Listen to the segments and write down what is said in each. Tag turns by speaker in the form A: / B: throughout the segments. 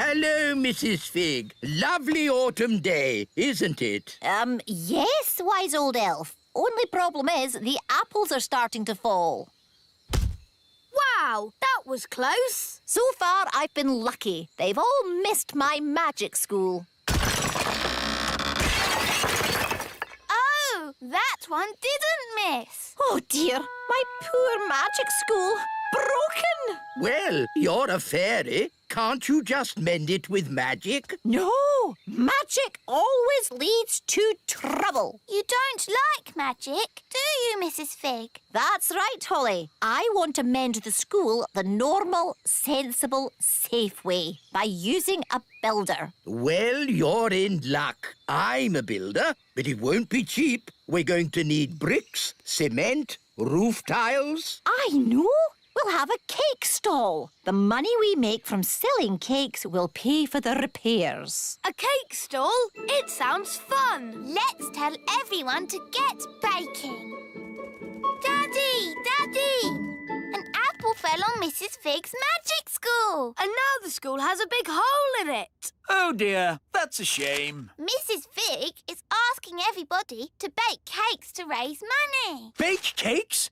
A: Hello, Mrs. Fig. Lovely autumn day, isn't it?
B: Yes, wise old elf. Only problem is the apples are starting to fall.
C: Wow, that was close.
B: So far, I've been lucky. They've all missed my magic school.
C: Oh, that one didn't miss.
B: Oh, dear. My poor magic school. Broken.
A: Well, you're a fairy. Can't you just mend it with magic?
B: No. Magic always leads to trouble.
C: You don't like magic, do you, Mrs. Fig?
B: That's right, Holly. I want to mend the school the normal, sensible, safe way by using a builder.
A: Well, you're in luck. I'm a builder, but it won't be cheap. We're going to need bricks, cement, roof tiles.
B: I know. We'll have a cake stall. The money we make from selling cakes will pay for the repairs.
C: A cake stall? It sounds fun. Let's tell everyone to get baking. Daddy! Daddy! An apple fell on Mrs. Fig's magic school. And now the school has a big hole in it.
D: Oh dear, that's a shame.
C: Mrs. Fig is asking everybody to bake cakes to raise money.
D: Bake cakes?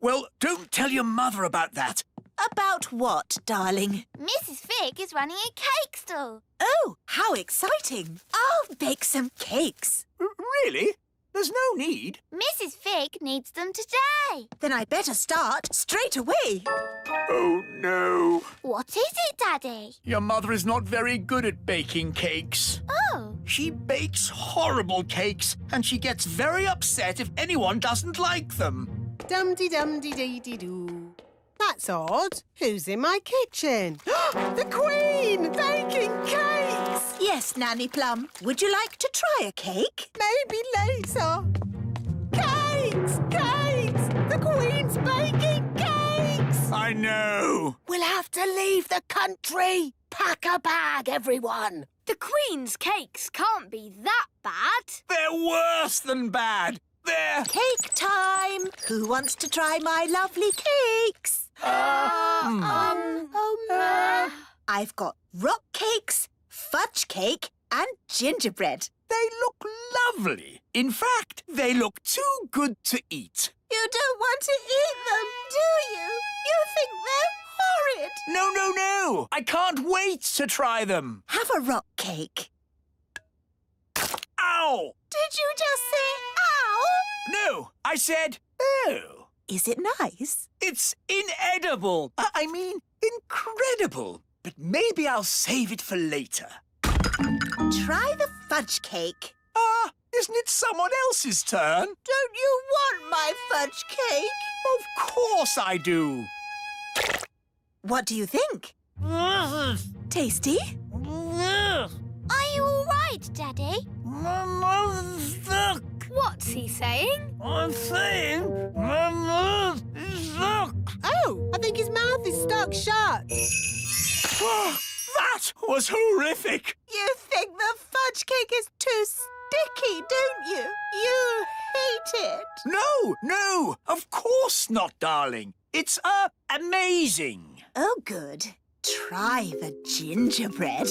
D: Well, don't tell your mother about that.
E: About what, darling?
C: Mrs. Fig is running a cake stall.
E: Oh, how exciting. I'll bake some cakes.
D: Really? There's no need.
C: Mrs. Fig needs them today.
E: Then I'd better start straight away.
D: Oh, no.
C: What is it, Daddy?
D: Your mother is not very good at baking cakes.
C: Oh.
D: She bakes horrible cakes, and she gets very upset if anyone doesn't like them.
F: Dum-de-dum-de-dee-dee-doo. That's odd. Who's in my kitchen? The Queen! Baking cakes!
E: Yes, Nanny Plum. Would you like to try a cake?
F: Maybe later. Cakes! Cakes! The Queen's baking cakes!
D: I know.
F: We'll have to leave the country. Pack a bag, everyone.
C: The Queen's cakes can't be that bad.
D: They're worse than bad. They're...
E: Cake time! Who wants to try my lovely cakes? I've got rock cakes, fudge cake and gingerbread.
D: They look lovely. In fact, they look too good to eat.
E: You don't want to eat them, do you? You think they're horrid.
D: No, no, no. I can't wait to try them.
E: Have a rock cake.
D: Ow!
E: Did you just say ow?
D: No, I said oh.
E: Is it nice?
D: It's inedible. I mean, incredible. But maybe I'll save it for later.
E: Try the fudge cake.
D: Isn't it someone else's turn?
E: Don't you want my fudge cake?
D: Of course I do.
E: What do you think? Tasty?
C: Are you all right, Daddy?
D: My mouth's stuck.
C: What's he saying?
D: I'm saying my mouth is stuck.
F: Oh, I think his mouth is stuck shut.
D: That was horrific.
E: You think the fudge cake is too sticky, don't you? You hate it.
D: No, of course not, darling. It's, amazing.
E: Oh, good. Try the gingerbread.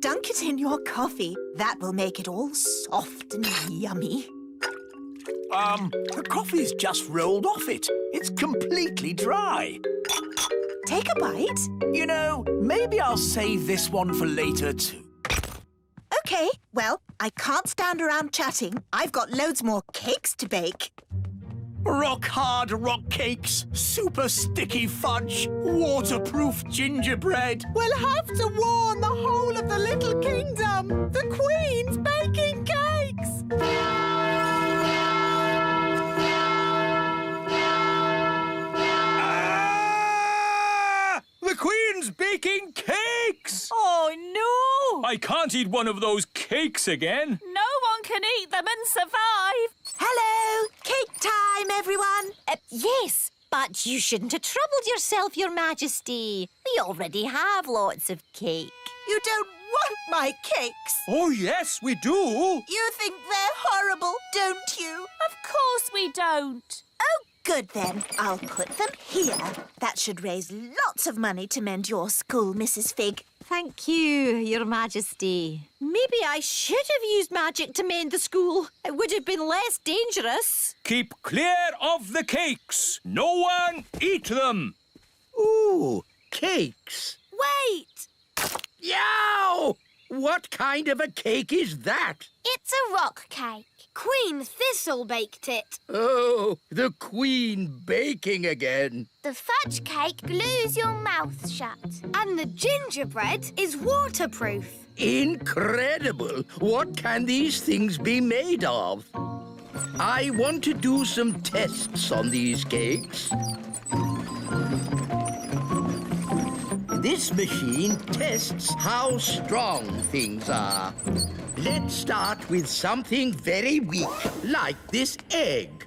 E: Dunk it in your coffee. That will make it all soft and yummy.
D: The coffee's just rolled off it. It's completely dry.
E: Take a bite.
D: You know, maybe I'll save this one for later, too.
E: OK, well, I can't stand around chatting. I've got loads more cakes to bake.
D: Rock-hard rock cakes, super sticky fudge, waterproof gingerbread.
F: We'll have to warn the whole of the little kingdom. The Queen's baking cakes.
G: The Queen's baking cakes!
B: Oh, no!
G: I can't eat one of those cakes again.
B: No one can eat them and survive.
E: Hello! Cake time, everyone!
B: Yes, but you shouldn't have troubled yourself, Your Majesty. We already have lots of cake.
E: You don't want my cakes.
G: Oh, yes, we do.
E: You think they're horrible, don't you?
B: Of course we don't.
E: Oh, Good then. I'll put them here. That should raise lots of money to mend your school, Mrs. Fig.
B: Thank you, Your Majesty. Maybe I should have used magic to mend the school. It would have been less dangerous.
G: Keep clear of the cakes. No one eat them.
A: Ooh, cakes.
C: Wait!
A: Yow! What kind of a cake is that?
C: It's a rock cake. Queen Thistle baked it.
A: Oh, the Queen baking again.
C: The fudge cake glues your mouth shut. And the gingerbread is waterproof.
A: Incredible! What can these things be made of? I want to do some tests on these cakes. This machine tests how strong things are. Let's start with something very weak, like this egg.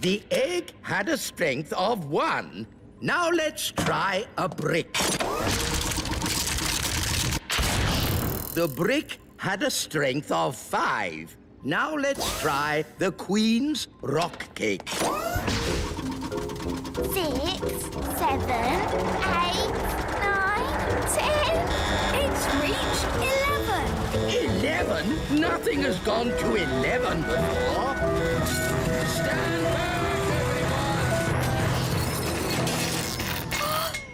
A: The egg had a strength of 1. Now let's try a brick. The brick had a strength of 5. Now let's try the Queen's rock cake.
C: 6, 7, 8, 9, 10. It's reached 11.
A: 11? Nothing has gone to 11 before. Stand back, everyone!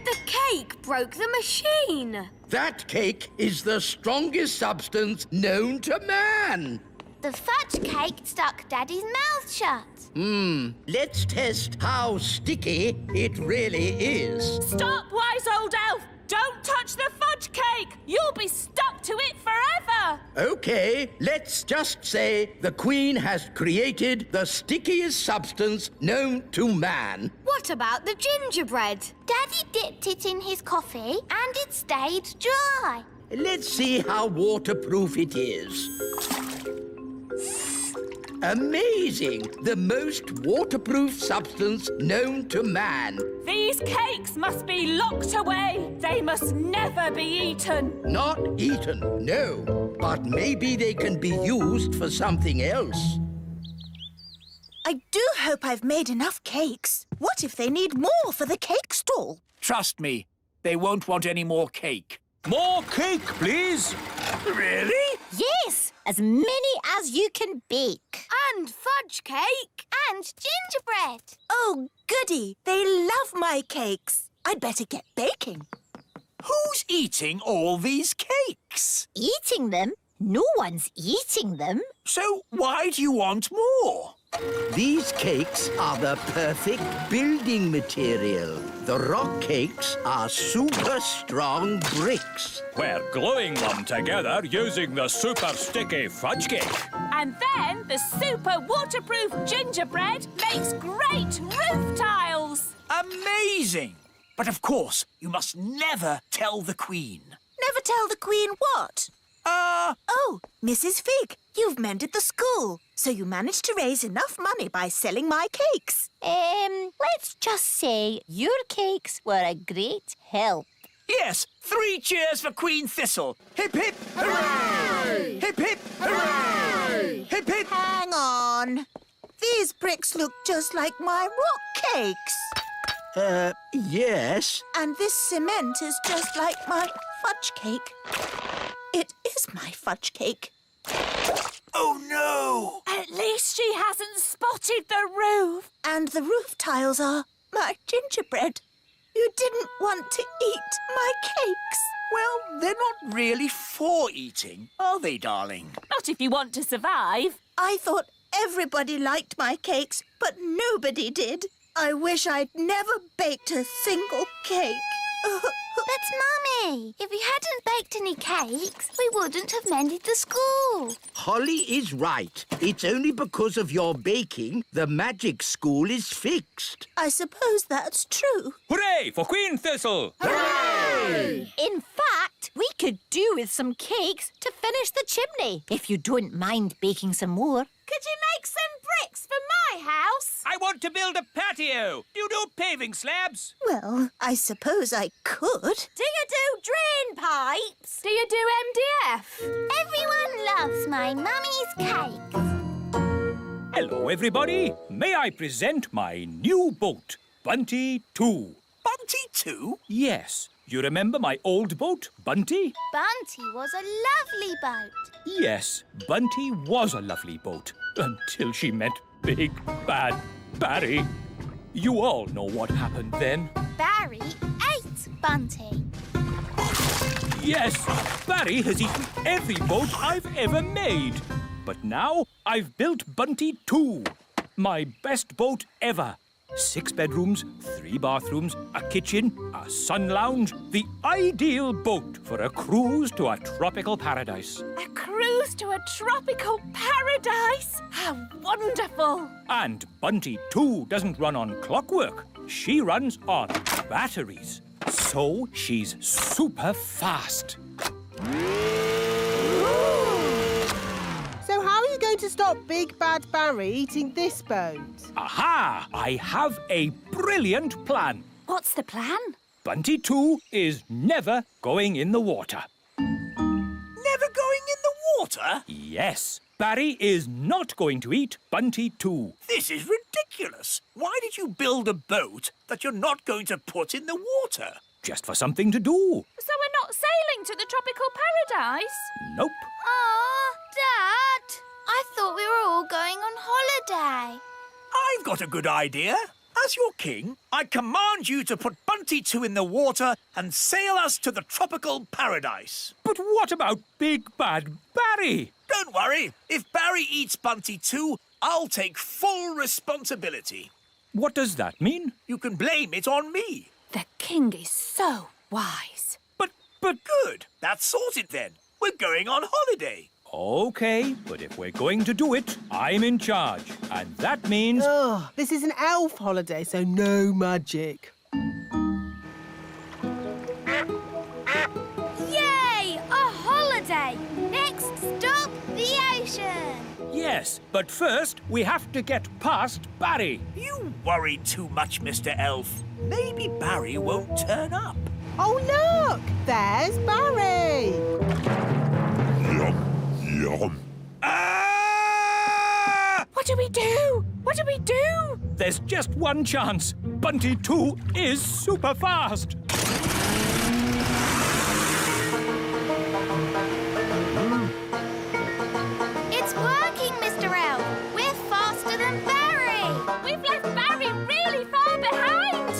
C: The cake broke the machine.
A: That cake is the strongest substance known to man.
C: The fudge cake stuck Daddy's mouth shut.
A: Let's test how sticky it really is.
H: Stop, wise old elf! Don't touch the fudge cake! You'll be stuck to it forever!
A: Okay, let's just say the Queen has created the stickiest substance known to man.
C: What about the gingerbread? Daddy dipped it in his coffee and it stayed dry.
A: Let's see how waterproof it is. Amazing! The most waterproof substance known to man.
H: These cakes must be locked away. They must never be eaten.
A: Not eaten, no. But maybe they can be used for something else.
E: I do hope I've made enough cakes. What if they need more for the cake stall?
D: Trust me, they won't want any more cake.
G: More cake, please.
D: Really?
B: Yes, as many as you can bake.
C: And fudge cake. And gingerbread.
E: Oh, goody. They love my cakes. I'd better get baking.
D: Who's eating all these cakes?
B: Eating them? No one's eating them.
D: So why do you want more?
A: These cakes are the perfect building material. The rock cakes are super strong bricks.
G: We're gluing them together using the super sticky fudge cake.
H: And then the super waterproof gingerbread makes great roof tiles.
D: Amazing! But of course, you must never tell the Queen.
E: Never tell the Queen what? Oh, Mrs. Fig, you've mended the school, so you managed to raise enough money by selling my cakes.
B: Let's just say your cakes were a great help.
D: Yes, 3 cheers for Queen Thistle. Hip, hip, hooray! Hip, hip, hooray! Hip, hip.
E: Hang on. These bricks look just like my rock cakes.
A: Yes.
E: And this cement is just like my fudge cake. It is my fudge cake.
D: Oh, no!
H: At least she hasn't spotted the roof.
E: And the roof tiles are my gingerbread. You didn't want to eat my cakes.
D: Well, they're not really for eating, are they, darling?
H: Not if you want to survive.
E: I thought everybody liked my cakes, but nobody did. I wish I'd never baked a single cake.
C: But, Mummy, if we hadn't baked any cakes, we wouldn't have mended the school.
A: Holly is right. It's only because of your baking the magic school is fixed.
E: I suppose that's true.
G: Hooray for Queen Thistle!
B: In fact, we could do with some cakes to finish the chimney, if you don't mind baking some more.
H: Could you make some bricks for my house?
G: I want to build a patio. Do you do paving slabs?
E: Well, I suppose I could.
H: Do you do drain pipes? Do you do MDF?
C: Everyone loves my mummy's cakes.
G: Hello, everybody. May I present my new boat, Bunty 2.
D: Bunty 2?
G: Yes. You remember my old boat, Bunty?
C: Bunty was a lovely boat.
G: Yes, Bunty was a lovely boat until she met Big Bad Barry. You all know what happened then.
C: Barry ate Bunty.
G: Yes, Barry has eaten every boat I've ever made. But now I've built Bunty 2, my best boat ever. 6 bedrooms, 3 bathrooms, a kitchen, a sun lounge. The ideal boat for a cruise to a tropical paradise.
H: A cruise to a tropical paradise? How wonderful!
G: And Bunty 2 doesn't run on clockwork. She runs on batteries. So she's super fast.
F: So how are you going to stop Big Bad Barry eating this boat?
G: Aha! I have a brilliant plan.
H: What's the plan?
G: Bunty 2 is never going in the water.
D: Never going in the water?
G: Yes, Barry is not going to eat Bunty 2.
D: This is ridiculous. Why did you build a boat that you're not going to put in the water?
G: Just for something to do.
H: So we're not sailing to the tropical paradise?
G: Nope.
C: Aw, Dad. I thought we were all going on holiday.
D: I've got a good idea. As your king, I command you to put Bunty 2 in the water and sail us to the tropical paradise.
G: But what about Big Bad Barry?
D: Don't worry. If Barry eats Bunty 2, I'll take full responsibility.
G: What does that mean?
D: You can blame it on me.
H: The king is so wise.
G: But...
D: Good. That's sorted then. We're going on holiday.
G: OK, but if we're going to do it, I'm in charge. And that means...
F: Oh, this is an elf holiday, so no magic.
C: Yay! A holiday! Next stop, the ocean.
G: Yes, but first we have to get past Barry.
D: You worry too much, Mr. Elf. Maybe Barry won't turn up.
F: Oh, look! There's Barry!
I: Yum.
D: Ah!
H: What do we do? What do we do?
G: There's just one chance. Bunty 2 is super fast.
C: It's working, Mr. Elf. We're faster than Barry.
H: We've left Barry really far behind.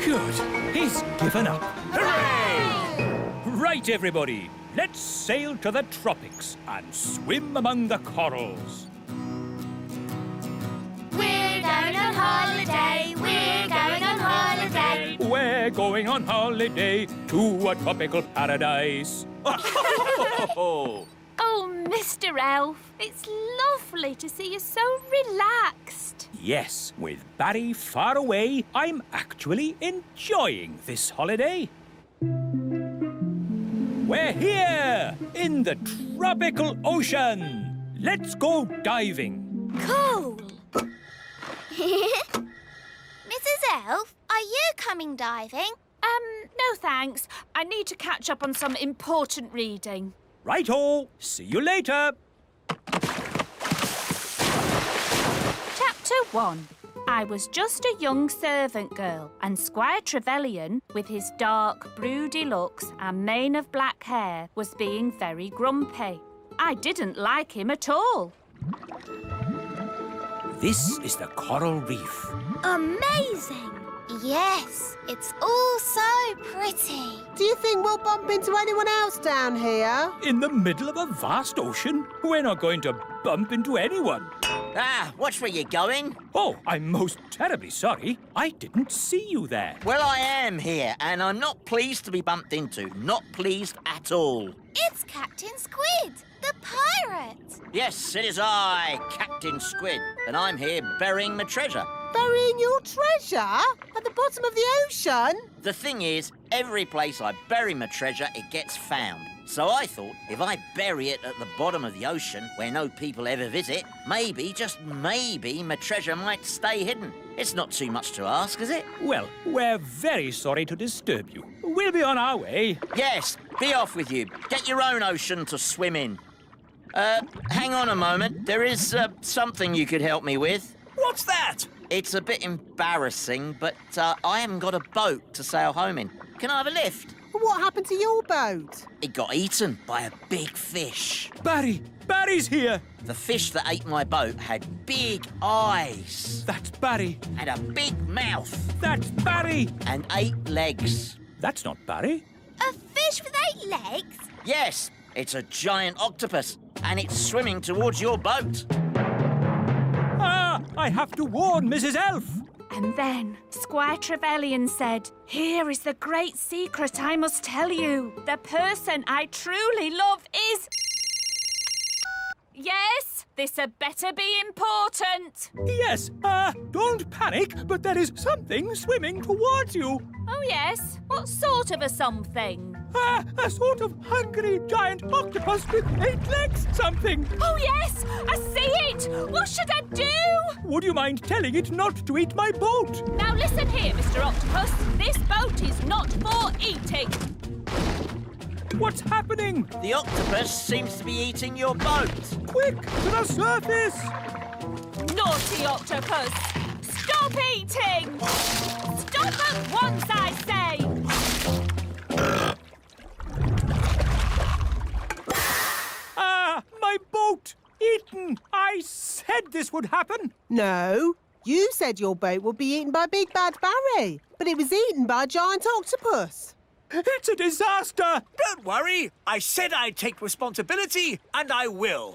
G: Good. He's given up.
D: Hooray!
G: Right, everybody. Let's sail to the tropics and swim among the corals.
C: We're going on holiday. We're going on holiday.
G: We're going on holiday to a tropical paradise.
H: Oh, Mr. Elf, it's lovely to see you so relaxed.
G: Yes, with Barry far away, I'm actually enjoying this holiday. We're here in the tropical ocean. Let's go diving.
C: Cool. Mrs. Elf, are you coming diving?
H: No thanks. I need to catch up on some important reading.
G: Righto. See you later.
H: Chapter 1. I was just a young servant girl, and Squire Trevelyan, with his dark, broody looks and mane of black hair, was being very grumpy. I didn't like him at all.
G: This is the coral reef.
C: Amazing. Yes, it's all so pretty.
F: Do you think we'll bump into anyone else down here?
G: In the middle of a vast ocean? We're not going to bump into anyone.
J: Ah, watch where you're going.
G: Oh, I'm most terribly sorry. I didn't see you there.
J: Well, I am here, and I'm not pleased to be bumped into. Not pleased at all.
C: It's Captain Squid, the pirate.
J: Yes, it is I, Captain Squid, and I'm here burying my treasure.
F: Burying your treasure? At the bottom of the ocean?
J: The thing is, every place I bury my treasure, it gets found. So I thought, if I bury it at the bottom of the ocean, where no people ever visit, maybe, just maybe, my treasure might stay hidden. It's not too much to ask, is it?
G: Well, we're very sorry to disturb you. We'll be on our way.
J: Yes, be off with you. Get your own ocean to swim in. Hang on a moment. There is something you could help me with.
D: What's that?
J: It's a bit embarrassing, but I haven't got a boat to sail home in. Can I have a lift?
F: What happened to your boat?
J: It got eaten by a big fish.
G: Barry! Barry's here!
J: The fish that ate my boat had big eyes
G: That's Barry!
J: and a big mouth
G: That's Barry!
J: and 8 legs.
G: That's not Barry.
C: A fish with 8 legs?
J: Yes, it's a giant octopus, and it's swimming towards your boat.
G: Ah! I have to warn Mrs. Elf!
H: And then Squire Trevelyan said, "Here is the great secret I must tell you. The person I truly love is..." Yes, this had better be important.
G: Yes, don't panic, but there is something swimming towards you.
H: Oh, yes? What sort of a something?
G: A sort of hungry giant octopus with 8 legs something.
H: Oh, yes! I see it! What should I do?
G: Would you mind telling it not to eat my boat?
H: Now listen here, Mr. Octopus. This boat is not for eating.
G: What's happening?
J: The octopus seems to be eating your boat.
G: Quick, to the surface!
H: Naughty octopus! Stop eating! Stop at once, I say!
G: My boat! Eaten! I said this would happen!
F: No, you said your boat would be eaten by Big Bad Barry, but it was eaten by a giant octopus.
G: It's a disaster!
D: Don't worry. I said I'd take responsibility, and I will.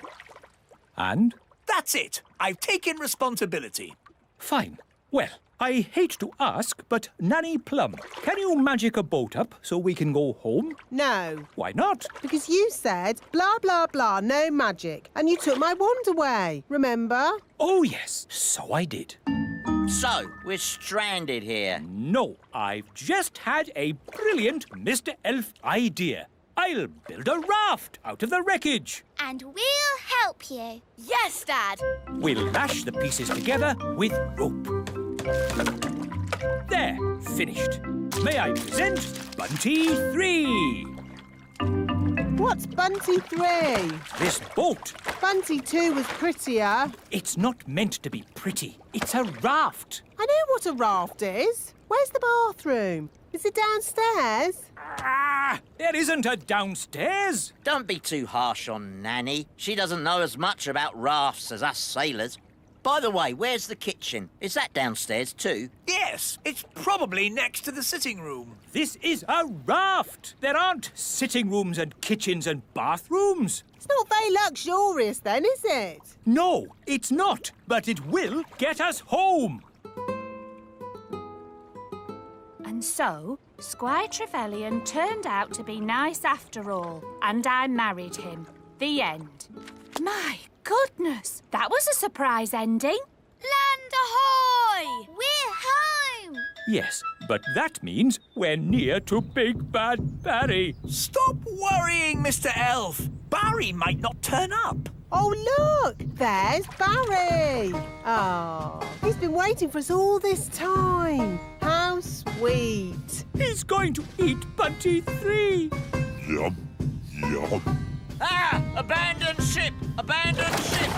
G: And?
D: That's it. I've taken responsibility.
G: Fine. Well, I hate to ask, but Nanny Plum, can you magic a boat up so we can go home?
F: No,
G: Why not?
F: because you said blah, blah, blah, no magic, and you took my wand away, remember?
G: Oh, yes, so I did.
J: So, we're stranded here.
G: No, I've just had a brilliant Mr. Elf idea. I'll build a raft out of the wreckage.
C: And we'll help you.
B: Yes, Dad.
G: We'll lash the pieces together with rope. There, finished. May I present Bunty 3?
F: What's Bunty 3?
G: This boat.
F: Bunty 2 was prettier.
G: It's not meant to be pretty. It's a raft.
F: I know what a raft is. Where's the bathroom? Is it downstairs?
G: There isn't a downstairs.
J: Don't be too harsh on Nanny. She doesn't know as much about rafts as us sailors. By the way, where's the kitchen? Is that downstairs too?
D: Yes, it's probably next to the sitting room.
G: This is a raft. There aren't sitting rooms and kitchens and bathrooms.
F: It's not very luxurious then, is it?
G: No, it's not. But it will get us home.
H: And so, Squire Trevelyan turned out to be nice after all, and I married him. The end. My goodness, that was a surprise ending.
C: Land ahoy! We're home!
G: Yes, but that means we're near to Big Bad Barry.
D: Stop worrying, Mr. Elf. Barry might not turn up.
F: Oh, look! There's Barry! Oh, he's been waiting for us all this time. How sweet.
G: He's going to eat Bunty 3.
I: Yum, yum.
J: Ah! Abandoned ship! Abandoned ship!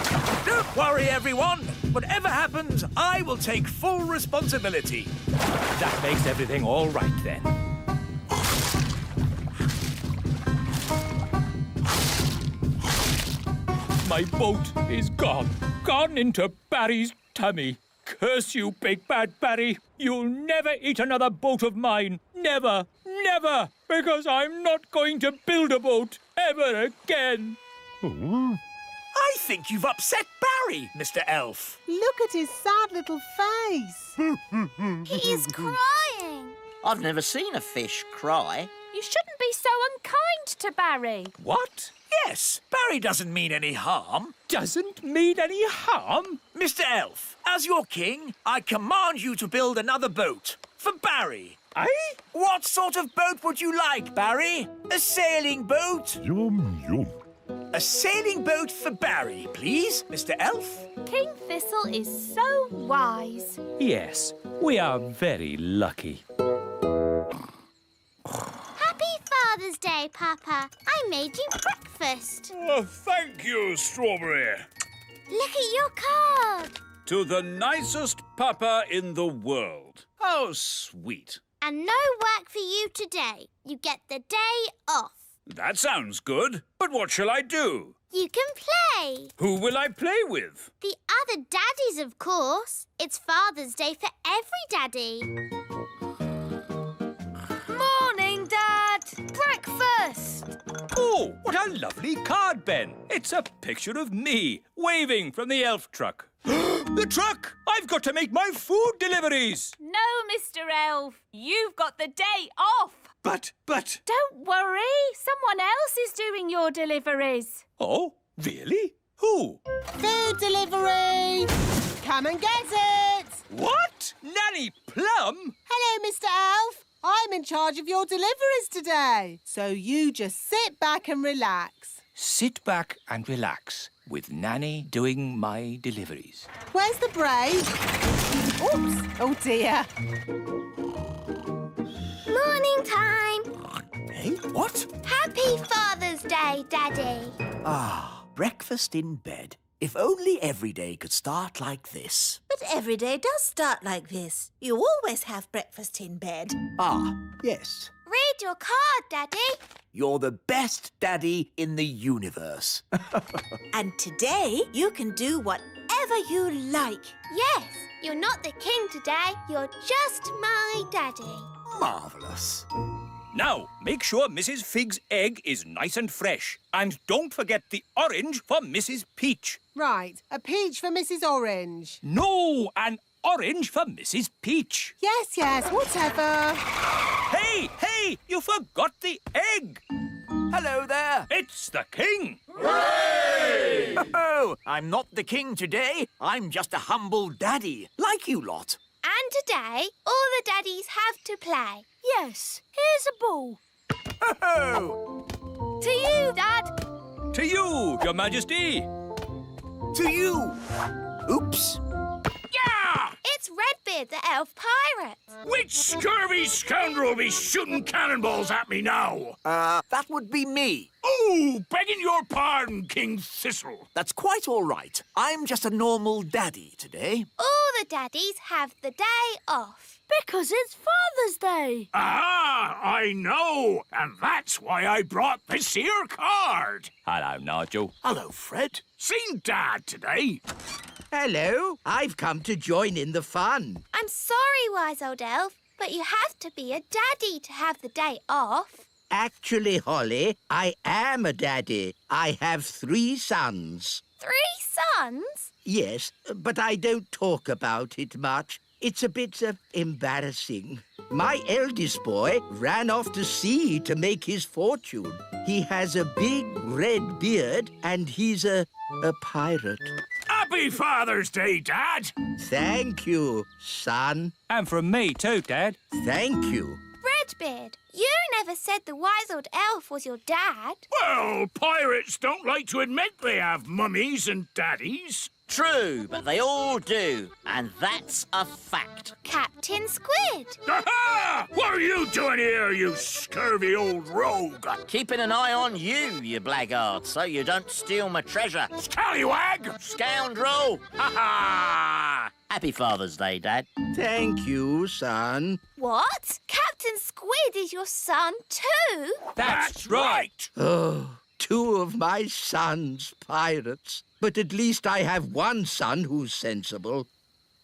D: Don't worry, everyone. Whatever happens, I will take full responsibility.
G: That makes everything all right then. My boat is gone. Gone into Barry's tummy. Curse you, Big Bad Barry. You'll never eat another boat of mine. Never, never. Because I'm not going to build a boat ever again.
D: I think you've upset Barry, Mr. Elf.
F: Look at his sad little face.
C: He is crying.
J: I've never seen a fish cry.
H: You shouldn't be so unkind to Barry.
G: What?
D: Yes, Barry doesn't mean any harm.
G: Doesn't mean any harm?
D: Mr. Elf, as your king, I command you to build another boat for Barry.
G: Aye?
D: What sort of boat would you like, Barry? A sailing boat?
I: Yum, yum.
D: A sailing boat for Barry, please, Mr. Elf.
H: King Thistle is so wise.
G: Yes, we are very lucky.
C: Happy Father's Day, Papa. I made you breakfast.
K: Oh, thank you, Strawberry.
C: Look at your card.
K: To the nicest papa in the world. How sweet.
C: And no work for you today. You get the day off.
K: That sounds good. But what shall I do?
C: You can play.
K: Who will I play with?
C: The other daddies, of course. It's Father's Day for every daddy.
H: Morning, Dad. Breakfast.
G: Oh, what a lovely card, Ben. It's a picture of me waving from the elf truck. The truck! I've got to make my food deliveries.
H: No, Mr. Elf. You've got the day off.
G: But...
H: Don't worry. Someone else is doing your deliveries.
G: Oh, really? Who?
F: Food delivery! Come and get it!
G: What? Nanny Plum?
F: Hello, Mr. Elf. I'm in charge of your deliveries today. So you just sit back and relax.
G: Sit back and relax with Nanny doing my deliveries.
F: Where's the break? Oops! Oh, dear.
C: Morning time.
D: Hey, what?
C: Happy Father's Day, Daddy.
D: Ah, breakfast in bed. If only every day could start like this.
E: But every day does start like this. You always have breakfast in bed.
D: Ah, yes.
C: Read your card, Daddy.
D: You're the best daddy in the universe.
E: And today you can do whatever you like.
C: Yes, you're not the king today. You're just my daddy.
D: Marvellous.
G: Now, make sure Mrs. Fig's egg is nice and fresh. And don't forget the orange for Mrs. Peach.
F: Right, a peach for Mrs. Orange.
G: No, an orange for Mrs. Peach.
F: Yes, whatever.
G: Hey, you forgot the egg.
D: Hello there.
G: It's the king.
D: Hooray! Oh, I'm not the king today. I'm just a humble daddy, like you lot.
C: And today, all the daddies have to play.
H: Yes, here's a ball.
D: Oh!
H: To you, Dad.
G: To you, Your Majesty.
D: To you. Oops.
K: Yeah!
C: It's Redbeard, the elf pirate.
K: Which scurvy scoundrel will be shooting cannonballs at me now?
D: That would be me.
K: Oh, begging your pardon, King Thistle.
D: That's quite all right. I'm just a normal daddy today.
C: All the daddies have the day off.
H: Because it's Father's Day.
K: Ah, I know. And that's why I brought this here card.
G: Hello, Nigel.
D: Hello, Fred.
K: Seen Dad today.
A: Hello, I've come to join in the fun.
C: I'm sorry, wise old elf, but you have to be a daddy to have the day off.
A: Actually, Holly, I am a daddy. I have 3 sons.
C: 3 sons?
A: Yes, but I don't talk about it much. It's a bit embarrassing. My eldest boy ran off to sea to make his fortune. He has a big red beard and he's a pirate.
K: Happy Father's Day, Dad.
A: Thank you, son.
G: And from me too, Dad.
A: Thank you.
C: Redbeard, you never said the wise old elf was your dad.
K: Well, pirates don't like to admit they have mummies and daddies.
J: True, but they all do. And that's a fact.
C: Captain Squid.
K: Aha! What are you doing here, you scurvy old rogue?
J: Keeping an eye on you, you blackguard, so you don't steal my treasure.
K: Scallywag!
J: Scoundrel! Ha ha! Happy Father's Day, Dad.
A: Thank you, son.
C: What? Captain Squid is your son too?
G: That's right.
A: Oh, 2 of my sons pirates. But at least I have one son who's sensible.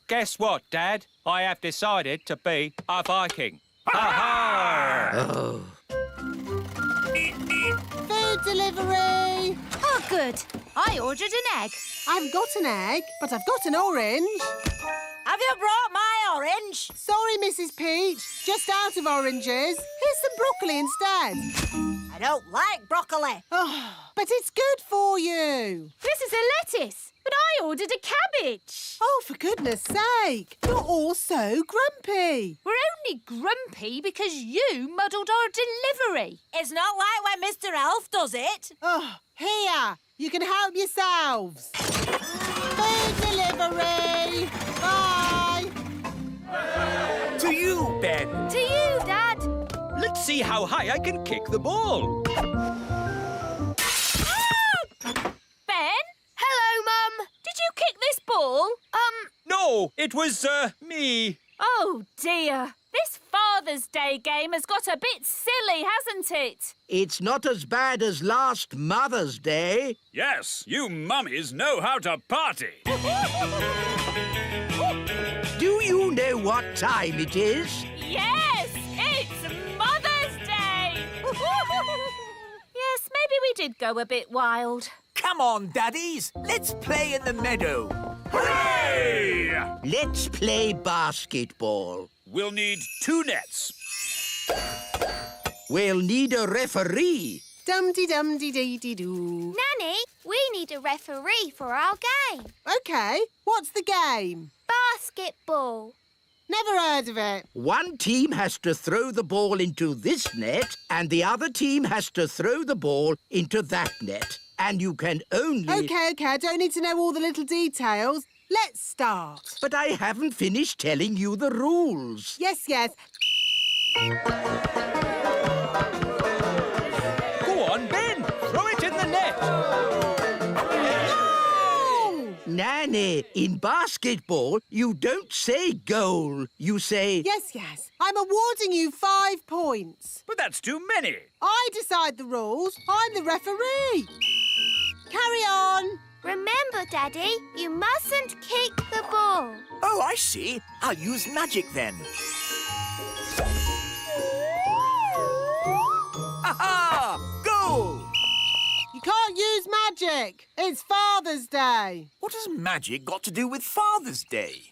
G: Guess what, Dad? I have decided to be a Viking. Ha-ha!
A: Oh.
F: Food delivery!
H: Oh, good. I ordered an egg.
F: I haven't got an egg, but I've got an orange.
E: Have you brought my orange?
F: Sorry, Mrs. Peach. Just out of oranges. Here's some broccoli instead.
E: I don't like broccoli.
F: Oh, but it's good for you.
H: This is a lettuce, but I ordered a cabbage.
F: Oh, for goodness sake. You're all so grumpy.
H: We're only grumpy because you muddled our delivery.
E: It's not like when Mr. Elf does it.
F: Oh, here. You can help yourselves. Food delivery. Bye.
D: To you, Ben.
H: To you, Dad.
G: Let's see how high I can kick the ball.
H: Ben?
C: Hello, Mum.
H: Did you kick this ball?
G: No, it was, me.
H: Oh, dear. This Father's Day game has got a bit silly, hasn't it?
A: It's not as bad as last Mother's Day.
K: Yes, you mummies know how to party.
A: Do you know what time it is?
H: Yes, it's Mother's Day! Yes, maybe we did go a bit wild.
D: Come on, daddies. Let's play in the meadow.
K: Hooray!
A: Let's play basketball.
K: We'll need 2 nets.
A: We'll need a referee.
F: Dum-de-dum-de-dee-dee-doo.
C: Nanny, we need a referee for our game.
F: OK, what's the game?
C: Basketball.
F: Never heard of it.
A: One team has to throw the ball into this net and the other team has to throw the ball into that net. And you can only...
F: OK, I don't need to know all the little details. Let's start.
A: But I haven't finished telling you the rules.
F: Yes.
G: Go on, Ben. Throw it in the net.
F: No!
A: Nanny, in basketball, you don't say goal. You say...
F: Yes. I'm awarding you 5 points.
K: But that's too many.
F: I decide the rules. I'm the referee. Carry on.
C: Remember, Daddy, you mustn't kick the ball.
D: Oh, I see. I'll use magic then. Aha! Goal!
F: You can't use magic. It's Father's Day.
D: What has magic got to do with Father's Day?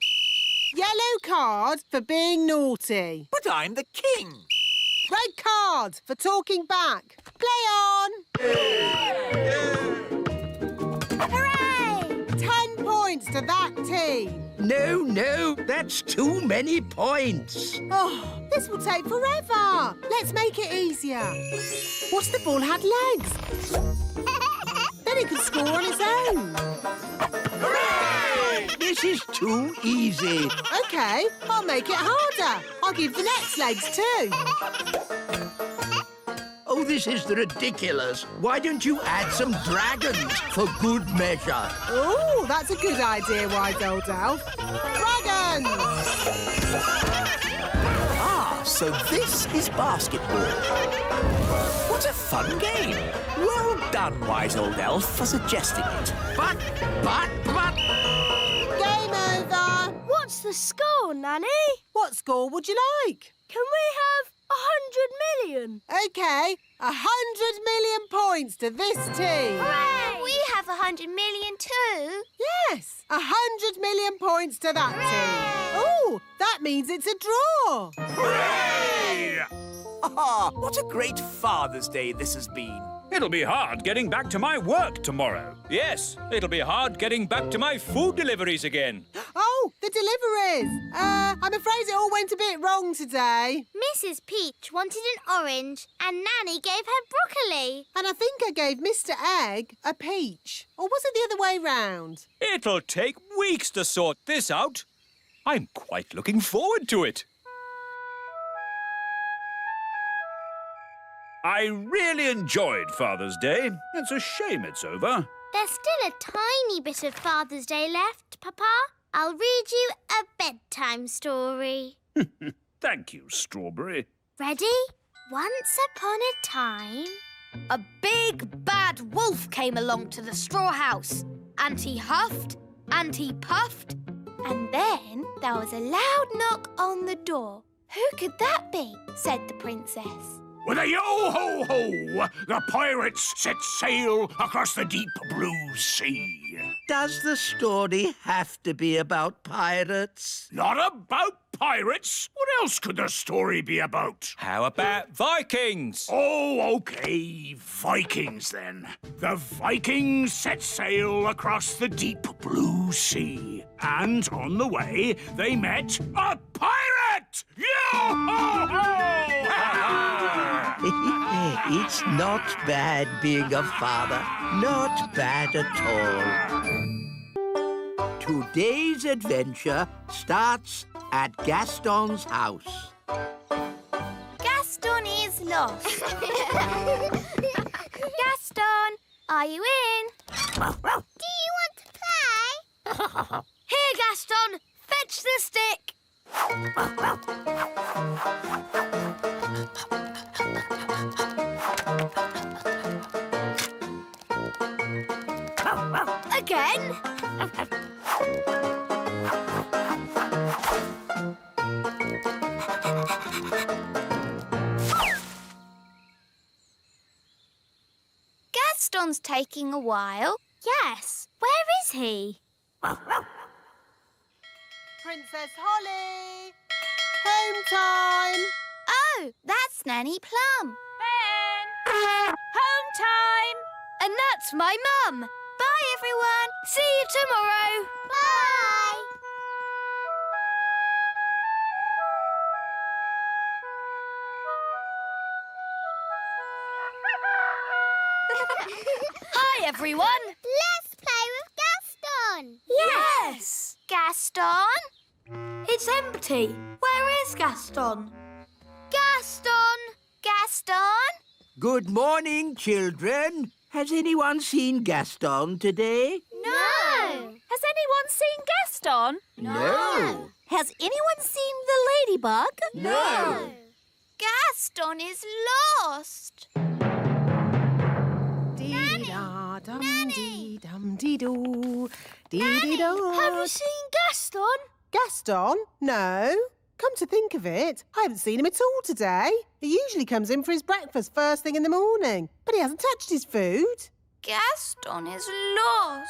F: Yellow card for being naughty.
D: But I'm the king.
F: Red card for talking back. Play on.
C: Hooray!
F: 10 points to that team.
A: No, that's too many points.
F: Oh, this will take forever. Let's make it easier. What if the ball had legs? Then it could score on its own.
A: Hooray! This is too easy.
F: OK, I'll make it harder. I'll give the nets legs too.
A: Oh, this is ridiculous. Why don't you add some dragons for good measure?
F: Oh, that's a good idea, wise old elf. Dragons!
D: Ah, so this is basketball. What a fun game. Well done, wise old elf, for suggesting it.
A: But...
F: Game over.
C: What's the score, Nanny?
F: What score would you like?
C: Can we have 100 million?
F: OK, 100 million points to this team.
C: Hooray! We have 100 million too.
F: Yes, 100 million points to that team. Oh, that means it's a draw.
K: Hooray!
D: Ah, what a great Father's Day this has been.
G: It'll be hard getting back to my work tomorrow. Yes, it'll be hard getting back to my food deliveries again.
F: Oh, the deliveries. I'm afraid it all went a bit wrong today.
C: Mrs. Peach wanted an orange and Nanny gave her broccoli.
F: And I think I gave Mr. Egg a peach. Or was it the other way round?
G: It'll take weeks to sort this out. I'm quite looking forward to it.
K: I really enjoyed Father's Day. It's a shame it's over.
C: There's still a tiny bit of Father's Day left, Papa. I'll read you a bedtime story.
K: Thank you, Strawberry.
C: Ready? Once upon a time...
B: A big, bad wolf came along to the straw house. And he huffed, and he puffed.
C: And then there was a loud knock on the door. Who could that be? Said the princess.
K: With a yo-ho-ho, the pirates set sail across the deep blue sea.
A: Does the story have to be about pirates?
K: Not about pirates. What else could the story be about?
G: How about Vikings?
K: Oh, OK, Vikings then. The Vikings set sail across the deep blue sea. And on the way, they met a pirate! Yo-ho-ho!
A: It's not bad being a father. Not bad at all. Today's adventure starts at Gaston's house.
C: Gaston is lost. Gaston, are you in? Do you want to play? Here, Gaston, fetch the stick. Again. Gaston's taking a while. Yes. Where is he?
F: Princess Holly! Home time!
C: Oh, that's Nanny Plum.
H: Ben! Home time!
C: And that's my mum. Bye, everyone. See you tomorrow. Bye. Hi, everyone. Let's play with Gaston. Yes. Gaston? It's empty. Where is Gaston? Gaston! Gaston?
A: Good morning, children. Has anyone seen Gaston today?
C: No.
H: Has anyone seen Gaston?
A: No.
B: Has anyone seen the ladybug?
A: No.
C: Gaston is lost.
F: Dee-da-dum-dee-dum-dee-doo.
C: Nanny,
F: Dee-dee-do.
C: have you seen Gaston?
F: Gaston? No. Come to think of it, I haven't seen him at all today. He usually comes in for his breakfast first thing in the morning, but he hasn't touched his food.
C: Gaston is lost.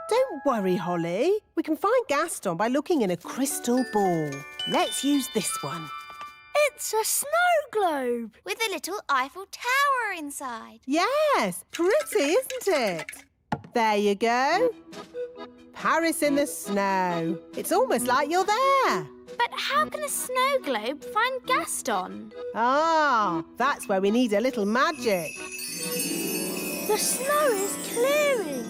F: Don't worry, Holly. We can find Gaston by looking in a crystal ball. Let's use this one.
C: It's a snow globe with a little Eiffel Tower inside.
F: Yes, pretty, isn't it? There you go. Paris in the snow. It's almost like you're there.
C: But how can a snow globe find Gaston?
F: Ah, that's where we need a little magic.
C: The snow is clearing.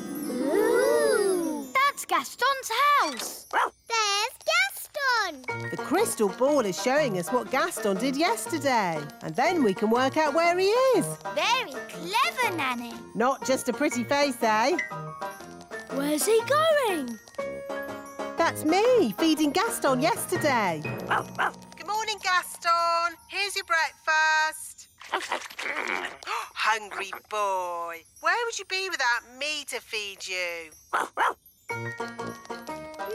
C: Ooh. That's Gaston's house. There's Gaston.
F: The crystal ball is showing us what Gaston did yesterday. And then we can work out where he is.
C: Very clever, Nanny.
F: Not just a pretty face, eh?
C: Where's he going?
F: That's me, feeding Gaston yesterday. Good morning, Gaston. Here's your breakfast. Hungry boy. Where would you be without me to feed you?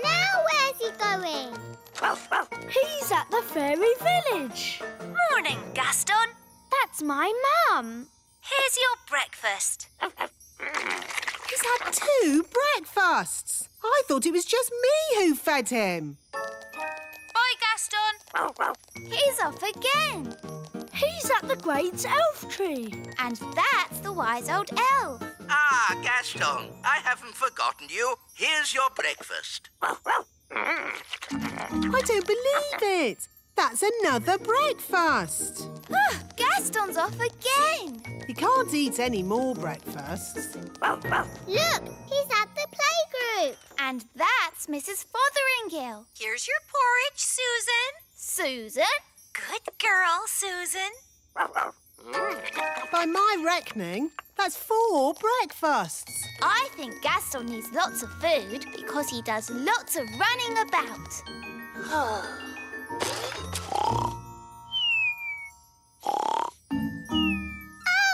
C: Now where's he going? He's at the fairy village.
B: Morning, Gaston.
C: That's my mum.
B: Here's your breakfast.
F: He's had 2 breakfasts. I thought it was just me who fed him.
B: Bye, Gaston.
C: He's off again. He's at the great elf tree. And that's the wise old elf.
A: Ah, Gaston, I haven't forgotten you. Here's your breakfast.
F: I don't believe it. That's another breakfast.
C: Gaston's off again.
F: He can't eat any more breakfasts.
C: Look, he's at the playgroup. And that's Mrs. Fotheringill.
B: Here's your porridge, Susan.
C: Susan?
B: Good girl, Susan.
F: By my reckoning, that's 4 breakfasts.
C: I think Gaston needs lots of food because he does lots of running about.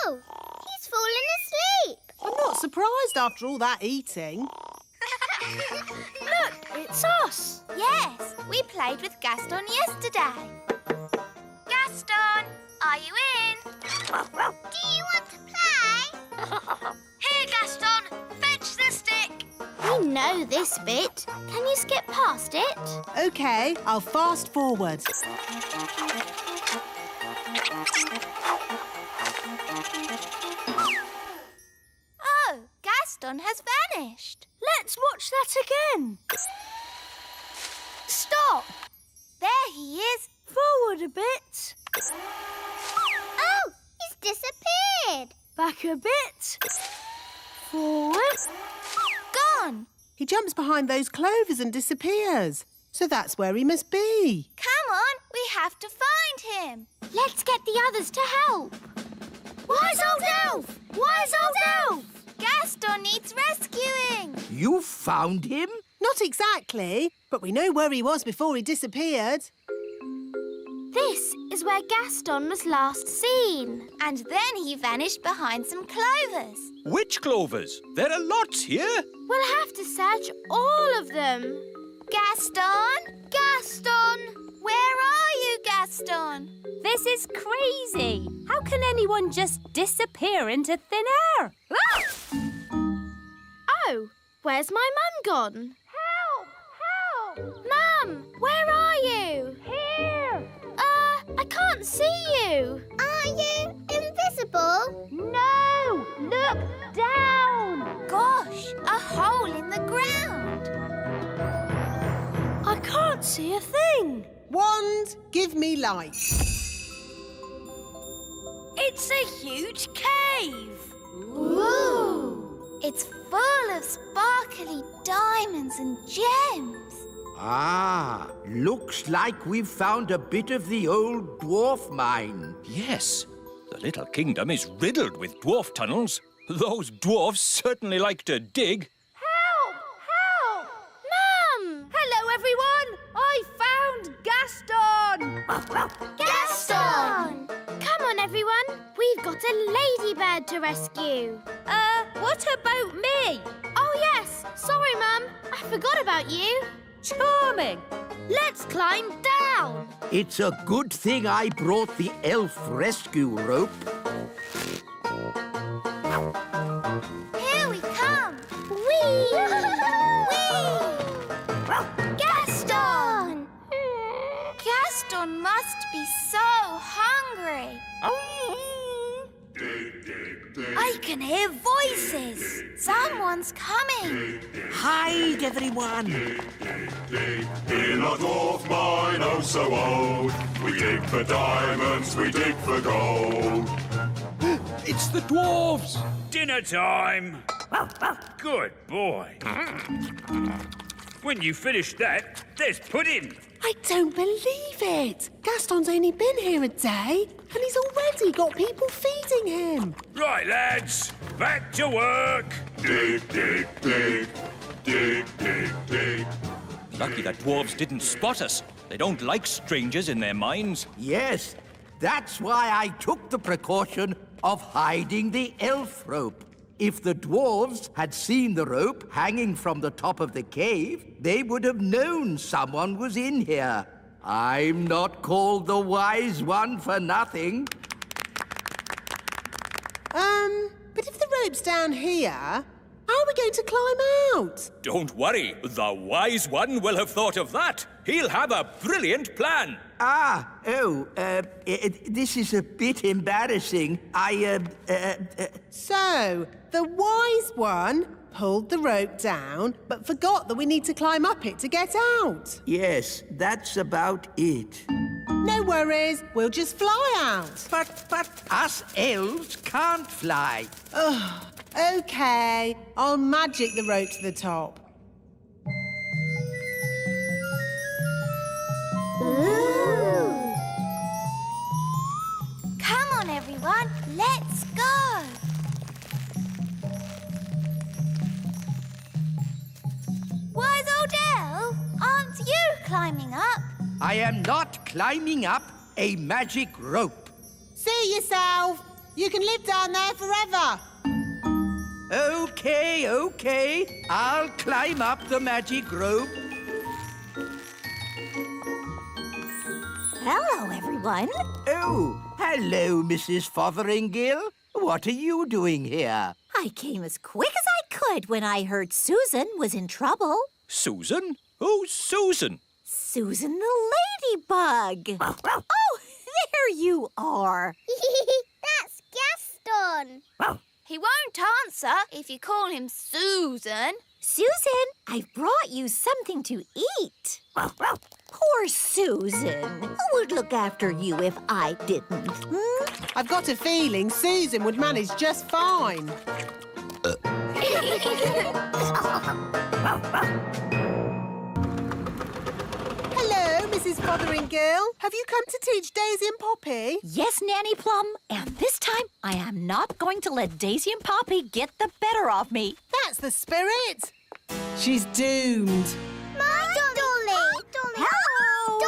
C: Oh, he's fallen asleep.
F: I'm not surprised after all that eating.
C: Look, it's us. Yes, we played with Gaston yesterday. Gaston, are you in? Do you want to play? Here, Gaston, fetch the stick. We know this bit. Can you skip past it?
F: OK, I'll fast forward.
C: Oh, Gaston has vanished. Let's watch that again. Stop! There he is. Forward a bit. Oh, he's disappeared. Back a bit. Forward. Gone.
F: He jumps behind those clovers and disappears. So that's where he must be.
C: Come on, We have to find him. Let's get the others to help. Wise old elf! Wise old elf! Gaston needs rescuing.
A: You found him?
F: Not exactly, but we know where he was before he disappeared.
C: This is where Gaston was last seen. And then he vanished behind some clovers.
G: Which clovers? There are lots here.
C: We'll have to search all of them. Gaston! Gaston! Where are you, Gaston?
H: This is crazy. How can anyone just disappear into thin air? Ah!
C: Oh, where's my mum gone? Help! Help! Mum, where are you? Here. I can't see you. Are you invisible? No! Look down! Gosh, a hole in the ground.
F: I can't see a thing. Wand, give me light.
C: It's a huge cave. Ooh! It's full of sparkly diamonds and gems.
A: Ah, looks like we've found a bit of the old dwarf mine.
G: Yes, the little kingdom is riddled with dwarf tunnels. Those dwarfs certainly like to dig.
C: Help! Help! Mum!
H: Hello, everyone. I found Gaston.
C: Gaston! Come on, everyone. We've got a ladybird to rescue.
H: What about me?
C: Oh, yes. Sorry, Mum. I forgot about you.
H: Charming.
C: Let's climb down.
A: It's a good thing I brought the elf rescue rope.
C: Here we come. Whee! Whee! Gaston! Gaston must be so hungry. I can hear voices. Someone's coming.
A: Hide, everyone.
I: In our dwarf mine, oh so old, we dig for diamonds, we dig for gold.
G: It's the dwarves.
K: Dinner time. Good boy. When you finish that, there's pudding.
F: I don't believe it. Gaston's only been here a day and he's already got people feeding him.
K: Right, lads, back to work.
I: Dig, dig, dig, dig, dig, dig.
G: Lucky the dwarves didn't spot us. They don't like strangers in their mines.
A: Yes, that's why I took the precaution of hiding the elf rope. If the dwarves had seen the rope hanging from the top of the cave, they would have known someone was in here. I'm not called the Wise One for nothing.
F: But if the rope's down here, how are we going to climb out?
G: Don't worry, the wise one will have thought of that. He'll have a brilliant plan.
A: This is a bit embarrassing.
F: So, the wise one pulled the rope down, but forgot that we need to climb up it to get out.
A: Yes, that's about it.
F: No worries, we'll just fly out.
A: But us elves can't fly.
F: Okay, I'll magic the rope to the top.
C: Ooh. Come on, everyone. Let's go. Wise old elf, aren't you climbing up?
A: I am not climbing up a magic rope.
F: See yourself. You can live down there forever.
A: Okay. I'll climb up the magic rope.
B: Hello, everyone.
A: Oh, hello, Mrs. Fotheringill. What are you doing here?
B: I came as quick as I could when I heard Susan was in trouble.
G: Susan? Who's Susan?
B: Susan the ladybug. Oh, there you are.
C: That's Gaston. He won't answer if you call him Susan.
B: Susan, I've brought you something to eat. Poor Susan. Who would look after you if I didn't?
F: I've got a feeling Susan would manage just fine. Hello, Mrs. Fotheringill. Have you come to teach Daisy and Poppy?
B: Yes, Nanny Plum. And this time, I am not going to let Daisy and Poppy get the better of me.
F: That's the spirit. She's doomed.
C: My Dolly!
B: Hello!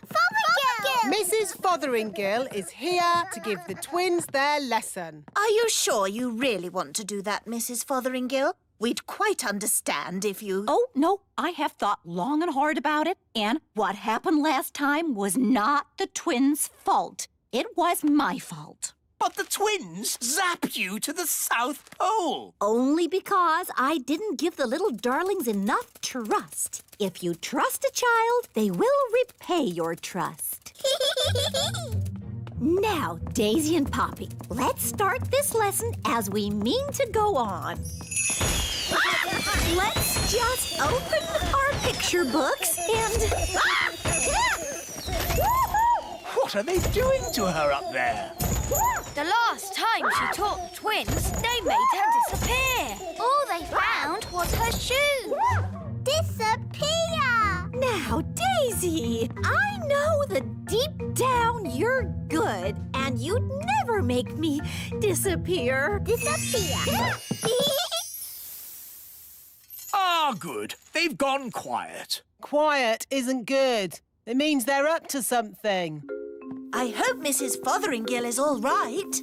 C: Fotheringill!
F: Mrs. Fotheringill is here to give the twins their lesson.
E: Are you sure you really want to do that, Mrs. Fotheringill? We'd quite understand if you...
B: Oh, no, I have thought long and hard about it. And what happened last time was not the twins' fault. It was my fault.
D: But the twins zapped you to the South Pole.
B: Only because I didn't give the little darlings enough trust. If you trust a child, they will repay your trust. Now, Daisy and Poppy, let's start this lesson as we mean to go on. Let's just open our picture books and...
D: What are they doing to her up there?
C: The last time she taught the twins, they made her disappear. All they found was her shoes. Disappear!
B: Now, Daisy, I know that deep down you're good and you'd never make me disappear.
C: Disappear.
D: Ah, good. They've gone quiet.
F: Quiet isn't good. It means they're up to something.
E: I hope Mrs. Fotheringill is all right.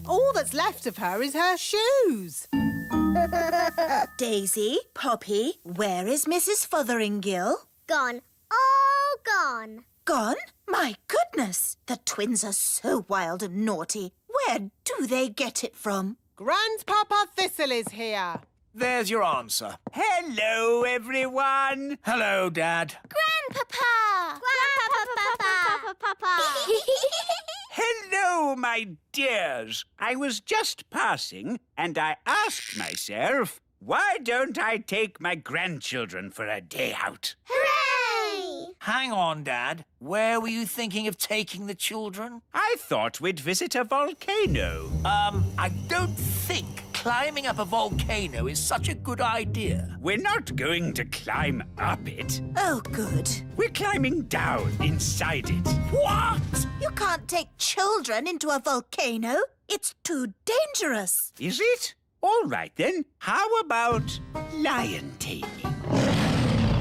F: All that's left of her is her shoes.
E: Daisy, Poppy, where is Mrs. Fotheringill?
C: Gone. All gone.
E: Gone? My goodness! The twins are so wild and naughty. Where do they get it from?
F: Grandpapa Thistle is here.
D: There's your answer.
L: Hello, everyone.
D: Hello, Dad.
C: Grandpapa! Grandpapa!
L: Hello, my dears. I was just passing and I asked myself, why don't I take my grandchildren for a day out?
C: Hooray!
D: Hang on, Dad. Where were you thinking of taking the children?
L: I thought we'd visit a volcano.
D: I don't think climbing up a volcano is such a good idea.
L: We're not going to climb up it.
E: Oh, good.
L: We're climbing down inside it.
D: What?
E: You can't take children into a volcano. It's too dangerous.
L: Is it? All right, then. How about lion taming?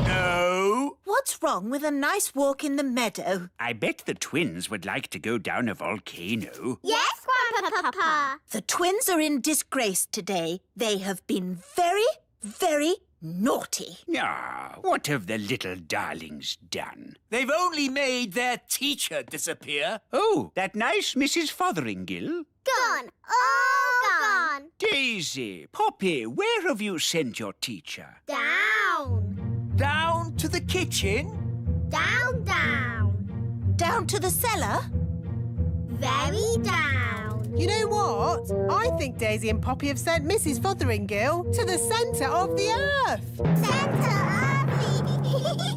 L: No.
E: What's wrong with a nice walk in the meadow?
L: I bet the twins would like to go down a volcano.
C: Yes, Grandpapa.
E: The twins are in disgrace today. They have been very, very naughty.
L: Ah, what have the little darlings done?
D: They've only made their teacher disappear.
L: Oh, that nice Mrs. Fotheringill?
C: Gone. All gone.
L: Daisy, Poppy, where have you sent your teacher?
C: Down.
D: Down to the kitchen?
C: Down, down.
E: Down to the cellar?
C: Very down.
F: You know what? I think Daisy and Poppy have sent Mrs. Fotheringill to the centre of the earth.
C: Center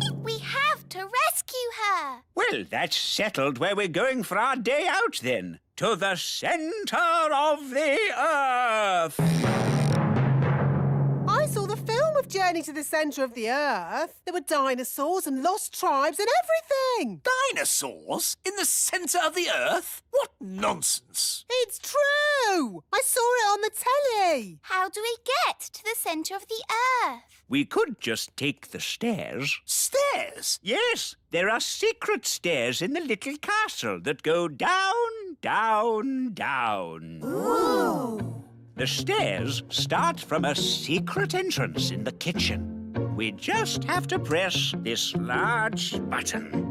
C: of we have to rescue her.
L: Well, that's settled where we're going for our day out, then. To the centre of the earth.
F: I saw the film of Journey to the Centre of the Earth. There were dinosaurs and lost tribes and everything.
D: Dinosaurs? In the centre of the earth? What nonsense!
F: It's true. I saw it on the telly.
C: How do we get to the centre of the earth?
L: We could just take the stairs.
D: Stairs?
L: Yes, there are secret stairs in the little castle that go down, down, down.
F: Ooh.
L: The stairs start from a secret entrance in the kitchen. We just have to press this large button.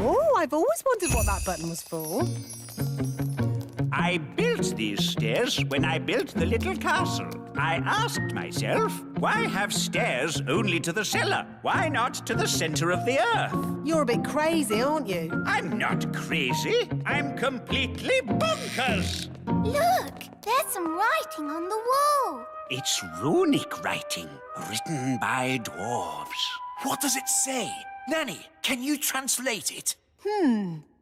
F: Oh, I've always wondered what that button was for.
L: I built these stairs when I built the little castle. I asked myself, why have stairs only to the cellar? Why not to the centre of the earth?
F: You're a bit crazy, aren't you?
L: I'm not crazy. I'm completely bonkers.
C: Look, there's some writing on the wall.
L: It's runic writing, written by dwarves.
D: What does it say? Nanny, can you translate it?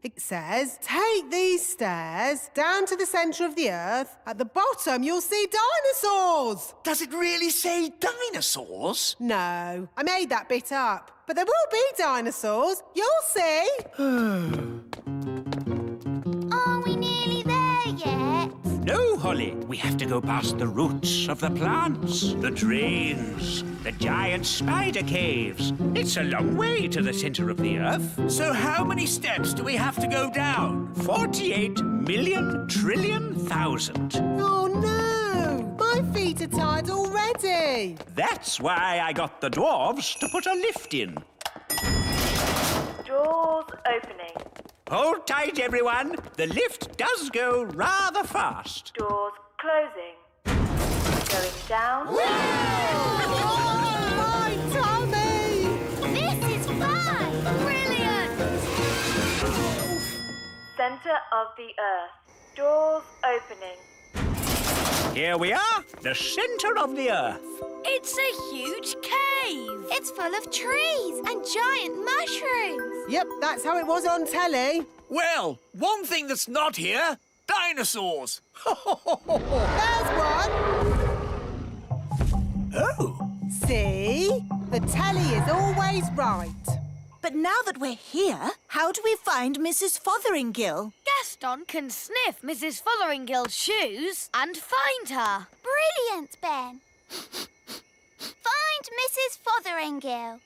F: It says, take these stairs down to the centre of the earth. At the bottom, you'll see dinosaurs.
D: Does it really say dinosaurs?
F: No, I made that bit up. But there will be dinosaurs. You'll see.
C: Are we nearly there yet?
L: No, Holly. We have to go past the roots of the plants, the drains, the giant spider caves. It's a long way to the centre of the earth.
D: So how many steps do we have to go down?
L: 48,000,000,000,000.
F: Oh, no. My feet are tired already.
L: That's why I got the dwarves to put a lift in.
M: Doors opening.
L: Hold tight, everyone. The lift does go rather fast.
M: Doors closing. Going down.
F: Oh, my tummy!
C: This is fun! Brilliant!
M: Center of the earth. Doors opening.
L: Here we are, the centre of the earth.
C: It's a huge cave. It's full of trees and giant mushrooms.
F: Yep, that's how it was on telly.
D: Well, one thing that's not here, dinosaurs.
F: There's one.
D: Oh.
F: See? The telly is always right.
E: But now that we're here, how do we find Mrs. Fotheringill?
C: Gaston can sniff Mrs. Fotheringill's shoes and find her. Brilliant, Ben. Find Mrs. Fotheringill.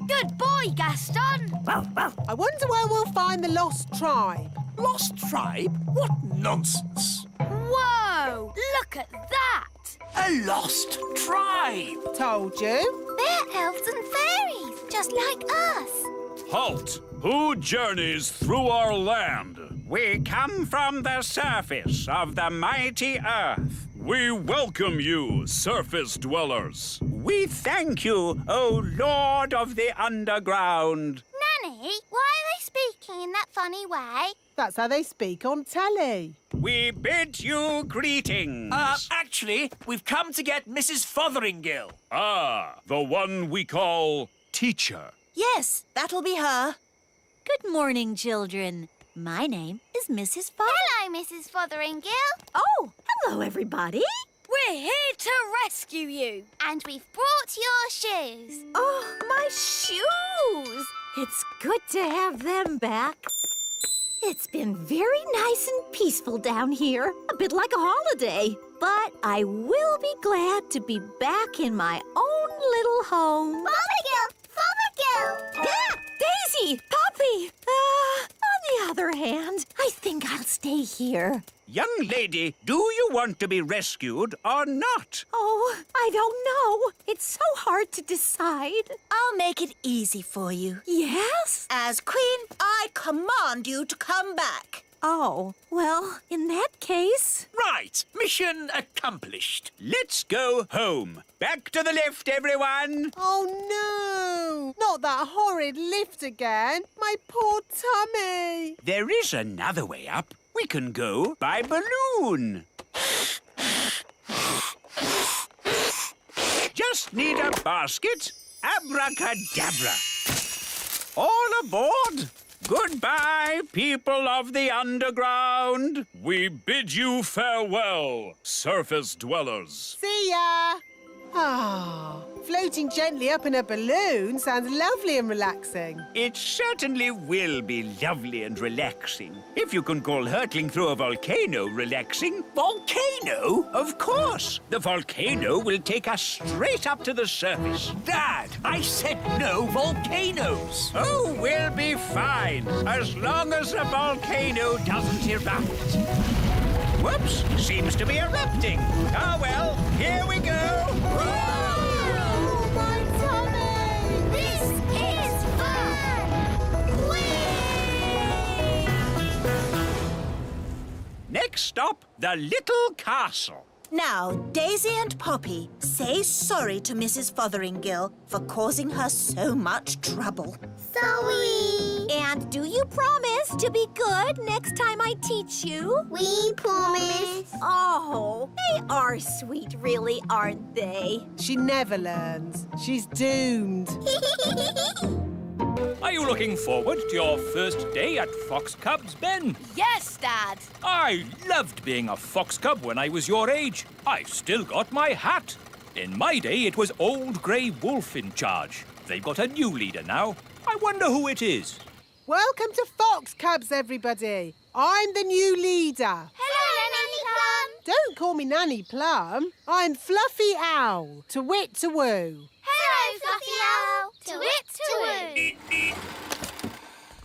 C: Good boy, Gaston.
F: I wonder where we'll find the lost tribe.
D: Lost tribe? What nonsense.
C: Whoa! Look at that!
D: A lost tribe.
F: Told you.
C: They're elves and fairies, just like us.
N: Halt! Who journeys through our land?
L: We come from the surface of the mighty earth.
N: We welcome you, surface dwellers.
L: We thank you, O Lord of the Underground.
C: Nanny, why are they speaking in that funny way?
F: That's how they speak on telly.
L: We bid you greetings.
D: Actually, we've come to get Mrs. Fotheringill.
N: Ah, the one we call teacher.
E: Yes, that'll be her.
B: Good morning, children. My name is Mrs. Fotheringill.
C: Hello, Mrs. Fotheringill.
B: Oh, hello, everybody.
C: We're here to rescue you. And we've brought your shoes.
B: Oh, my shoes. It's good to have them back. It's been very nice and peaceful down here, a bit like a holiday. But I will be glad to be back in my own little home.
C: Fotheringill! Fotheringill!
B: Yeah, Daisy! Poppy! On the other hand, I think I'll stay here.
L: Young lady, do you want to be rescued or not?
B: Oh, I don't know. It's so hard to decide.
E: I'll make it easy for you.
B: Yes?
E: As Queen, I command you to come back.
B: Oh, well, in that case...
D: Right, mission accomplished.
L: Let's go home. Back to the lift, everyone.
F: Oh, no. Not that horrid lift again. My poor tummy.
L: There is another way up. We can go by balloon. Just need a basket. Abracadabra. All aboard. Goodbye, people of the underground.
N: We bid you farewell, surface dwellers.
F: See ya. Ah, floating gently up in a balloon sounds lovely and relaxing.
L: It certainly will be lovely and relaxing. If you can call hurtling through a volcano relaxing.
D: Volcano?
L: Of course. The volcano will take us straight up to the surface.
D: Dad, I said no volcanoes.
L: Oh, we'll be fine, as long as the volcano doesn't erupt. Whoops, seems to be erupting. Oh, well, here we go.
C: Oh, my tummy! This is fun! Whee!
L: Next stop, the little castle.
E: Now, Daisy and Poppy, say sorry to Mrs. Fotheringill for causing her so much trouble.
C: Sorry!
B: And do you promise to be good next time I teach you?
C: We promise.
B: Oh, they are sweet, really, aren't they?
F: She never learns. She's doomed.
G: Are you looking forward to your first day at Fox Cubs, Ben?
O: Yes, Dad.
G: I loved being a fox cub when I was your age. I've still got my hat. In my day, it was Old Grey Wolf in charge. They've got a new leader now. I wonder who it is.
F: Welcome to Fox Cubs, everybody. I'm the new leader.
C: Hello, Nanny Plum.
F: Don't call me Nanny Plum. I'm Fluffy Owl. To wit, to woo.
C: Hello, Fluffy Owl. To wit, to woo.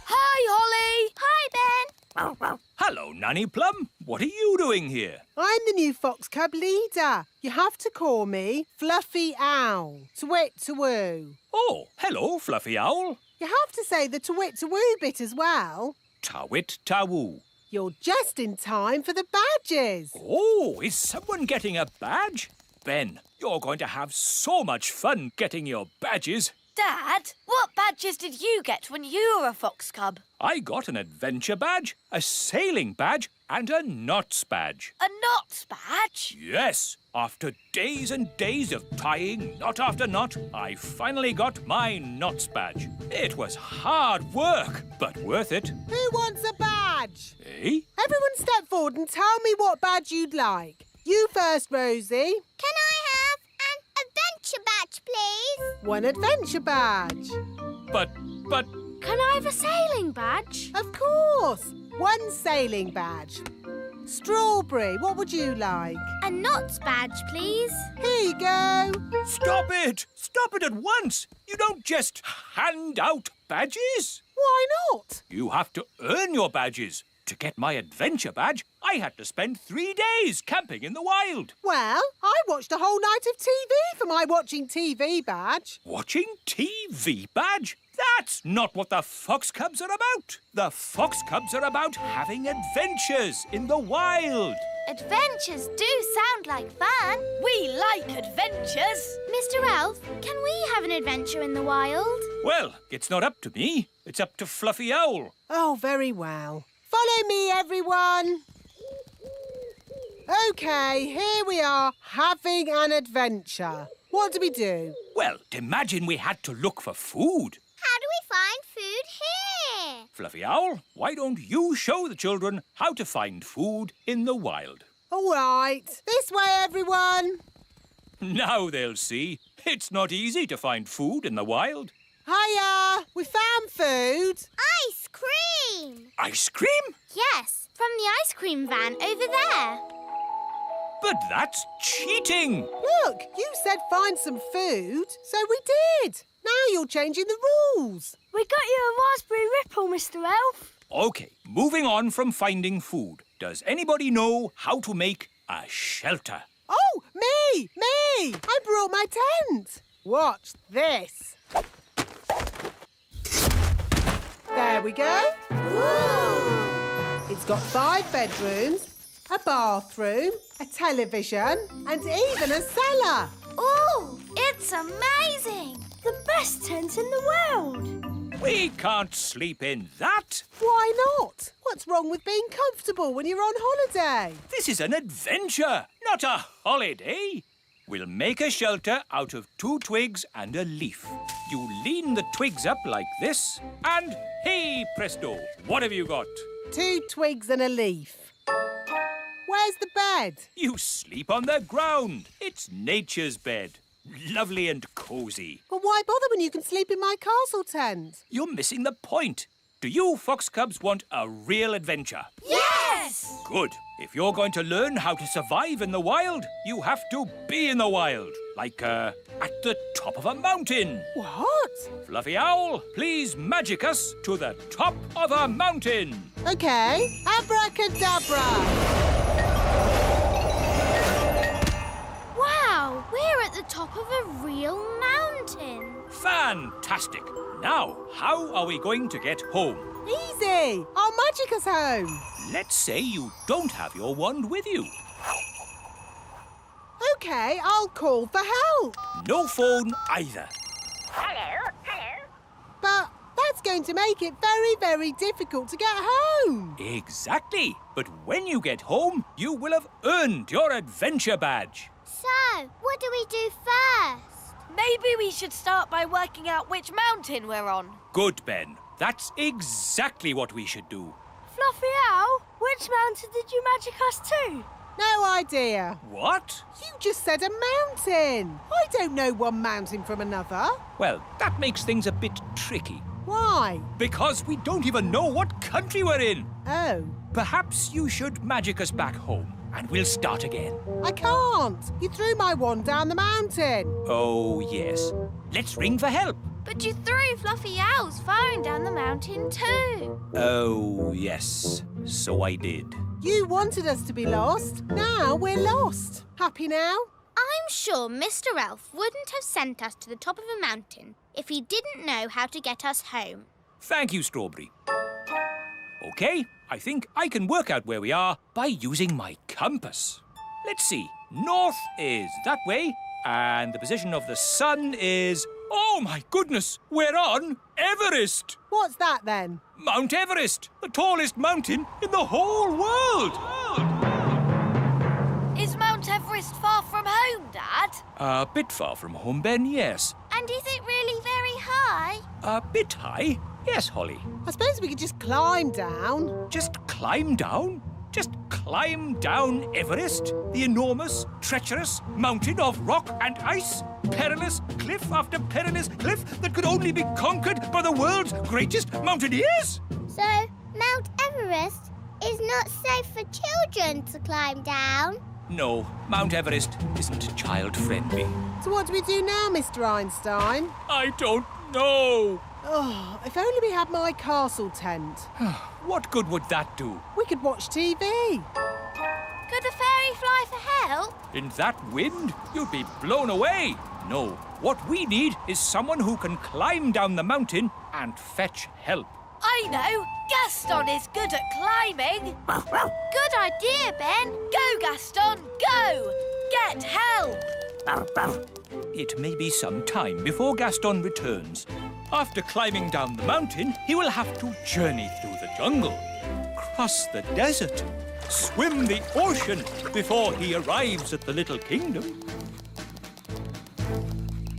O: Hi, Holly.
C: Hi, Ben.
G: Hello, Nanny Plum. What are you doing here?
F: I'm the new Fox Cub leader. You have to call me Fluffy Owl. To wit, to woo.
G: Oh, hello, Fluffy Owl.
F: You have to say the to wit, to woo bit as well.
G: Tawit Tawoo.
F: You're just in time for the badges.
G: Oh, is someone getting a badge? Ben, you're going to have so much fun getting your badges.
O: Dad, what badges did you get when you were a fox cub?
G: I got an adventure badge, a sailing badge, and a knots badge.
O: A knots badge?
G: Yes, after days and days of tying knot after knot, I finally got my knots badge. It was hard work, but worth it.
F: Who wants a badge?
G: Eh?
F: Everyone step forward and tell me what badge you'd like. You first, Rosie.
C: Can I have an adventure badge, please?
F: One adventure badge.
G: But...
C: Can I have a sailing badge?
F: Of course. One sailing badge. Strawberry, what would you like?
C: A knots badge, please.
F: Here you go.
G: Stop it! Stop it at once! You don't just hand out badges.
F: Why not?
G: You have to earn your badges. To get my adventure badge, I had to spend 3 days camping in the wild.
F: Well, I watched a whole night of TV for my watching TV badge.
G: Watching TV badge? That's not what the Fox Cubs are about. The Fox Cubs are about having adventures in the wild.
C: Adventures do sound like fun.
O: We like adventures.
C: Mr. Elf, can we have an adventure in the wild?
G: Well, it's not up to me. It's up to Fluffy Owl.
F: Oh, very well. Follow me, everyone. OK, here we are, having an adventure. What do we do?
G: Well, imagine we had to look for food.
C: How do we find food here?
G: Fluffy Owl, why don't you show the children how to find food in the wild?
F: All right. This way, everyone.
G: Now they'll see. It's not easy to find food in the wild.
F: Hiya! We found food.
C: Ice cream!
G: Ice cream?
C: Yes, from the ice cream van over there.
G: But that's cheating.
F: Look, you said find some food, so we did. Now you're changing the rules.
C: We got you a raspberry ripple, Mr. Elf.
G: OK, moving on from finding food. Does anybody know how to make a shelter?
F: Oh, me! I brought my tent. Watch this. There we go.
C: Ooh.
F: It's got 5 bedrooms, a bathroom, a television, and even a cellar.
C: Ooh, it's amazing. The best tent in the world.
G: We can't sleep in that.
F: Why not? What's wrong with being comfortable when you're on holiday?
G: This is an adventure, not a holiday. We'll make a shelter out of 2 twigs and a leaf. You lean the twigs up like this, and hey presto, what have you got?
F: 2 twigs and a leaf. Where's the bed?
G: You sleep on the ground. It's nature's bed. Lovely and cosy.
F: But why bother when you can sleep in my castle tent?
G: You're missing the point. Do you Fox Cubs want a real adventure?
C: Yes!
G: Good. If you're going to learn how to survive in the wild, you have to be in the wild. Like, at the top of a mountain.
F: What?
G: Fluffy Owl, please magic us to the top of a mountain.
F: OK. Abracadabra.
C: Wow, we're at the top of a real mountain.
G: Fantastic. Now, how are we going to get home?
F: Easy. I'll magic us home.
G: Let's say you don't have your wand with you.
F: OK, I'll call for help.
G: No phone either.
C: Hello.
F: But that's going to make it very, very difficult to get home.
G: Exactly. But when you get home, you will have earned your adventure badge.
C: So, what do we do first?
O: Maybe we should start by working out which mountain we're on.
G: Good, Ben. That's exactly what we should do.
O: Fluffy Owl, which mountain did you magic us to?
F: No idea.
G: What?
F: You just said a mountain. I don't know one mountain from another.
G: Well, that makes things a bit tricky.
F: Why?
G: Because we don't even know what country we're in.
F: Oh.
G: Perhaps you should magic us back home, and we'll start again.
F: I can't. You threw my wand down the mountain.
G: Oh, yes. Let's ring for help.
C: But you threw Fluffy Owl's phone down the mountain too.
G: Oh, yes. So I did.
F: You wanted us to be lost. Now we're lost. Happy now?
C: I'm sure Mr. Elf wouldn't have sent us to the top of a mountain if he didn't know how to get us home.
G: Thank you, Strawberry. OK, I think I can work out where we are by using my compass. Let's see. North is that way, and the position of the sun is... Oh, my goodness! We're on Everest!
F: What's that, then?
G: Mount Everest, the tallest mountain in the whole world!
O: Is Mount Everest far from home, Dad?
G: A bit far from home, Ben, yes.
C: And is it really very high?
G: A bit high? Yes, Holly.
F: I suppose we could just climb down.
G: Just climb down? Just climb down Everest, the enormous, treacherous mountain of rock and ice? Perilous cliff after perilous cliff that could only be conquered by the world's greatest mountaineers?
P: So, Mount Everest is not safe for children to climb down?
G: No, Mount Everest isn't child-friendly.
F: So what do we do now, Mr. Einstein?
G: I don't know.
F: Oh, if only we had my castle tent.
G: What good would that do?
F: We could watch TV.
C: Could a fairy fly for help?
G: In that wind, you'd be blown away. No, what we need is someone who can climb down the mountain and fetch help.
O: I know! Gaston is good at climbing!
C: Good idea, Ben!
O: Go, Gaston, go! Get help!
G: It may be some time before Gaston returns. After climbing down the mountain, he will have to journey through the jungle, cross the desert, swim the ocean before he arrives at the little kingdom.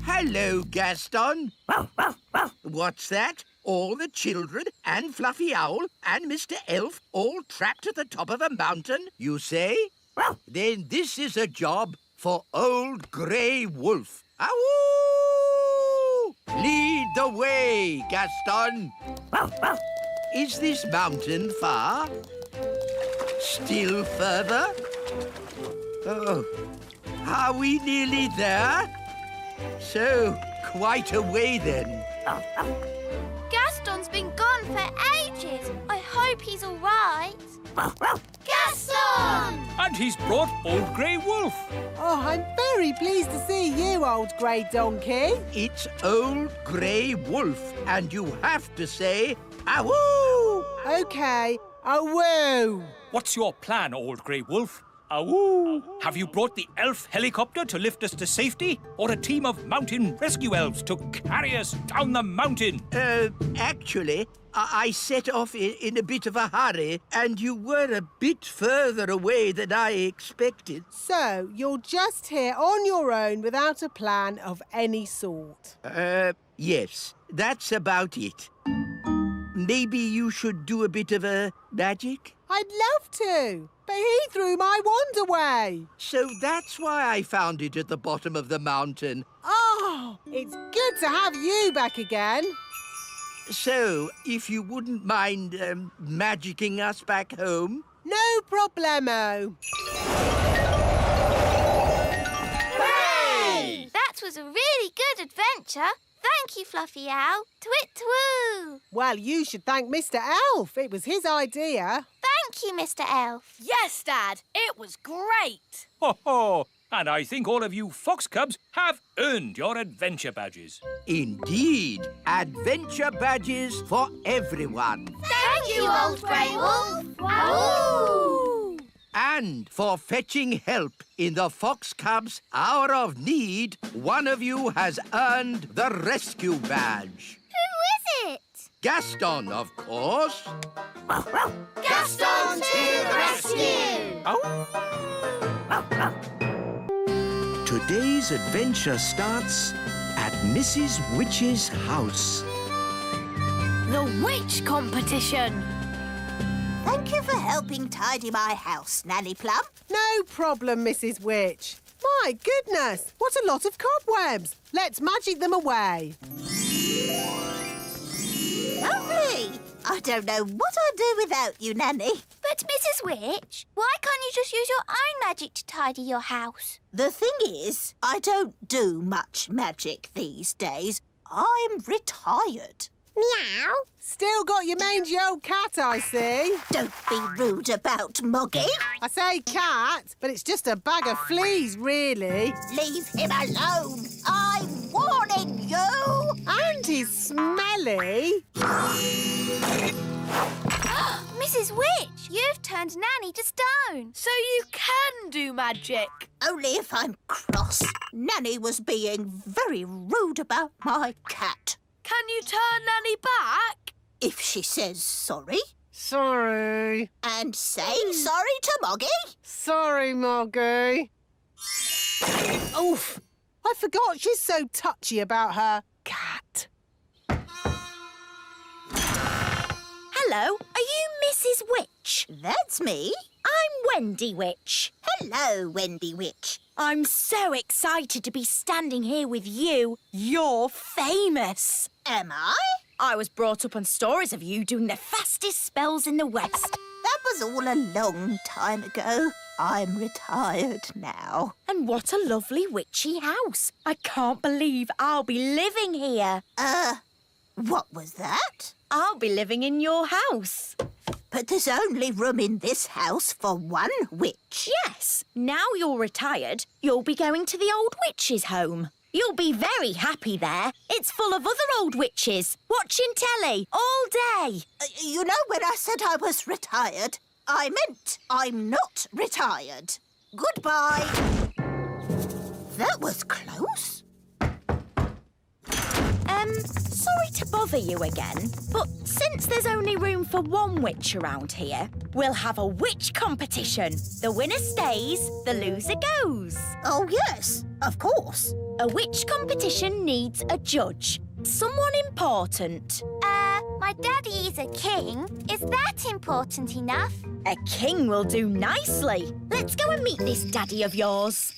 A: Hello, Gaston. What's that? All the children and Fluffy Owl and Mr. Elf all trapped at the top of a mountain, you say? Then this is a job for Old Grey Wolf. Awoo! Lead the way, Gaston. Is this mountain far? Still further? Oh, are we nearly there? So, quite a way then.
C: Gaston's been gone for ages. I hope he's all right. Gaston!
G: And he's brought Old Grey Wolf.
F: Oh, I'm very pleased to see you, old grey donkey.
A: It's Old Grey Wolf, and you have to say, awoo!
F: OK, awoo.
G: What's your plan, Old Grey Wolf? Awoo! Have you brought the elf helicopter to lift us to safety? Or a team of mountain rescue elves to carry us down the mountain?
A: Actually, I set off in a bit of a hurry, and you were a bit further away than I expected.
F: So, you're just here on your own without a plan of any sort?
A: Yes, that's about it. Maybe you should do a bit of a magic?
F: I'd love to, but he threw my wand away.
A: So that's why I found it at the bottom of the mountain.
F: Oh, it's good to have you back again.
A: So, if you wouldn't mind magicking us back home?
F: No problemo.
C: Hooray! That was a really good adventure. Thank you, Fluffy Owl. Twit-twoo!
F: Well, you should thank Mr. Elf. It was his idea.
C: Thank you, Mr. Elf.
O: Yes, Dad. It was great.
G: Ho ho! And I think all of you fox cubs have earned your adventure badges.
A: Indeed. Adventure badges for everyone.
C: Thank you, Old Grey Wolf. Wahoo!
A: And for fetching help in the Fox Cubs' hour of need, one of you has earned the rescue badge.
C: Who is it?
A: Gaston, of course.
C: Gaston to the rescue!
Q: Today's adventure starts
A: at Mrs. Witch's house.
O: The witch competition.
E: Thank you for helping tidy my house, Nanny Plum.
F: No problem, Mrs. Witch. My goodness, what a lot of cobwebs. Let's magic them away.
E: Lovely. I don't know what I'd do without you, Nanny.
C: But, Mrs. Witch, why can't you just use your own magic to tidy your house?
E: The thing is, I don't do much magic these days. I'm retired.
P: Meow.
F: Still got your mangy old cat, I see.
E: Don't be rude about Moggy.
F: I say cat, but it's just a bag of fleas, really.
E: Leave him alone. I'm warning you.
F: And he's smelly.
C: Mrs. Witch, you've turned Nanny to stone.
O: So you can do magic.
E: Only if I'm cross. Nanny was being very rude about my cat.
O: Can you turn Nanny back?
E: If she says sorry.
F: Sorry.
E: And say sorry to Moggy.
F: Sorry, Moggy. Oof. I forgot she's so touchy about her cat.
B: Hello, are you Mrs. Witch?
E: That's me.
B: I'm Wendy Witch.
E: Hello, Wendy Witch.
B: I'm so excited to be standing here with you. You're famous.
E: Am I?
B: I was brought up on stories of you doing the fastest spells in the West.
E: That was all a long time ago. I'm retired now.
B: And what a lovely witchy house. I can't believe I'll be living here.
E: What was that?
B: I'll be living in your house.
E: But there's only room in this house for one witch.
B: Yes. Now you're retired, you'll be going to the old witch's home. You'll be very happy there. It's full of other old witches, watching telly all day.
E: You know, when I said I was retired, I meant I'm not retired. Goodbye. That was close.
B: Sorry to bother you again, but since there's only room for one witch around here, we'll have a witch competition. The winner stays, the loser goes.
E: Oh, yes, of course.
B: A witch competition needs a judge. Someone important.
C: My daddy is a king. Is that important enough?
B: A king will do nicely. Let's go and meet this daddy of yours.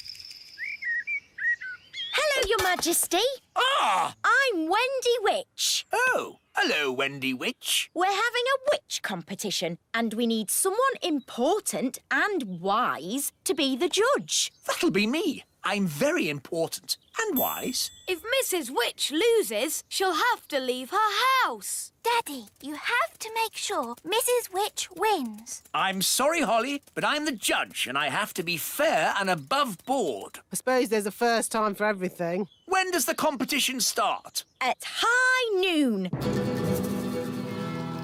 B: Hello, Your Majesty.
D: Ah!
B: I'm Wendy Witch.
D: Oh, hello, Wendy Witch.
B: We're having a witch competition and we need someone important and wise to be the judge.
D: That'll be me. I'm very important and wise.
O: If Mrs. Witch loses, she'll have to leave her house.
C: Daddy, you have to make sure Mrs. Witch wins.
D: I'm sorry, Holly, but I'm the judge and I have to be fair and above board.
F: I suppose there's a first time for everything.
D: When does the competition start?
B: At high noon.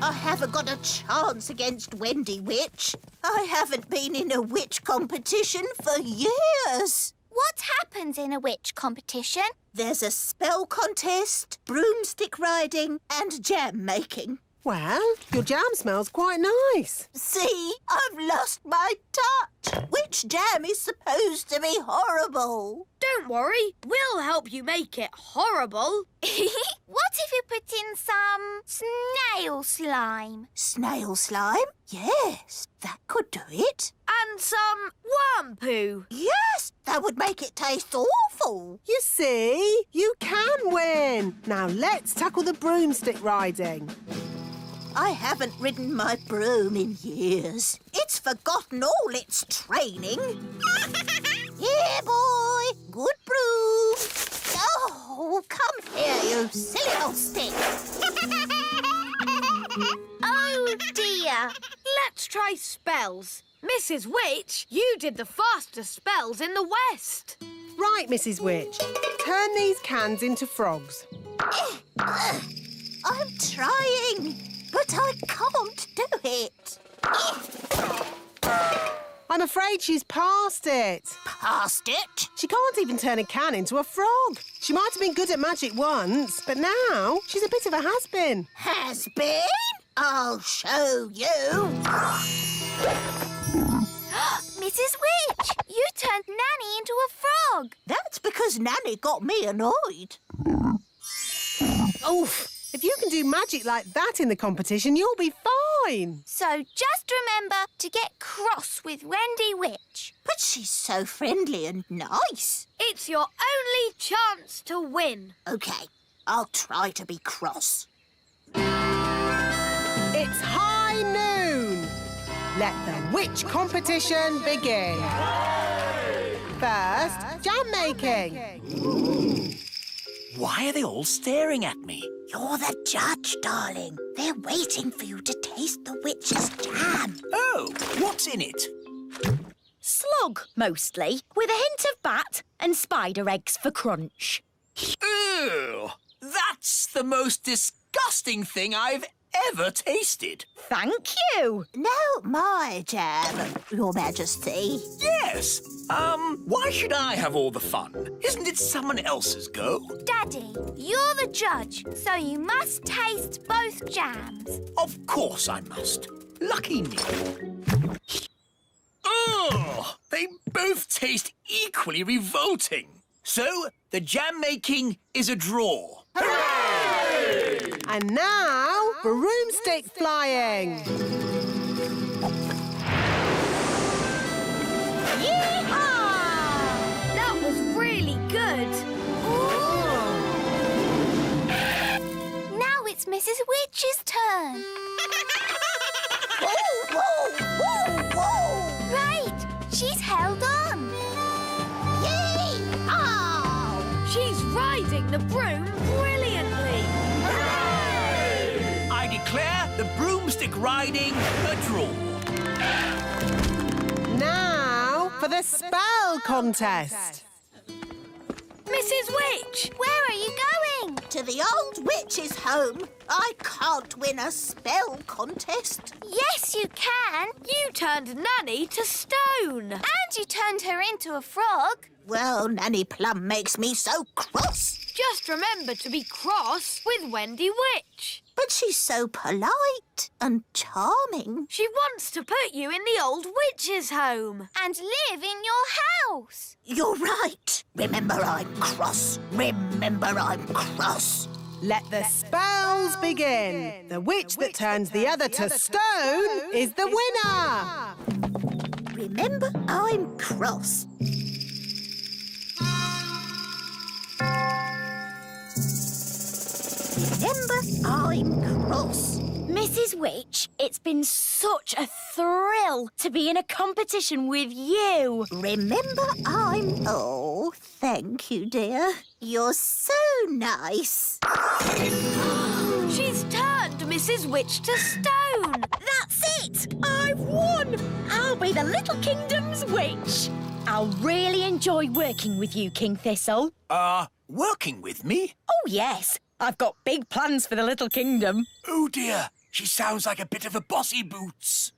E: I haven't got a chance against Wendy Witch. I haven't been in a witch competition for years.
C: What happens in a witch competition?
E: There's a spell contest, broomstick riding and jam making.
F: Well, your jam smells quite nice.
E: See, I've lost my touch. Witch jam is supposed to be horrible.
O: Don't worry, we'll help you make it horrible.
C: What if you put in some snail slime?
E: Snail slime? Yes, that could do it.
O: And some worm poo.
E: Yes, that would make it taste awful.
F: You see, you can win. Now let's tackle the broomstick riding.
E: I haven't ridden my broom in years. It's forgotten all its training. Here, boy. Good broom. Oh, come here, you silly old stick.
C: Oh, dear.
O: Let's try spells. Mrs. Witch, you did the fastest spells in the West.
F: Right, Mrs. Witch. Turn these cans into frogs.
E: I'm trying, but I can't do it.
F: I'm afraid she's past it.
E: Past it?
F: She can't even turn a can into a frog. She might have been good at magic once, but now she's a bit of a has-been.
E: Has-been? I'll show you.
C: Mrs. Witch, you turned Nanny into a frog.
E: That's because Nanny got me annoyed.
F: Oof! If you can do magic like that in the competition, you'll be fine.
C: So just remember to get cross with Wendy Witch.
E: But she's so friendly and nice.
O: It's your only chance to win.
E: OK, I'll try to be cross.
F: It's high noon. Let the witch competition begin. First, jam making.
D: Why are they all staring at me?
E: You're the judge, darling. They're waiting for you to taste the witch's jam.
D: Oh, what's in it?
B: Slug, mostly, with a hint of bat and spider eggs for crunch.
D: Ew! That's the most disgusting thing I've ever tasted.
B: Thank you.
E: No, my jam, Your Majesty.
D: Yes. Why should I have all the fun? Isn't it someone else's go?
C: Daddy, you're the judge, so you must taste both jams.
D: Of course I must. Lucky me. Ugh! They both taste equally revolting. So, the jam making is a draw.
F: Hooray! And now, broomstick flying.
O: Yeehaw! That was really good.
C: Now it's Mrs. Witch's turn.
E: Whoa, whoa, whoa, whoa!
C: Right, she's held on.
E: Yee-haw!
O: She's riding the broom brilliantly.
D: Hooray! I declare the broomstick riding a draw.
F: Now for the spell contest.
O: Mrs. Witch!
C: Where are you going?
E: To the old witch's home. I can't win a spell contest.
C: Yes, you can.
O: You turned Nanny to stone.
C: And you turned her into a frog.
E: Well, Nanny Plum makes me so cross.
O: Just remember to be cross with Wendy Witch.
E: But she's so polite and charming.
O: She wants to put you in the old witch's home.
C: And live in your house.
E: You're right. Remember, I'm cross. Remember, I'm cross.
F: Let the spells begin. The witch that turns the other to stone is the winner.
E: Remember, I'm cross. Remember, I'm cross.
B: Mrs. Witch, it's been such a thrill to be in a competition with you.
E: Remember, I'm... Oh, thank you, dear. You're so nice.
O: She's turned Mrs. Witch to stone.
B: That's it! I've won! I'll be the Little Kingdom's witch. I'll really enjoy working with you, King Thistle.
D: Working with me?
B: Oh, yes. I've got big plans for the Little Kingdom.
D: Oh, dear. She sounds like a bit of a bossy boots.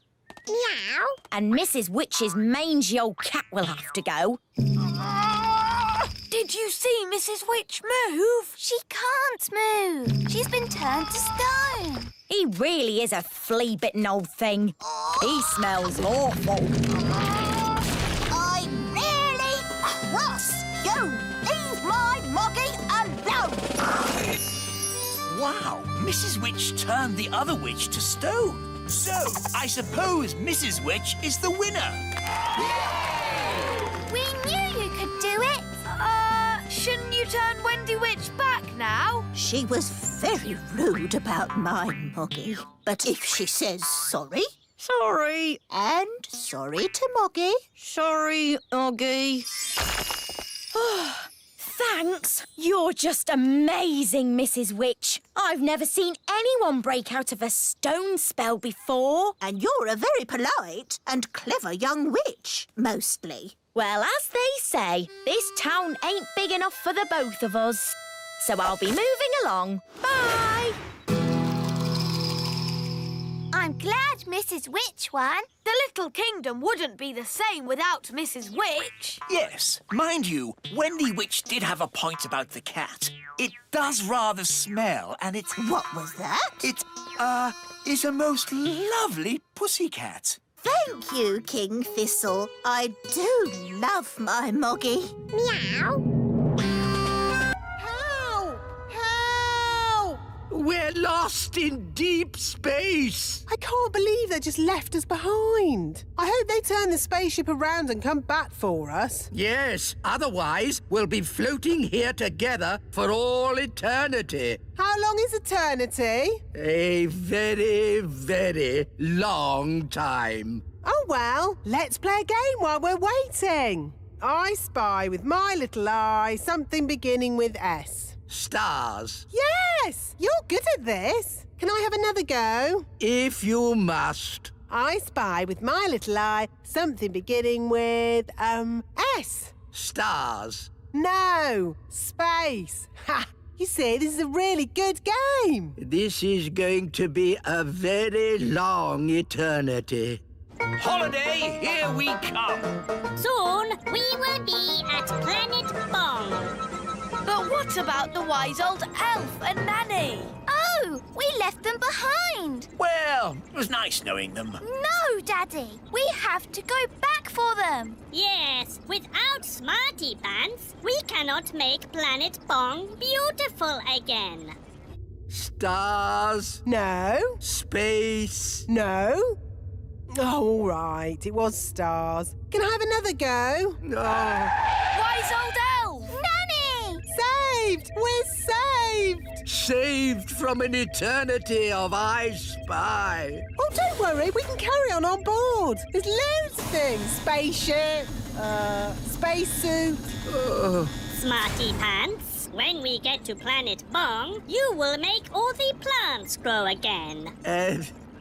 B: Meow. And Mrs. Witch's mangy old cat will have to go.
O: Did you see Mrs. Witch move?
C: She can't move. She's been turned to stone.
B: He really is a flea-bitten old thing. He smells awful.
E: I'm really cross. You leave my moggy alone.
D: Wow, Mrs. Witch turned the other witch to stone. So, I suppose Mrs. Witch is the winner.
C: We knew you could do it.
O: Shouldn't you turn Wendy Witch back now?
E: She was very rude about my moggy. But if she says sorry...
B: Sorry.
E: And sorry to Moggy.
B: Sorry, Oggy. Thanks. You're just amazing, Mrs. Witch. I've never seen anyone break out of a stone spell before.
E: And you're a very polite and clever young witch, mostly.
B: Well, as they say, this town ain't big enough for the both of us. So I'll be moving along. Bye!
C: I'm glad Mrs. Witch won.
O: The Little Kingdom wouldn't be the same without Mrs. Witch.
D: Yes, mind you, Wendy Witch did have a point about the cat. It does rather smell, and it's...
E: What was that?
D: It, is a most lovely pussycat.
E: Thank you, King Thistle. I do love my moggy.
C: Meow.
F: Help!
A: We're lost in deep space.
F: I can't believe they just left us behind. I hope they turn the spaceship around and come back for us.
A: Yes, otherwise we'll be floating here together for all eternity.
F: How long is eternity?
A: A very, very long time.
F: Oh, well, let's play a game while we're waiting. I spy with my little eye something beginning with S.
A: Stars.
F: Yes! You're good at this. Can I have another go?
A: If you must.
F: I spy with my little eye something beginning with, S.
A: Stars.
F: No, space. Ha! You see, this is a really good game.
A: This is going to be a very long eternity.
D: Holiday, here we come.
P: Soon we will be at Planet Bong.
O: But what about the wise old elf and Nanny?
C: Oh, we left them behind.
D: Well, it was nice knowing them.
C: No, Daddy. We have to go back for them.
P: Yes, without Smarty Pants, we cannot make Planet Bong beautiful again.
A: Stars.
F: No.
A: Space.
F: No. Oh, all right. It was stars. Can I have another go?
A: Oh.
O: Wise old elf!
C: Nanny!
F: Saved! We're saved!
A: Saved from an eternity of I Spy.
F: Oh, don't worry. We can carry on board. There's loads of things. Spaceship, spacesuit.
P: Smarty Pants, when we get to Planet Bong, you will make all the plants grow again.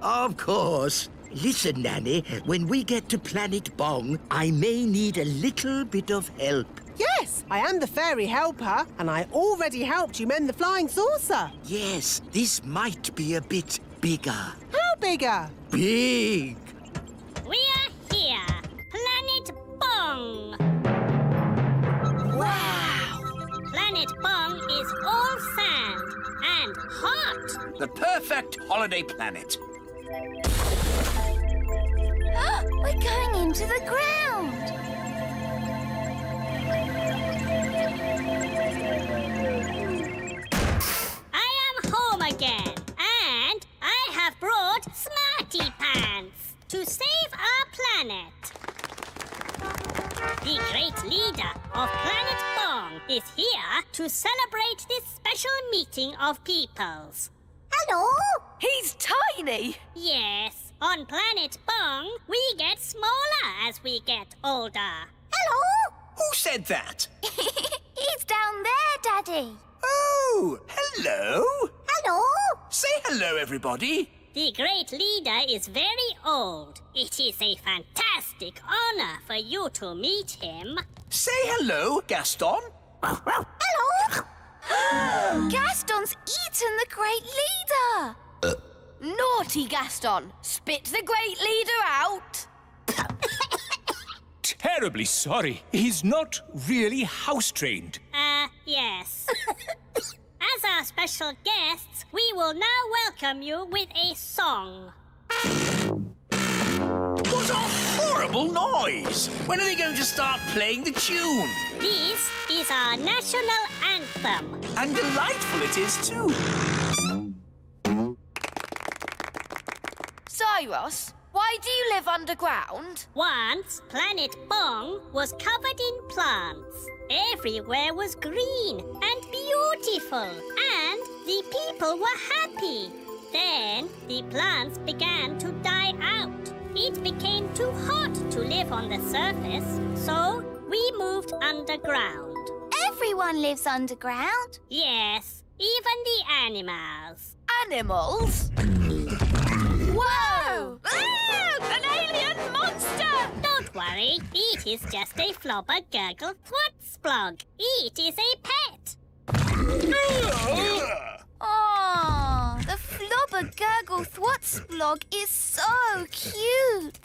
A: Of course. Listen, Nanny, when we get to Planet Bong, I may need a little bit of help.
F: Yes, I am the fairy helper, and I already helped you mend the flying saucer.
A: Yes, this might be a bit bigger.
F: How bigger?
A: Big.
P: We are here, Planet Bong.
O: Wow!
P: Planet Bong is all sand and hot.
D: The perfect holiday planet.
C: We're going into the ground.
P: I am home again, and I have brought Smarty Pants to save our planet. The great leader of Planet Bong is here to celebrate this special meeting of peoples.
C: Hello?
O: He's tiny!
P: Yes, on Planet Bong, we get smaller as we get older.
C: Hello?
D: Who said that?
C: He's down there, Daddy.
D: Oh, hello.
C: Hello?
D: Say hello, everybody.
P: The great leader is very old. It is a fantastic honor for you to meet him.
D: Say hello, Gaston.
C: Hello? Gaston's eaten the great leader.
O: Naughty Gaston! Spit the great leader out!
G: Terribly sorry. He's not really house-trained.
P: Yes. As our special guests, we will now welcome you with a song.
D: What a horrible noise! When are they going to start playing the tune?
P: This is our national anthem.
D: And delightful it is, too.
O: Cyrus, why do you live underground?
P: Once, Planet Bong was covered in plants. Everywhere was green and beautiful, and the people were happy. Then the plants began to die out. It became too hot to live on the surface, so we moved underground.
C: Everyone lives underground.
P: Yes, even the animals.
O: Animals? Whoa! Ah, an alien monster!
P: Don't worry, it is just a flobber gurgle thwutsplog. It is a pet.
C: Oh, the flobber gurgle thwutsplog is so cute.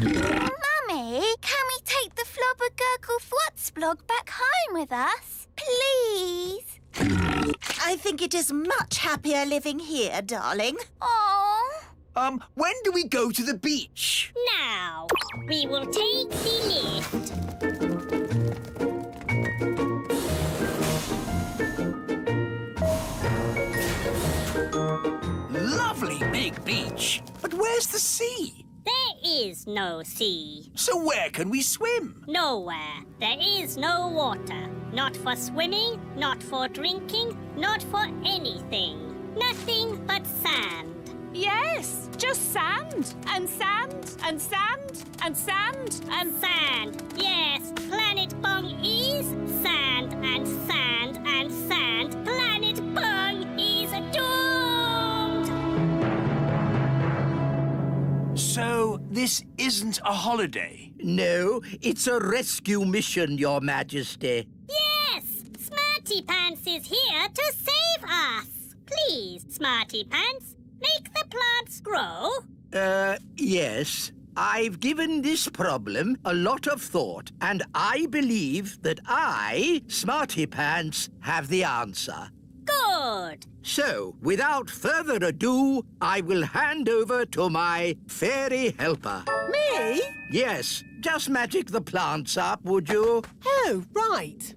C: Mummy, can we take the flobber gurgle thwutsplog back home with us? Please?
E: I think it is much happier living here, darling.
C: Oh.
D: When do we go to the beach?
P: Now, we will take the lift.
D: big beach. But where's the sea?
P: There is no sea.
D: So where can we swim?
P: Nowhere. There is no water. Not for swimming, not for drinking, not for anything. Nothing but sand.
H: Yes, just sand and sand and sand and sand and
P: Sand. Yes, Planet Bong is sand and sand and sand. Planet Bong is doomed.
D: So this isn't a holiday?
A: No, it's a rescue mission, Your Majesty.
P: Yes, Smarty Pants is here to save us. Please, Smarty Pants, make the plants grow.
A: Yes. I've given this problem a lot of thought, and I believe that I, Smarty Pants, have the answer.
P: Good.
A: So, without further ado, I will hand over to my fairy helper.
F: Me?
A: Yes, just magic the plants up, would you?
F: Oh, right.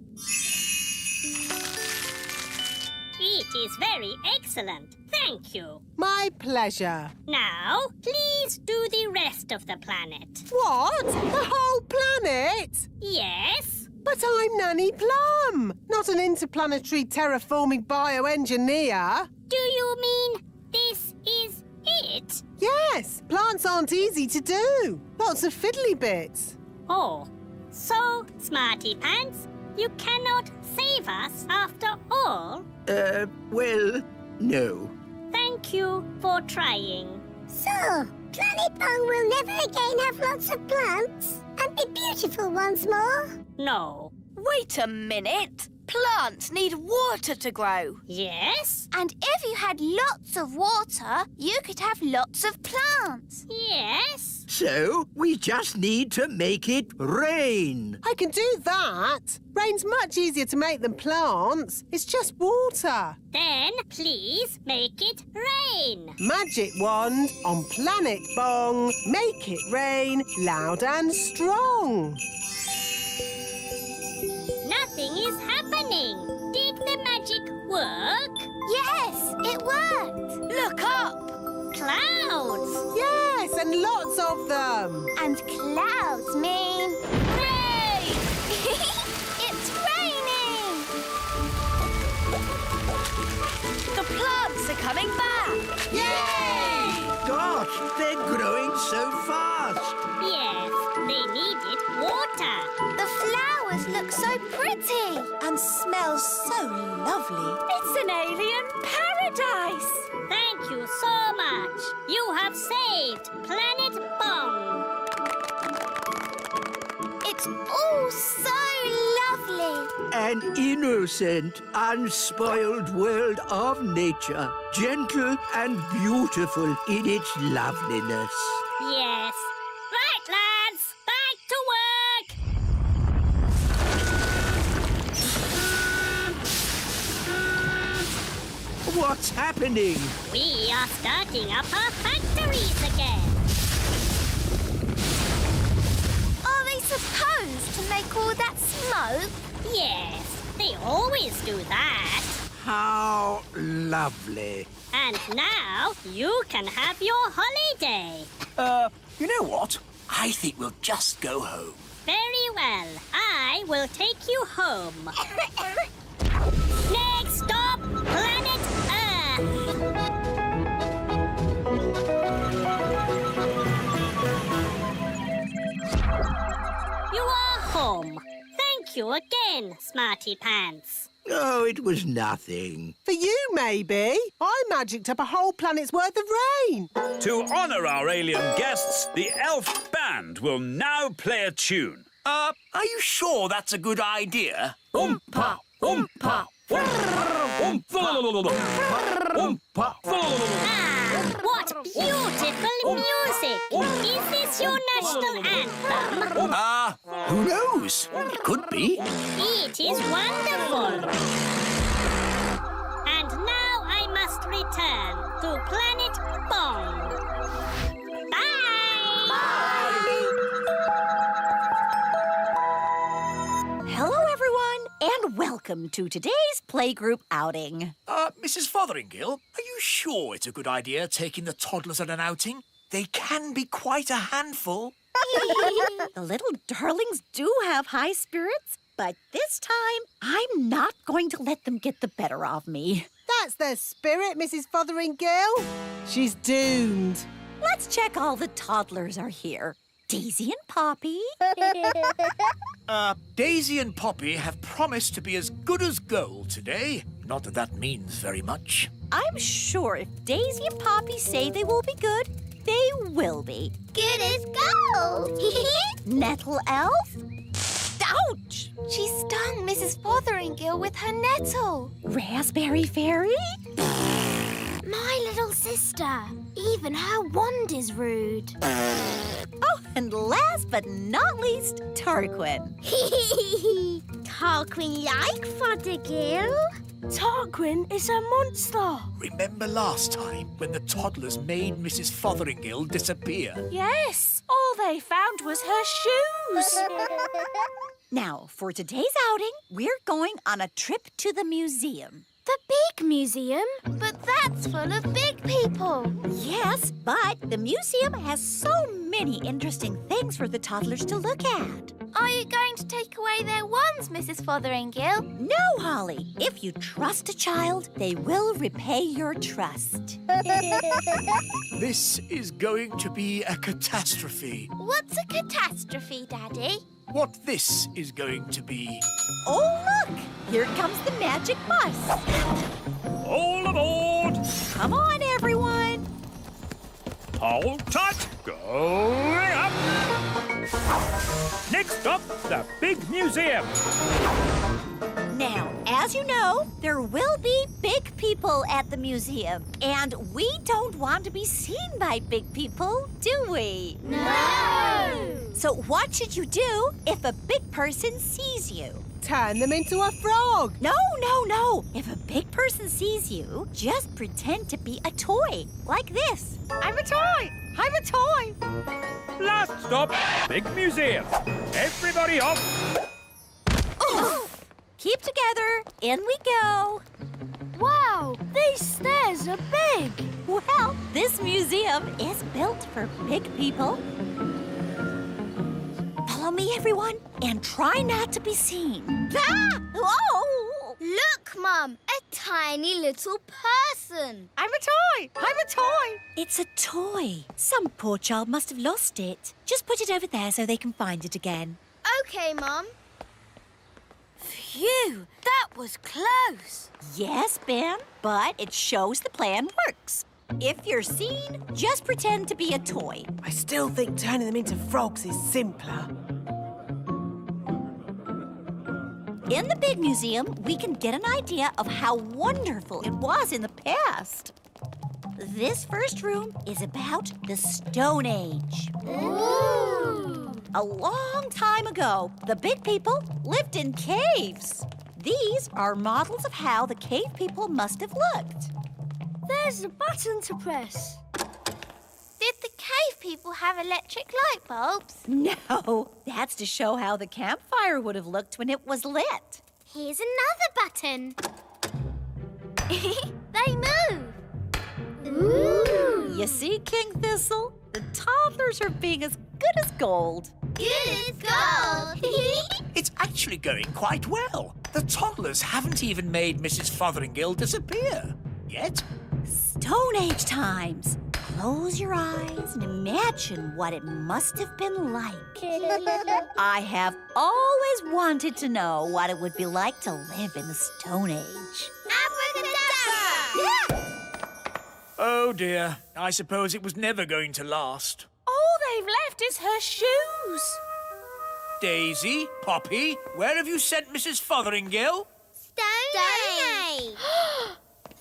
P: It is very excellent. Thank you.
F: My pleasure.
P: Now, please do the rest of the planet.
F: What? The whole planet?
P: Yes?
F: But I'm Nanny Plum, not an interplanetary terraforming bioengineer.
P: Do you mean this is it?
F: Yes, plants aren't easy to do. Lots of fiddly bits.
P: Oh, so, Smarty Pants, you cannot save us after all?
A: Well, no.
P: Thank you for trying.
C: So, Planet Bong will never again have lots of plants and be beautiful once more?
P: No.
O: Wait a minute. Plants need water to grow.
P: Yes?
C: And if you had lots of water, you could have lots of plants.
P: Yes?
A: So, we just need to make it rain.
F: I can do that. Rain's much easier to make than plants. It's just water.
P: Then please make it rain.
F: Magic wand on Planet Bong. Make it rain loud and strong.
P: Nothing is happening. Did the magic work?
C: Yes, it worked.
O: Look up.
P: Clouds.
F: Yes, and lots of them.
C: And clouds mean
O: Rain!
C: it's raining.
O: The plants are coming back.
A: Yay! Gosh, they're growing so fast.
P: Yes, they needed water.
C: The flowers look so pretty.
E: And smells so lovely.
H: It's an alien paradise.
P: Thank you so much. You have saved Planet Bong.
C: It's all so lovely.
A: An innocent, unspoiled world of nature, gentle and beautiful in its loveliness.
P: Yes. Right, lads. Back to work.
A: What's happening?
P: We are starting up our factories again.
C: Are they supposed to make all that smoke?
P: Yes, they always do that.
A: How lovely.
P: And now you can have your holiday.
D: You know what? I think we'll just go home.
P: Very well. I will take you home. Next stop, Planet Earth. You are home. Thank you again, Smarty Pants.
A: Oh, it was nothing.
F: For you, maybe. I magicked up a whole planet's worth of rain.
N: To honour our alien guests, the elf band will now play a tune.
D: Are you sure that's a good idea?
N: Oompa, oompa,
P: Ah, what beautiful music! Is this your national anthem?
D: Who knows? It could be.
P: It is wonderful! And now I must return to Planet Bong. Bye!
B: Hello, everyone, and welcome. welcome to today's playgroup outing.
D: Mrs. Fotheringill, are you sure it's a good idea taking the toddlers on an outing? They can be quite a handful.
B: The little darlings do have high spirits, but this time I'm not going to let them get the better of me.
F: That's their spirit, Mrs. Fotheringill. She's doomed.
B: Let's check all the toddlers are here. Daisy and Poppy.
D: Daisy and Poppy have promised to be as good as gold today. Not that that means very much.
B: I'm sure if Daisy and Poppy say they will be good, they will be.
C: Good as gold.
B: Nettle elf? Ouch!
C: She stung Mrs. Fotheringill with her nettle.
B: Raspberry fairy?
C: My little sister. Even her wand is rude.
B: Oh, and last but not least, Tarquin.
C: Tarquin like Fothergill?
O: Tarquin is a monster.
D: Remember last time when the toddlers made Mrs. Fotheringill disappear?
H: Yes, all they found was her shoes.
B: Now, for today's outing, we're going on a trip to the museum.
C: The big museum? But that's full of big people.
B: Yes, but the museum has so many interesting things for the toddlers to look at.
C: Are you going to take away their wands, Mrs. Fotheringill?
B: No, Holly. If you trust a child, they will repay your trust.
D: This is going to be a catastrophe.
C: What's a catastrophe, Daddy?
D: What this is going to be.
B: Oh, look! Here comes the magic bus.
G: All aboard!
B: Come on, everyone.
G: Hold tight. Going up. Next up, the big museum.
B: Now, as you know, there will be big people at the museum. And we don't want to be seen by big people, do we?
C: No!
B: So what should you do if a big person sees you?
F: Turn them into a frog.
B: No. If a big person sees you, just pretend to be a toy, like this. I'm a toy. I'm a toy.
G: Last stop, big museum. Everybody off.
B: Oh. Keep together. In we go.
O: Wow, these stairs are big.
B: Well, this museum is built for big people. Follow me, everyone, and try not to be seen. Ah! Whoa!
C: Look, Mum, a tiny little person.
B: I'm a toy! I'm a toy! It's a toy. Some poor child must have lost it. Just put it over there so they can find it again.
C: Okay, Mum. Phew, that was close.
B: Yes, Ben, but it shows the plan works. If you're seen, just pretend to be a toy.
F: I still think turning them into frogs is simpler.
B: In the big museum, we can get an idea of how wonderful it was in the past. This first room is about the Stone Age.
C: Ooh!
B: A long time ago, the big people lived in caves. These are models of how the cave people must have looked.
O: There's a button to press.
C: Did the cave people have electric light bulbs?
B: No, that's to show how the campfire would have looked when it was lit.
C: Here's another button. They move. Ooh!
B: You see, King Thistle? The toddlers are being as good as gold.
C: Good as gold.
D: It's actually going quite well. The toddlers haven't even made Mrs. Fotheringill disappear yet.
B: Stone Age times. Close your eyes and imagine what it must have been like. I have always wanted to know what it would be like to live in the Stone Age.
C: Abracadabra!
D: Oh dear, I suppose it was never going to last.
H: All they've left is her shoes.
D: Daisy, Poppy, where have you sent Mrs. Fotheringill?
C: Stone Age.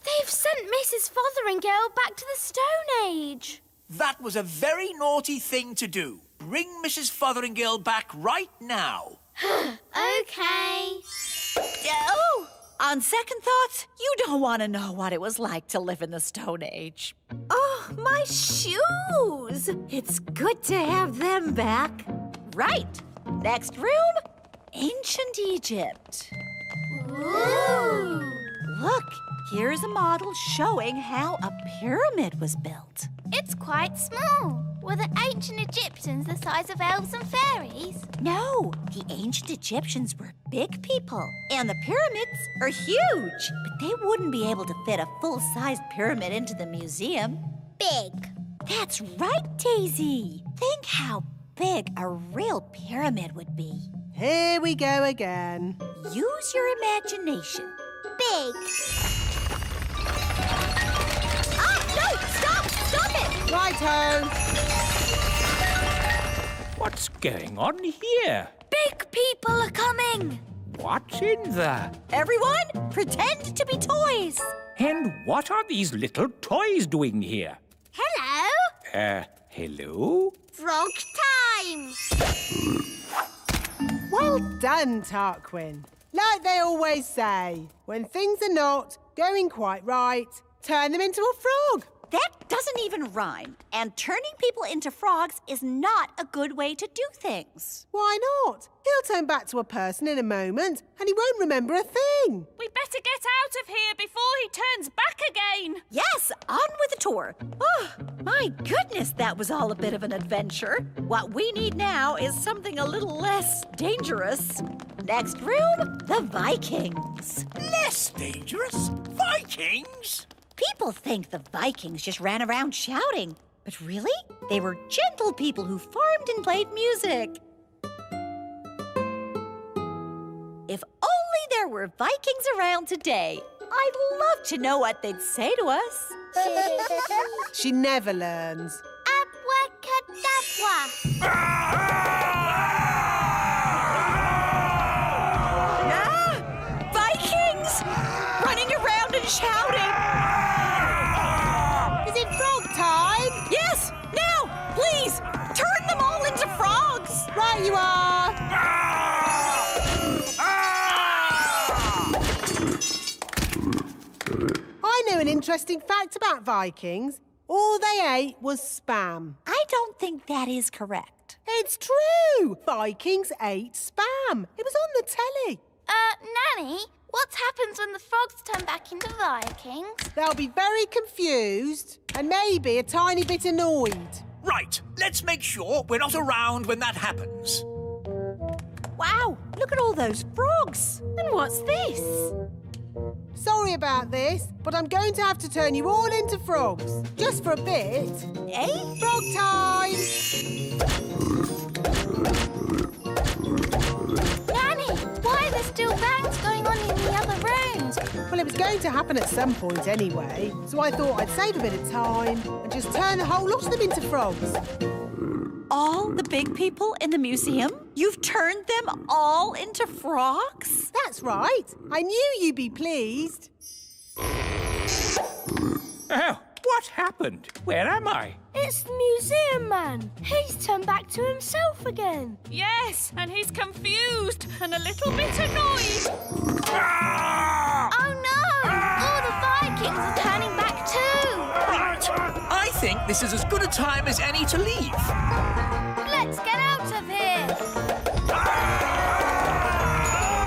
O: They've sent Mrs. Fotheringill back to the Stone Age.
D: That was a very naughty thing to do. Bring Mrs. Fotheringill back right now.
C: Okay.
B: Oh! On second thoughts, you don't want to know what it was like to live in the Stone Age. Oh, my shoes! It's good to have them back. Right. Next room, Ancient Egypt.
C: Ooh! Ooh!
B: Look, here's a model showing how a pyramid was built.
C: It's quite small. Were the ancient Egyptians the size of elves and fairies?
B: No, the ancient Egyptians were big people, and the pyramids are huge. But they wouldn't be able to fit a full-sized pyramid into the museum.
C: Big.
B: That's right, Daisy. Think how big a real pyramid would be.
F: Here we go again.
B: Use your imagination.
C: Big.
B: Ah, no! Stop! Stop it!
F: Righto.
G: What's going on here?
C: Big people are coming.
G: What's in there?
B: Everyone, pretend to be toys.
G: And what are these little toys doing here?
C: Hello.
G: Hello?
C: Frog time.
F: Well done, Tarquin. Like they always say, when things are not going quite right, turn them into a frog.
B: That doesn't even rhyme. And turning people into frogs is not a good way to do things.
F: Why not? He'll turn back to a person in a moment and he won't remember a thing.
H: We better get out of here before he turns back again.
B: Yes, on with the tour. Oh, my goodness, that was all a bit of an adventure. What we need now is something a little less dangerous. Next room, the Vikings.
D: Less dangerous? Vikings?
B: People think the Vikings just ran around shouting. But really, they were gentle people who farmed and played music. If only there were Vikings around today. I'd love to know what they'd say to us.
F: She never learns.
C: Abracadabra.
B: Vikings! Running around and shouting.
F: Is it frog time?
B: Yes, now, please, turn them all into frogs.
F: Right you are. I know an interesting fact about Vikings. All they ate was spam.
B: I don't think that is correct.
F: It's true. Vikings ate spam. It was on the telly.
C: Nanny, what happens when the frogs turn back into Vikings?
F: They'll be very confused and maybe a tiny bit annoyed.
D: Right, let's make sure we're not around when that happens.
B: Wow, look at all those frogs.
O: And what's this?
F: Sorry about this, but I'm going to have to turn you all into frogs. Just for a bit.
B: Eh?
F: Frog time!
C: Nanny, why are there still bangs going on in the other rooms?
F: Well, it was going to happen at some point anyway, so I thought I'd save a bit of time and just turn the whole lot of them into frogs.
B: All the big people in the museum? You've turned them all into frogs?
F: That's right. I knew you'd be pleased.
G: Oh, what happened? Where am I?
O: It's the museum man. He's turned back to himself again.
H: Yes, and he's confused and a little bit annoyed.
C: Oh no! All the Vikings are turning back too!
D: Right, I think this is as good a time as any to leave.
C: Let's get out of here!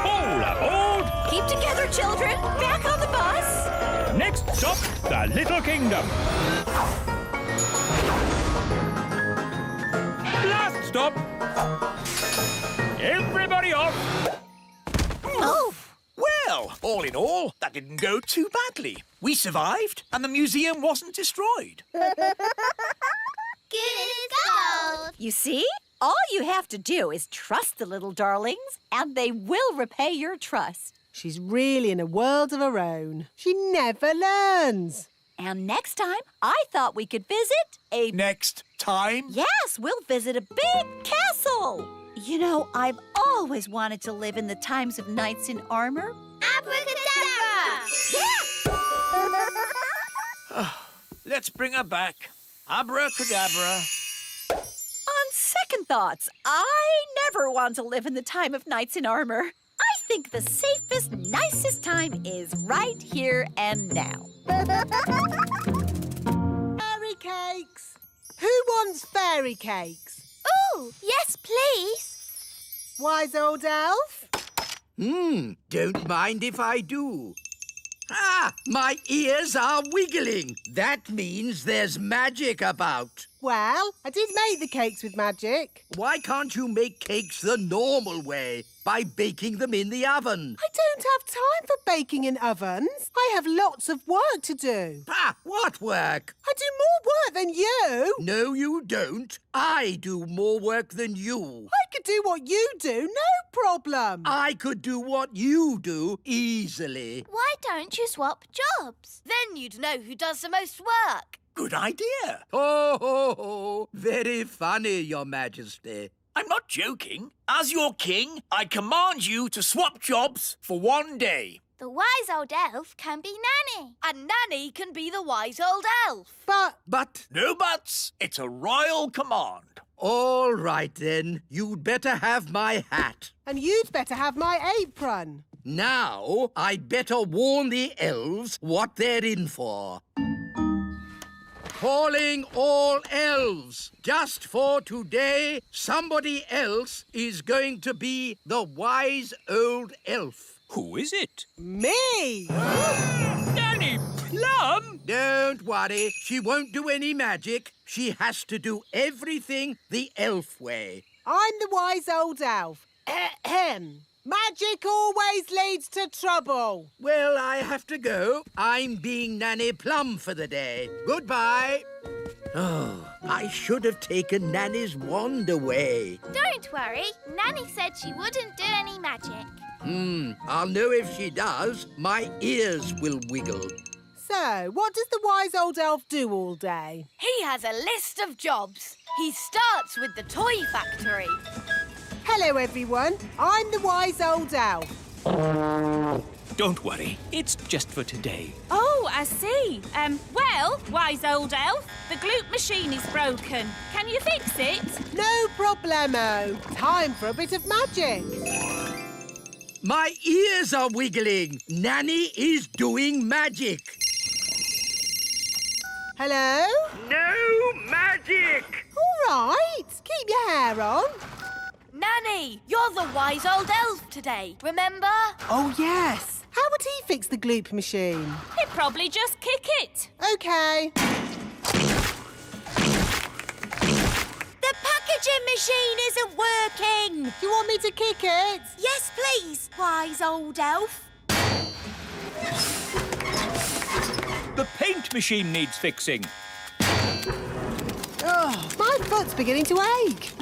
G: All aboard!
B: Keep together, children. Back on the bus.
G: Next stop, the Little Kingdom. Last stop. Everybody off.
B: Oh.
D: Well, all in all, that didn't go too badly. We survived, and the museum wasn't destroyed.
C: Good as gold!
B: You see? All you have to do is trust the little darlings, and they will repay your trust.
F: She's really in a world of her own. She never learns.
B: And next time, I thought we could visit a...
D: Next time?
B: Yes, we'll visit a big castle. You know, I've always wanted to live in the times of knights in armor.
C: Abracadabra!
D: Let's bring her back. Abracadabra.
B: On second thoughts, I never want to live in the time of knights in armor. I think the safest, nicest time is right here and now.
F: Fairy cakes. Who wants fairy cakes?
C: Ooh, yes, please.
F: Wise old elf?
A: Don't mind if I do. Ah, my ears are wiggling. That means there's magic about.
F: Well, I did make the cakes with magic.
A: Why can't you make cakes the normal way, by baking them in the oven?
F: I don't have time for baking in ovens. I have lots of work to do.
A: Ah, what work?
F: I do more work than you.
A: No, you don't. I do more work than you.
F: I could do what you do, no problem.
A: I could do what you do easily.
C: Why don't you swap jobs?
O: Then you'd know who does the most work.
D: Good idea.
A: Ho, ho, ho. Very funny, Your Majesty.
D: I'm not joking. As your king, I command you to swap jobs for 1 day.
C: The wise old elf can be Nanny.
O: And Nanny can be the wise old elf.
A: But...
D: No buts. It's a royal command.
A: All right, then. You'd better have my hat.
F: And you'd better have my apron.
A: Now, I'd better warn the elves what they're in for. Calling all elves. Just for today, somebody else is going to be the wise old elf.
G: Who is it?
F: Me!
G: Nanny Plum?
A: Don't worry, she won't do any magic. She has to do everything the elf way.
F: I'm the wise old elf. Ahem. Magic always leads to trouble.
A: Well, I have to go. I'm being Nanny Plum for the day. Goodbye. Oh, I should have taken Nanny's wand away.
C: Don't worry. Nanny said she wouldn't do any magic.
A: I'll know if she does. My ears will wiggle.
F: So, what does the wise old elf do all day?
O: He has a list of jobs. He starts with the toy factory.
F: Hello, everyone. I'm the wise old elf.
G: Don't worry, it's just for today.
H: Oh, I see. Well, wise old elf, the gloop machine is broken. Can you fix it?
F: No problemo. Time for a bit of magic.
A: My ears are wiggling. Nanny is doing magic.
F: Hello?
A: No magic!
F: All right. Keep your hair on.
O: Nanny, you're the wise old elf today, remember?
F: Oh, yes. How would he fix the gloop machine?
H: He'd probably just kick it.
F: OK.
E: The packaging machine isn't working.
F: Do you want me to kick it?
E: Yes, please, wise old elf.
G: The paint machine needs fixing.
F: Oh, my foot's beginning to ache.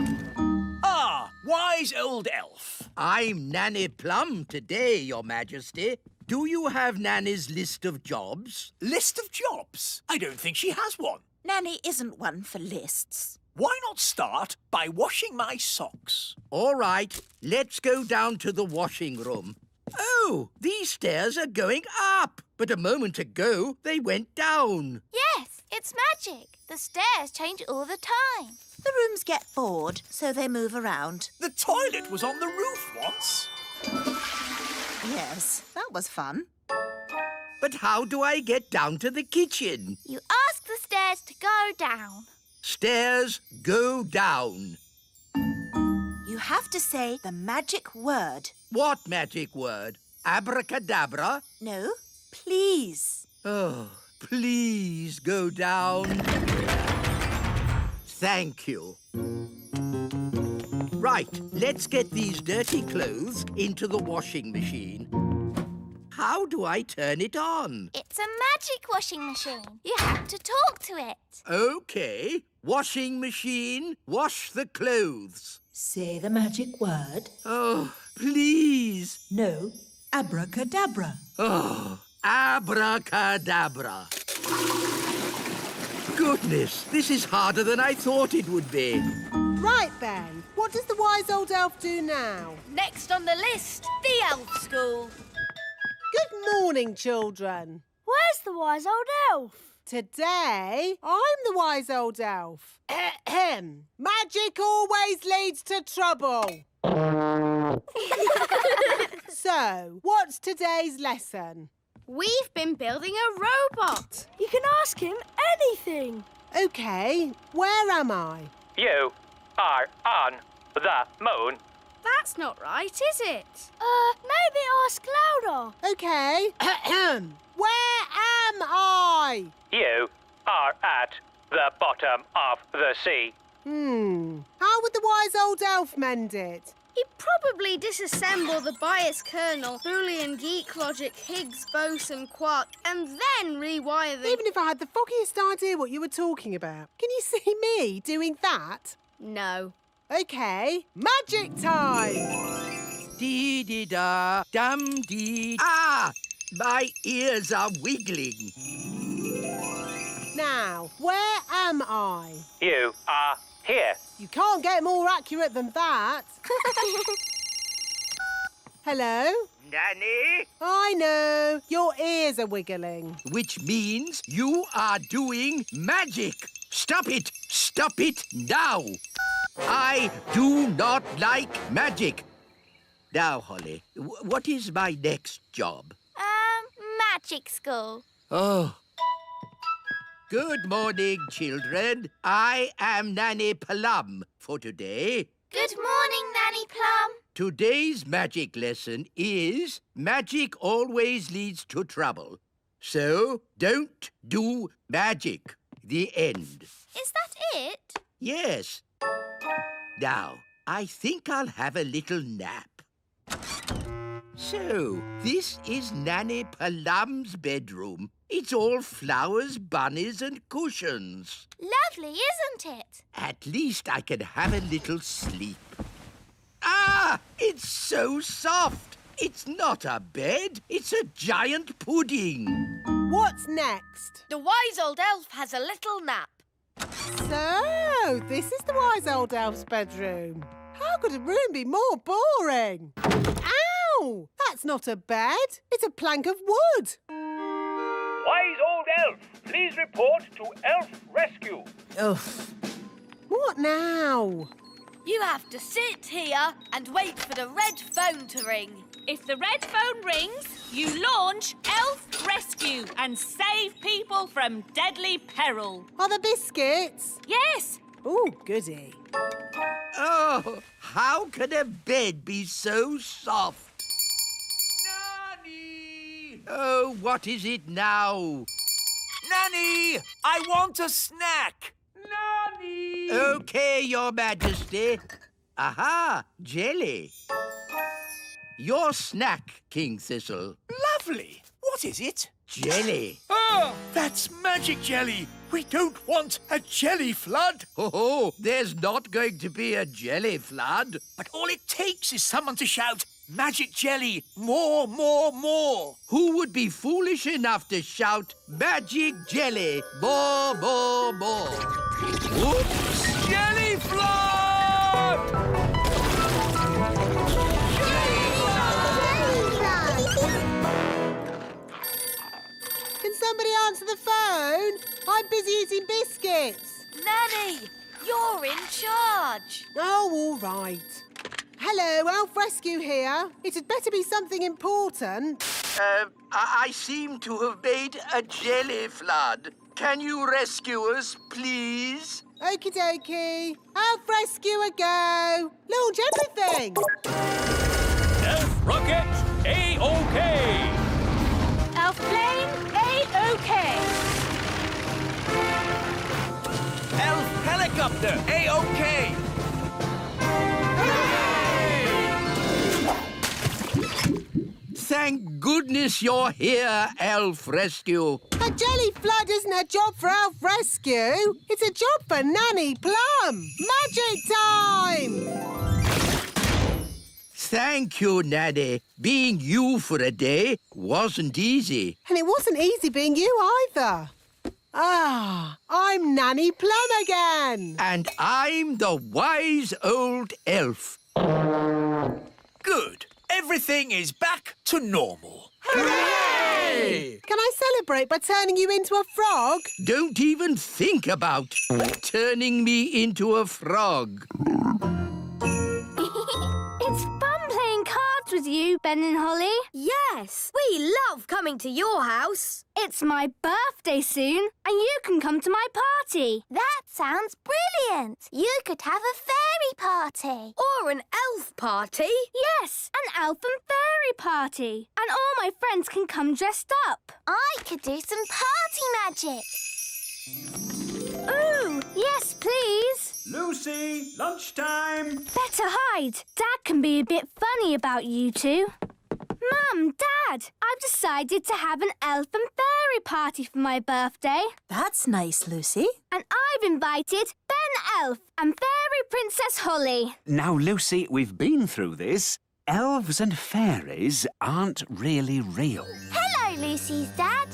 D: Ah, wise old elf.
A: I'm Nanny Plum today, Your Majesty. Do you have Nanny's list of jobs?
D: List of jobs? I don't think she has one.
E: Nanny isn't one for lists.
D: Why not start by washing my socks?
A: All right, let's go down to the washing room. Oh, these stairs are going up. But a moment ago, they went down.
C: Yes, it's magic. The stairs change all the time.
E: The rooms get bored, so they move around.
D: The toilet was on the roof once.
E: Yes, that was fun.
A: But how do I get down to the kitchen?
C: You ask the stairs to go down.
A: Stairs go down.
E: You have to say the magic word.
A: What magic word? Abracadabra?
E: No, please.
A: Oh, please go down. Thank you. Right, let's get these dirty clothes into the washing machine. How do I turn it on?
C: It's a magic washing machine. You have to talk to it.
A: OK. Washing machine, wash the clothes.
Q: Say the magic word.
A: Oh, please.
Q: No, abracadabra.
A: Oh, abracadabra. Goodness, this is harder than I thought it would be.
F: Right then, what does the wise old elf do now?
O: Next on the list, the elf school.
F: Good morning, children.
O: Where's the wise old elf?
F: Today, I'm the wise old elf. Ahem. Magic always leads to trouble. So, what's today's lesson?
O: We've been building a robot. You can ask him anything.
F: OK, where am I?
R: You are on the moon.
O: That's not right, is it?
C: Maybe ask louder.
F: OK. Where am I?
R: You are at the bottom of the sea.
F: How would the wise old elf mend it?
O: He'd probably disassemble the bias kernel, Boolean, geek logic, Higgs, boson, quark, and then rewire the...
F: Even if I had the foggiest idea what you were talking about. Can you see me doing that?
O: No.
F: OK, magic time!
A: Dee-dee-da, dum-dee. Ah! My ears are wiggling.
F: Now, where am I?
R: You are here.
F: You can't get more accurate than that. Hello?
A: Nanny?
F: I know. Your ears are wiggling.
A: Which means you are doing magic. Stop it! Stop it now! I do not like magic. Now, Holly, what is my next job?
C: Magic school.
A: Oh. Good morning, children. I am Nanny Plum for today.
C: Good morning, Nanny Plum.
A: Today's magic lesson is magic always leads to trouble. So, don't do magic. The end.
C: Is that it?
A: Yes. Now, I think I'll have a little nap. So, this is Nanny Plum's bedroom. It's all flowers, bunnies and cushions.
C: Lovely, isn't it?
A: At least I can have a little sleep. Ah! It's so soft. It's not a bed. It's a giant pudding.
F: What's next?
O: The wise old elf has a little nap.
F: So, this is the wise old elf's bedroom. How could a room be more boring? Ow! That's not a bed. It's a plank of wood.
R: Wise old elf, please report to Elf Rescue.
F: Ugh. What now?
O: You have to sit here and wait for the red phone to ring.
H: If the red phone rings, you launch Elf Rescue and save people from deadly peril.
F: Are there biscuits?
H: Yes.
F: Oh, goody.
A: Oh, how can a bed be so soft? Nanny! Oh, what is it now?
D: Nanny! I want a snack!
A: Nanny! OK, Your Majesty. Aha, jelly. Your snack, King Thistle.
D: Lovely. What is it?
A: Jelly.
D: Oh, that's magic jelly. We don't want a jelly flood.
A: Oh, there's not going to be a jelly flood.
D: But all it takes is someone to shout, magic jelly, more, more, more.
A: Who would be foolish enough to shout, magic jelly, more, more, more? Whoops!
D: Jelly flood!
F: Can somebody answer the phone? I'm busy eating biscuits.
O: Nanny, you're in charge.
F: Oh, all right. Hello, Elf Rescue here. It had better be something important.
A: I seem to have made a jelly flood. Can you rescue us, please?
F: Okie dokie. Elf Rescue a go. Launch everything.
G: Elf rocket, A-OK.
H: Elf plane, A-OK.
D: Elf helicopter, A-OK.
A: Thank goodness you're here, Elf Rescue.
F: A jelly flood isn't a job for Elf Rescue. It's a job for Nanny Plum. Magic time!
A: Thank you, Nanny. Being you for a day wasn't easy.
F: And it wasn't easy being you either. Ah, I'm Nanny Plum again.
A: And I'm the wise old elf.
D: Good. Everything is back to normal.
A: Hooray!
F: Can I celebrate by turning you into a frog?
A: Don't even think about turning me into a frog.
C: It's fun playing cards with you, Ben and Holly.
O: Yes, we love coming to your house.
C: It
O: It's my birthday soon, and you can come to my party.
C: That sounds brilliant. You could have a fairy party.
O: Or an elf party. Yes, an elf and fairy party. And all my friends can come dressed up.
C: I could do some party magic.
O: Ooh, yes, please.
L: Lucy, lunchtime.
O: Better hide. Dad can be a bit funny about you two. Mum, Dad, I've decided to have an elf and fairy party for my birthday.
E: That's nice, Lucy.
O: And I've invited Ben Elf and Fairy Princess Holly.
L: Now, Lucy, we've been through this. Elves and fairies aren't really real.
C: Hello, Lucy's dad.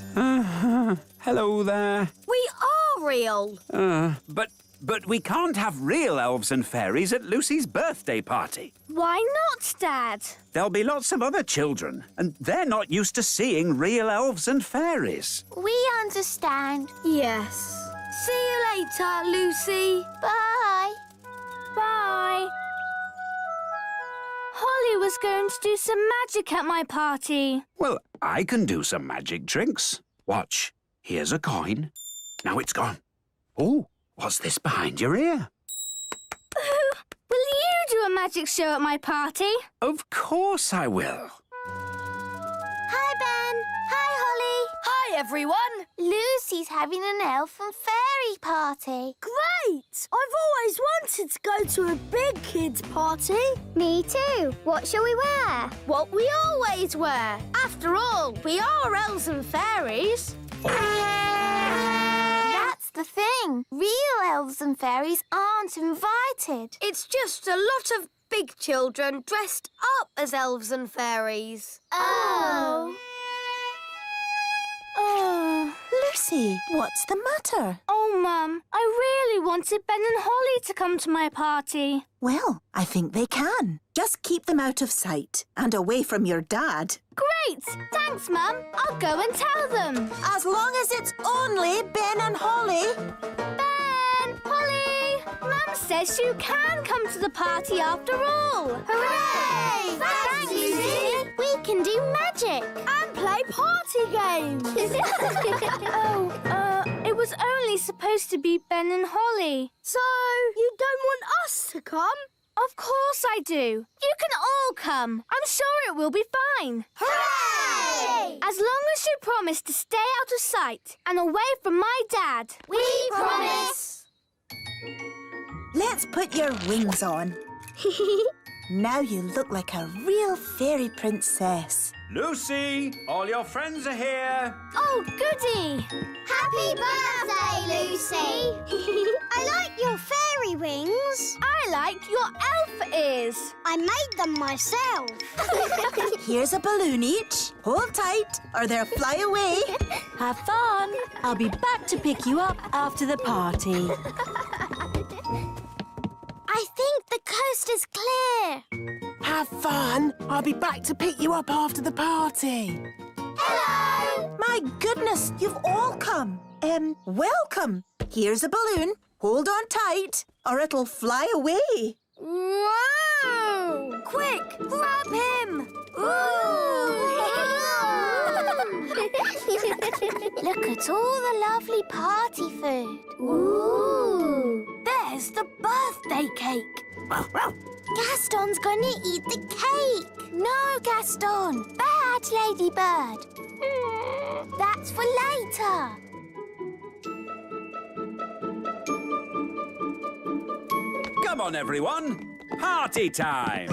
L: Hello there.
O: We are real.
L: But we can't have real elves and fairies at Lucy's birthday party.
O: Why not, Dad?
L: There'll be lots of other children, and they're not used to seeing real elves and fairies.
C: We understand.
O: Yes. See you later, Lucy.
C: Bye.
O: Bye. Holly was going to do some magic at my party.
L: Well, I can do some magic tricks. Watch. Here's a coin. Now it's gone. Oh, what's this behind your ear?
O: Will you do a magic show at my party?
L: Of course I will.
C: Hi, Ben. Hi, Holly.
O: Hi, everyone.
C: Lucy's having an elf and fairy party.
O: Great! I've always wanted to go to a big kids' party.
C: Me too. What shall we wear?
O: What we always wear. After all, we are elves and fairies.
C: That's the thing. Real elves and fairies aren't invited.
O: It's just a lot of big children dressed up as elves and fairies.
C: Oh.
O: Oh.
E: Lucy, what's the matter?
O: Oh, Mum, I really wanted Ben and Holly to come to my party.
E: Well, I think they can. Just keep them out of sight and away from your dad.
O: Great! Thanks, Mum. I'll go and tell them.
E: As long as it's only Ben and Holly.
O: Ben! Holly! Mum says you can come to the party after all.
C: Hooray! Thanks, Lucy.
O: We can do magic and play party games. It was only supposed to be Ben and Holly. So, you don't want us to come? Of course I do. You can all come. I'm sure it will be fine.
C: Hooray!
O: As long as you promise to stay out of sight and away from my dad.
C: We promise.
E: Let's put your wings on. Now you look like a real fairy princess.
L: Lucy, all your friends are here.
O: Oh, goody!
C: Happy birthday, Lucy!
O: I like your fairy wings. I like your elf ears. I made them myself.
E: Here's a balloon each. Hold tight or they'll fly away.
Q: Have fun. I'll be back to pick you up after the party.
C: I think the coast is clear.
F: Have fun. I'll be back to pick you up after the party.
C: Hello!
E: My goodness, you've all come. Welcome. Here's a balloon. Hold on tight or it'll fly away.
O: Whoa! Quick, grab him!
C: Look at all the lovely party food.
O: Ooh! There's the birthday cake.
C: Gaston's gonna eat the cake. No, Gaston. Bad, Ladybird. That's for later.
N: Come on, everyone. Party time.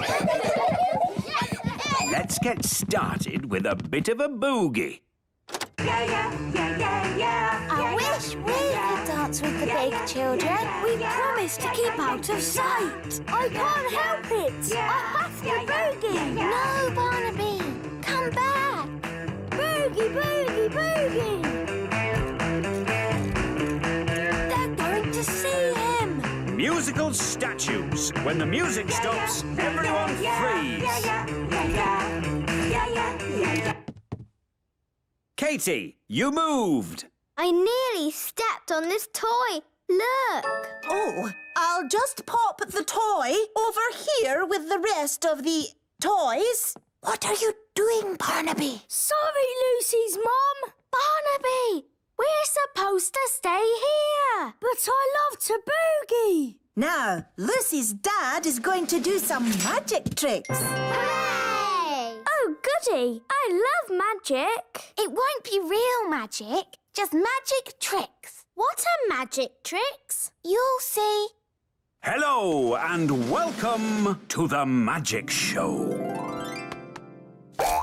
N: Let's get started with a bit of a boogie.
C: I wish we could dance with the big children.
O: We promised to keep out of sight. I can't help it. I have to boogie.
C: No, Barnaby. Come back.
O: Boogie, boogie, boogie. They're going to see him.
N: Musical statues. When the music stops, everyone freeze. Katie, you moved.
O: I nearly stepped on this toy. Look.
E: Oh, I'll just pop the toy over here with the rest of the toys. What are you doing, Barnaby?
O: Sorry, Lucy's mum. Barnaby, we're supposed to stay here. But I love to boogie.
E: Now, Lucy's dad is going to do some magic tricks.
O: Hooray! Oh, goody. I love magic.
C: It won't be real magic, just magic tricks.
O: What are magic tricks?
C: You'll see.
L: Hello and welcome to the magic show.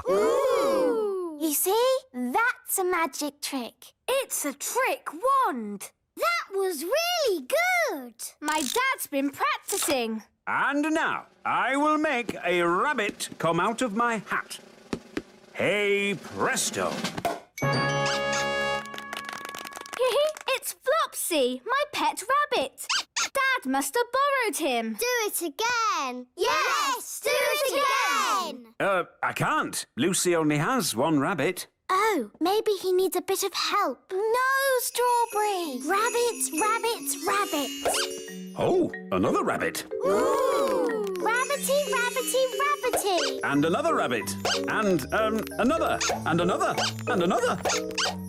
C: Ooh! You see? That's a magic trick.
O: It's a trick wand.
C: That was really good.
O: My dad's been practicing.
L: And now I will make a rabbit come out of my hat. Hey presto!
O: It's Flopsy, my pet rabbit. Dad must have borrowed him.
C: Do it again. Yes, do it again.
L: I can't. Lucy only has one rabbit.
C: Oh, maybe he needs a bit of help. No, Strawberry. Rabbits, rabbits, rabbits.
L: Oh, another rabbit.
C: Ooh! Rabbity, rabbity, rabbity.
L: And another rabbit. And another. And another. And another.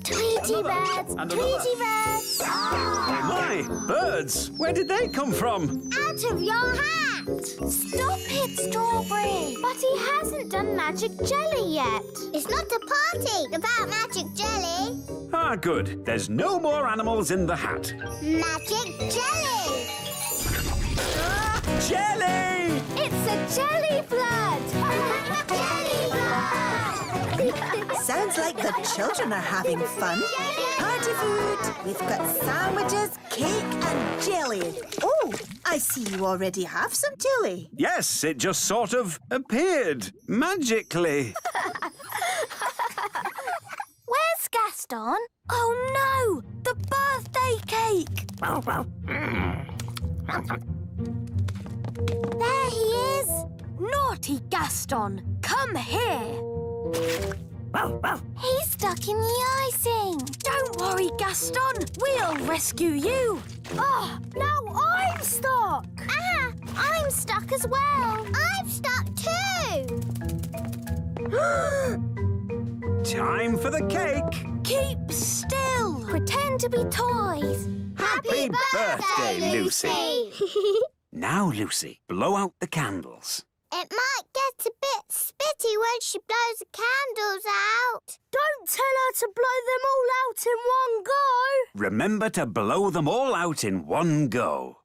C: Tweety birds,
L: And
C: Tweety birds.
L: Oh my! Birds! Where did they come from?
C: Out of your hat. Stop it, Strawberry.
O: But he hasn't done magic jelly yet.
C: It's not a party without magic jelly.
L: Ah, good. There's no more animals in the hat.
C: Magic jelly.
L: Jelly!
O: It's a jelly flood.
C: Jelly blood.
E: Sounds like the children are having fun. Party food. We've got sandwiches, cake and jelly. Oh, I see you already have some jelly.
L: Yes, it just sort of appeared magically.
C: Where's Gaston?
O: Oh no! The birthday cake!
C: There he is.
O: Naughty Gaston, come here.
C: He's stuck in the icing.
O: Don't worry, Gaston. We'll rescue you. Oh, now I'm stuck.
C: Ah, I'm stuck as well. I'm stuck too.
L: Time for the cake.
O: Keep still.
C: Pretend to be toys.
L: Happy birthday, Lucy. Now, Lucy, blow out the candles.
C: It might get a bit spitty when she blows the candles out.
O: Don't tell her to blow them all out in one go.
L: Remember to blow them all out in one go.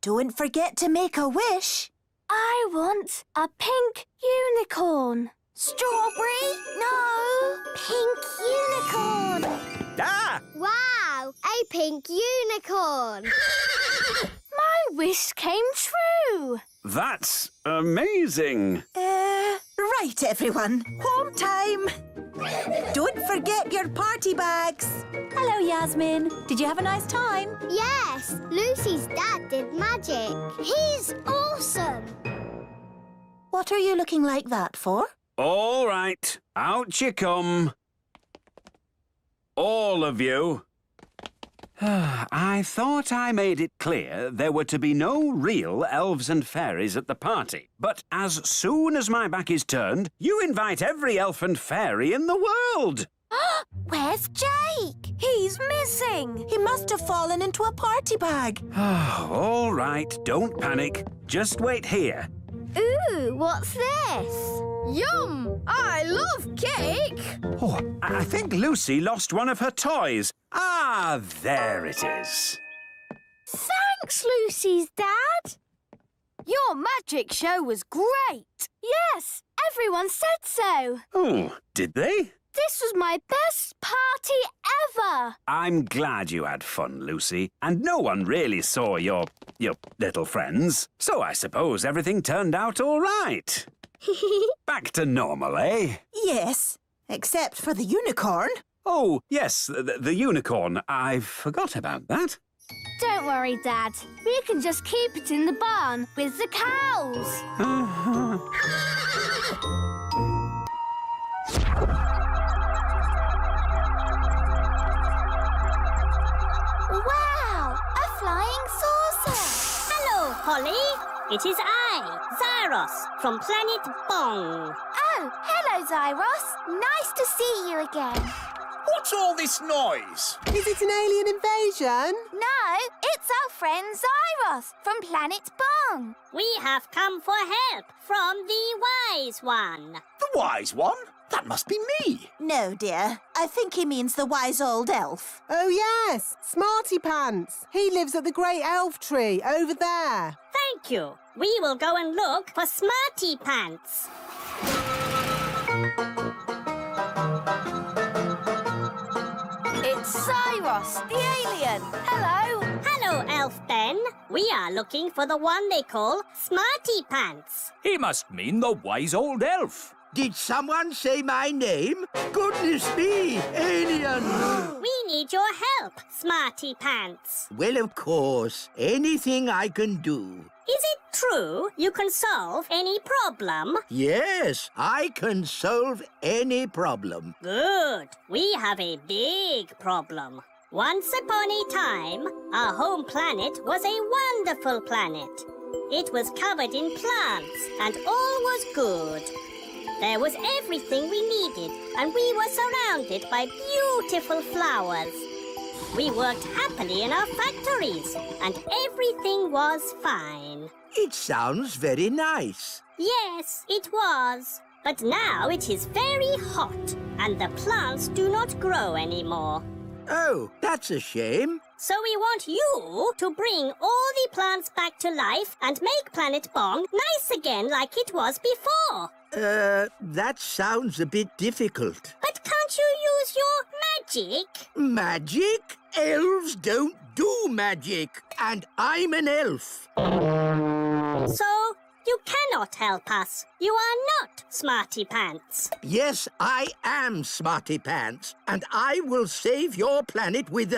E: Don't forget to make a wish.
O: I want a pink unicorn.
C: Strawberry? No. Pink unicorn.
L: Ah!
C: Wow, a pink unicorn.
O: My wish came true.
L: That's amazing.
E: Right, everyone. Home time. Don't forget your party bags.
Q: Hello, Yasmin. Did you have a nice time?
C: Yes, Lucy's dad did magic. He's awesome.
E: What are you looking like that for?
L: All right, out you come. All of you. I thought I made it clear there were to be no real elves and fairies at the party. But as soon as my back is turned, you invite every elf and fairy in the world.
C: Where's Jake?
O: He's missing.
E: He must have fallen into a party bag.
L: All right, don't panic. Just wait here.
O: Ooh, what's this? Yum! I love cake.
L: Oh, I think Lucy lost one of her toys. Ah, there it is.
O: Thanks, Lucy's dad. Your magic show was great. Yes, everyone said so.
L: Oh, did they?
O: This was my best party ever.
L: I'm glad you had fun, Lucy. And no one really saw your little friends. So I suppose everything turned out all right. Back to normal, eh?
E: Yes, except for the unicorn.
L: Oh, yes, the unicorn. I forgot about that.
O: Don't worry, Dad. We can just keep it in the barn with the cows.
C: Wow, a flying saucer.
P: Hello, Holly. It is I, Zyros, from planet Bong.
C: Oh, hello, Zyros. Nice to see you again.
D: What's all this noise?
F: Is it an alien invasion?
C: No, it's our friend Zyros from planet Bong.
P: We have come for help from the Wise One.
D: The wise one? That must be me.
E: No, dear. I think he means the wise old elf.
F: Oh, yes. Smarty Pants. He lives at the great elf tree over there.
P: Thank you. We will go and look for Smarty Pants.
C: It's Zyros, the alien. Hello.
P: Hello, Elf Ben. We are looking for the one they call Smarty Pants.
G: He must mean the wise old elf.
A: Did someone say my name? Goodness me, alien!
P: We need your help, Smarty Pants.
A: Well, of course. Anything I can do.
P: Is it true you can solve any problem?
A: Yes, I can solve any problem.
P: Good. We have a big problem. Once upon a time, our home planet was a wonderful planet. It was covered in plants and all was good. There was everything we needed, and we were surrounded by beautiful flowers. We worked happily in our factories, and everything was fine.
A: It sounds very nice.
P: Yes, it was. But now it is very hot, and the plants do not grow anymore.
A: Oh, that's a shame.
P: So we want you to bring all the plants back to life and make Planet Bong nice again like it was before.
A: That sounds a bit difficult.
P: But can't you use your magic?
A: Magic? Elves don't do magic, and I'm an elf.
P: So you cannot help us. You are not Smarty Pants.
A: Yes, I am Smarty Pants, and I will save your planet with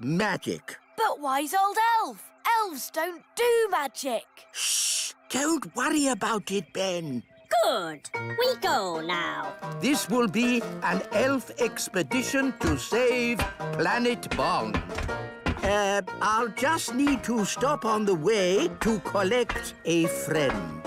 A: magic.
C: But wise old elf. Elves don't do magic.
A: Shh! Don't worry about it, Ben.
P: Good. We go now.
A: This will be an elf expedition to save Planet Bong. I'll just need to stop on the way to collect a friend.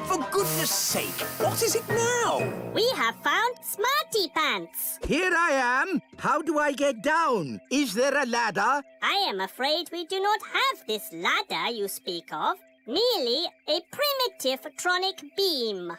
D: For goodness sake, what is it now?
P: We have found Smarty Pants.
A: Here I am. How do I get down? Is there a ladder?
P: I am afraid we do not have this ladder you speak of. Merely a primitive tronic beam.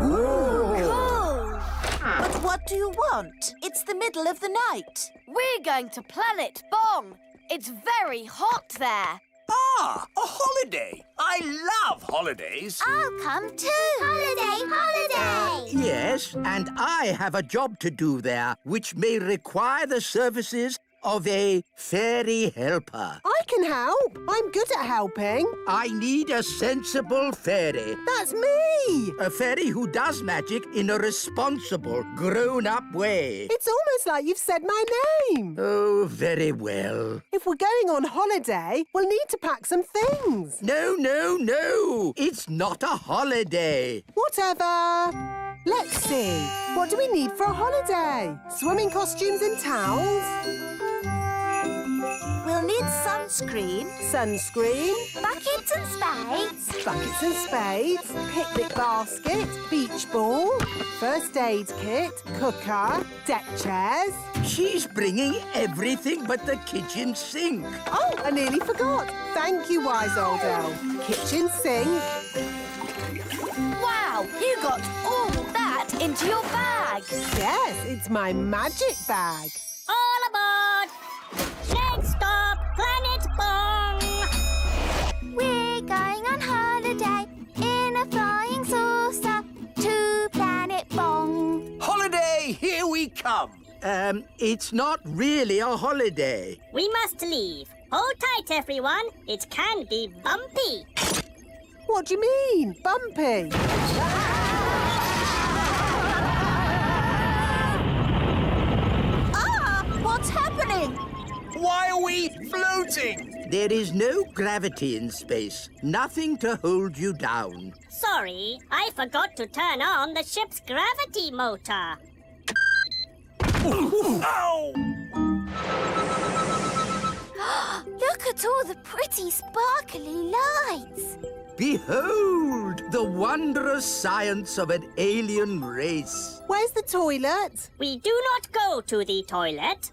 E: Ooh. Cool. But what do you want? It's the middle of the night.
C: We're going to Planet Bong. It's very hot there.
D: Ah, a holiday. I love holidays.
C: I'll come too. Holiday.
A: Yes, and I have a job to do there, which may require the services of a fairy helper.
F: I can help. I'm good at helping.
A: I need a sensible fairy.
F: That's me.
A: A fairy who does magic in a responsible, grown-up way.
F: It's almost like you've said my name.
A: Oh, very well.
F: If we're going on holiday, we'll need to pack some things.
A: No. It's not a holiday.
F: Whatever. Let's see. What do we need for a holiday? Swimming costumes and towels?
E: We'll need sunscreen.
F: Sunscreen.
C: Buckets and spades.
F: Buckets and spades. Picnic basket. Beach ball. First aid kit. Cooker. Deck chairs.
A: She's bringing everything but the kitchen sink.
F: Oh, I nearly forgot. Thank you, wise old elf. Kitchen sink.
C: Wow, you got all that into your bag.
F: Yes, it's my magic bag.
P: All aboard! Next stop, Planet Bong!
C: We're going on holiday in a flying saucer to Planet Bong.
D: Holiday, here we come.
A: It's not really a holiday.
P: We must leave. Hold tight, everyone. It can be bumpy.
F: What do you mean, bumpy?
E: What's happening?
D: Why are we floating?
A: There is no gravity in space. Nothing to hold you down.
P: Sorry, I forgot to turn on the ship's gravity motor.
D: Ow!
C: Look at all the pretty sparkly lights.
A: Behold the wondrous science of an alien race.
F: Where's the toilet?
P: We do not go to the toilet.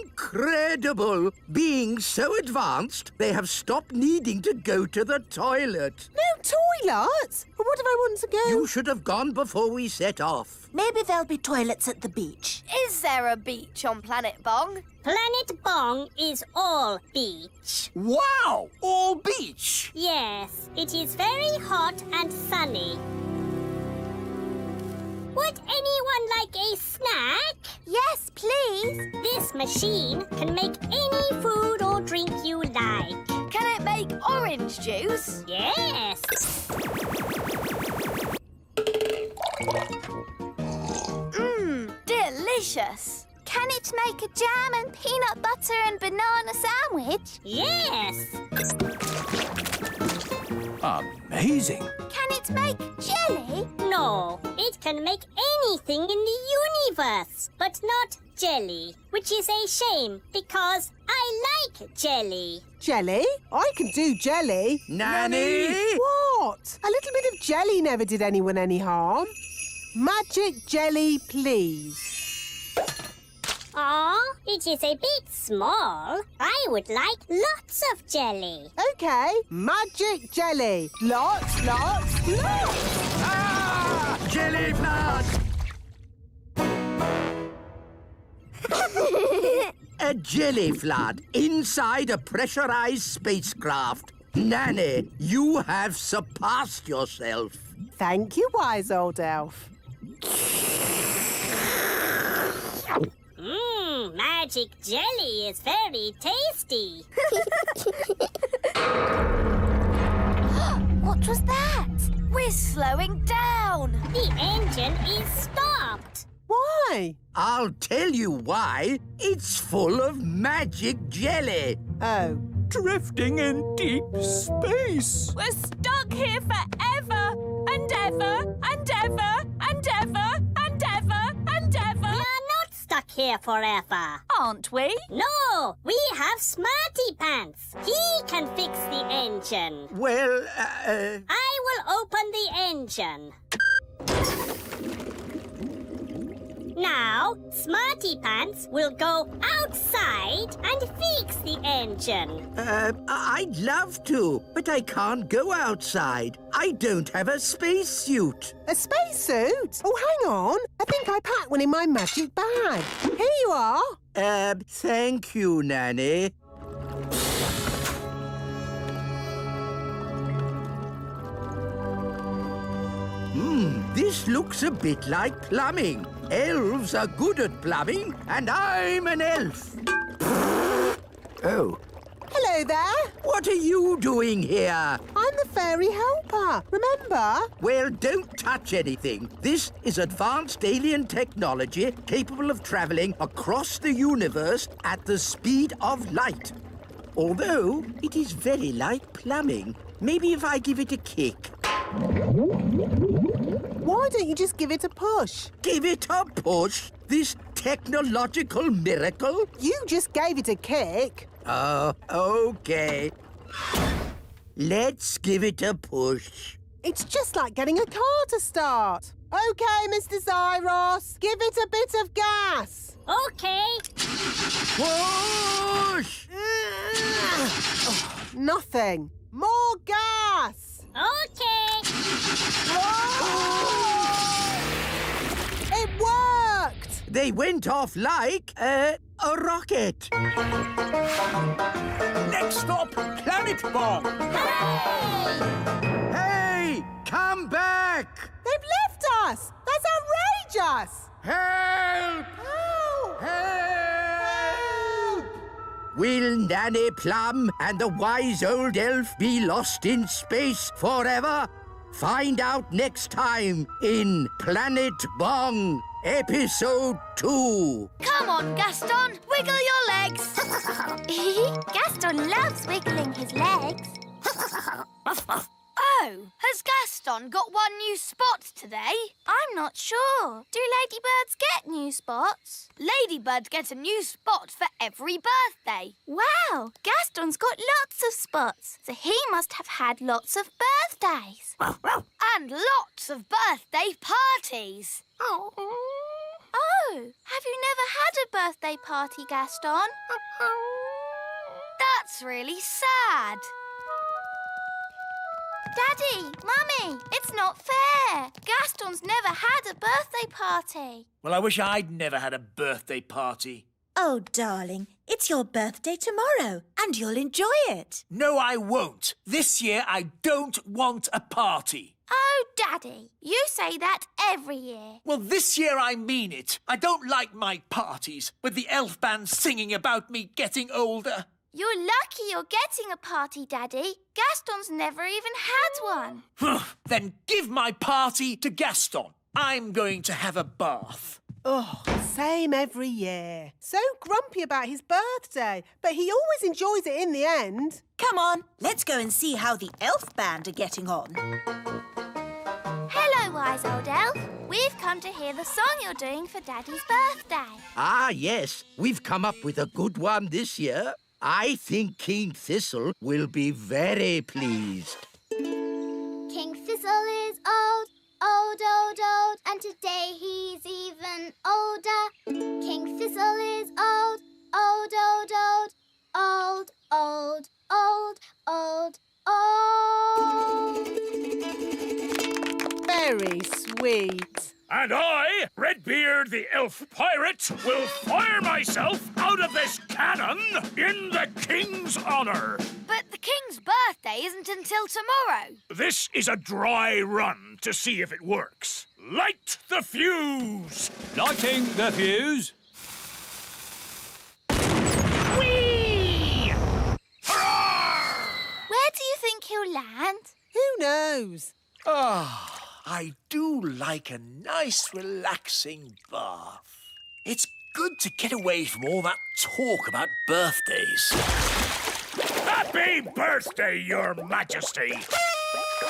A: Incredible! Being so advanced, they have stopped needing to go to the toilet.
F: No toilet? But what if I want to go?
A: You should have gone before we set off.
E: Maybe there'll be toilets at the beach.
C: Is there a beach on Planet Bong?
P: Planet Bong is all beach.
D: Wow! All beach!
P: Yes, it is very hot and sunny. Would anyone like a snack?
C: Yes, please.
P: This machine can make any food or drink you like.
C: Can it make orange juice?
P: Yes.
C: Delicious. Can it make a jam and peanut butter and banana sandwich?
P: Yes.
D: Amazing.
C: Can it make jelly?
P: No, it can make anything in the universe, but not jelly, which is a shame because I like jelly.
F: Jelly? I can do jelly.
A: Nanny!
F: What? A little bit of jelly never did anyone any harm. Magic jelly, please.
P: Aw, it is a bit small. I would like lots of jelly.
F: OK, magic jelly. Lots, lots, lots.
A: Ah! Jelly flood! A jelly flood inside a pressurized spacecraft. Nanny, you have surpassed yourself.
F: Thank you, wise old elf.
P: Magic jelly is very tasty.
C: What was that? We're slowing down.
P: The engine is stopped.
F: Why?
A: I'll tell you why. It's full of magic jelly.
F: Oh.
G: Drifting in deep space.
H: We're stuck here forever and ever and ever and ever and ever and ever.
P: We are not stuck here forever.
H: Aren't we?
P: No, we have Smarty Pants. He can fix the engine.
A: Well,
P: I will open the engine. Now, Smarty Pants will go outside and fix the engine.
A: I'd love to, but I can't go outside. I don't have a spacesuit.
F: A spacesuit? Oh, hang on. I think I packed one in my magic bag. Here you are.
A: Thank you, Nanny. This looks a bit like plumbing. Elves are good at plumbing, and I'm an elf. Oh.
F: Hello there.
A: What are you doing here?
F: I'm the fairy helper, remember?
A: Well, don't touch anything. This is advanced alien technology capable of travelling across the universe at the speed of light. Although, it is very like plumbing. Maybe if I give it a kick.
F: Why don't you just give it a push?
A: Give it a push? This technological miracle?
F: You just gave it a kick.
A: Oh, OK. Let's give it a push.
F: It's just like getting a car to start. OK, Mr. Zyros, give it a bit of gas.
P: OK.
A: Push!
F: Nothing. More gas.
P: OK.
F: It worked!
A: They went off like a rocket.
D: Next stop, Planet Bong.
A: Hey! Come back!
F: They've left us! That's outrageous!
A: Help!
F: Help!
A: Help! Will Nanny Plum and the wise old elf be lost in space forever? Find out next time in Planet Bong, Episode 2.
C: Come on, Gaston, wiggle your legs. Gaston loves wiggling his legs. Oh, has Gaston got one new spot today?
O: I'm not sure. Do ladybirds get new spots?
C: Ladybirds get a new spot for every birthday.
O: Wow, Gaston's got lots of spots, so he must have had lots of birthdays.
C: And lots of birthday parties.
O: Oh, have you never had a birthday party, Gaston?
C: That's really sad.
O: Daddy, Mummy, it's not fair. Gaston's never had a birthday party.
D: Well, I wish I'd never had a birthday party.
E: Oh, darling, it's your birthday tomorrow, and you'll enjoy it.
D: No, I won't. This year, I don't want a party.
O: Oh, Daddy, you say that every year.
D: Well, this year I mean it. I don't like my parties, with the elf band singing about me getting older.
O: You're lucky you're getting a party, Daddy. Gaston's never even had one.
D: Then give my party to Gaston. I'm going to have a bath.
F: Oh, same every year. So grumpy about his birthday, but he always enjoys it in the end.
E: Come on, let's go and see how the elf band are getting on.
O: Hello, wise old elf. We've come to hear the song you're doing for Daddy's birthday.
A: Ah, yes. We've come up with a good one this year. I think King Thistle will be very pleased.
S: King Thistle is old, old, old, old, and today he's even older. King Thistle is old, old, old, old, old, old, old, old, old.
F: Very sweet.
K: And I, Redbeard the Elf Pirate, will fire myself out of this cannon in the King's honour.
C: But the King's birthday isn't until tomorrow.
K: This is a dry run to see if it works. Light the fuse!
G: Lighting the fuse.
K: Whee! Hurrah!
O: Where do you think he'll land?
F: Who knows?
D: Ah. I do like a nice, relaxing bath. It's good to get away from all that talk about birthdays.
K: Happy birthday, Your Majesty!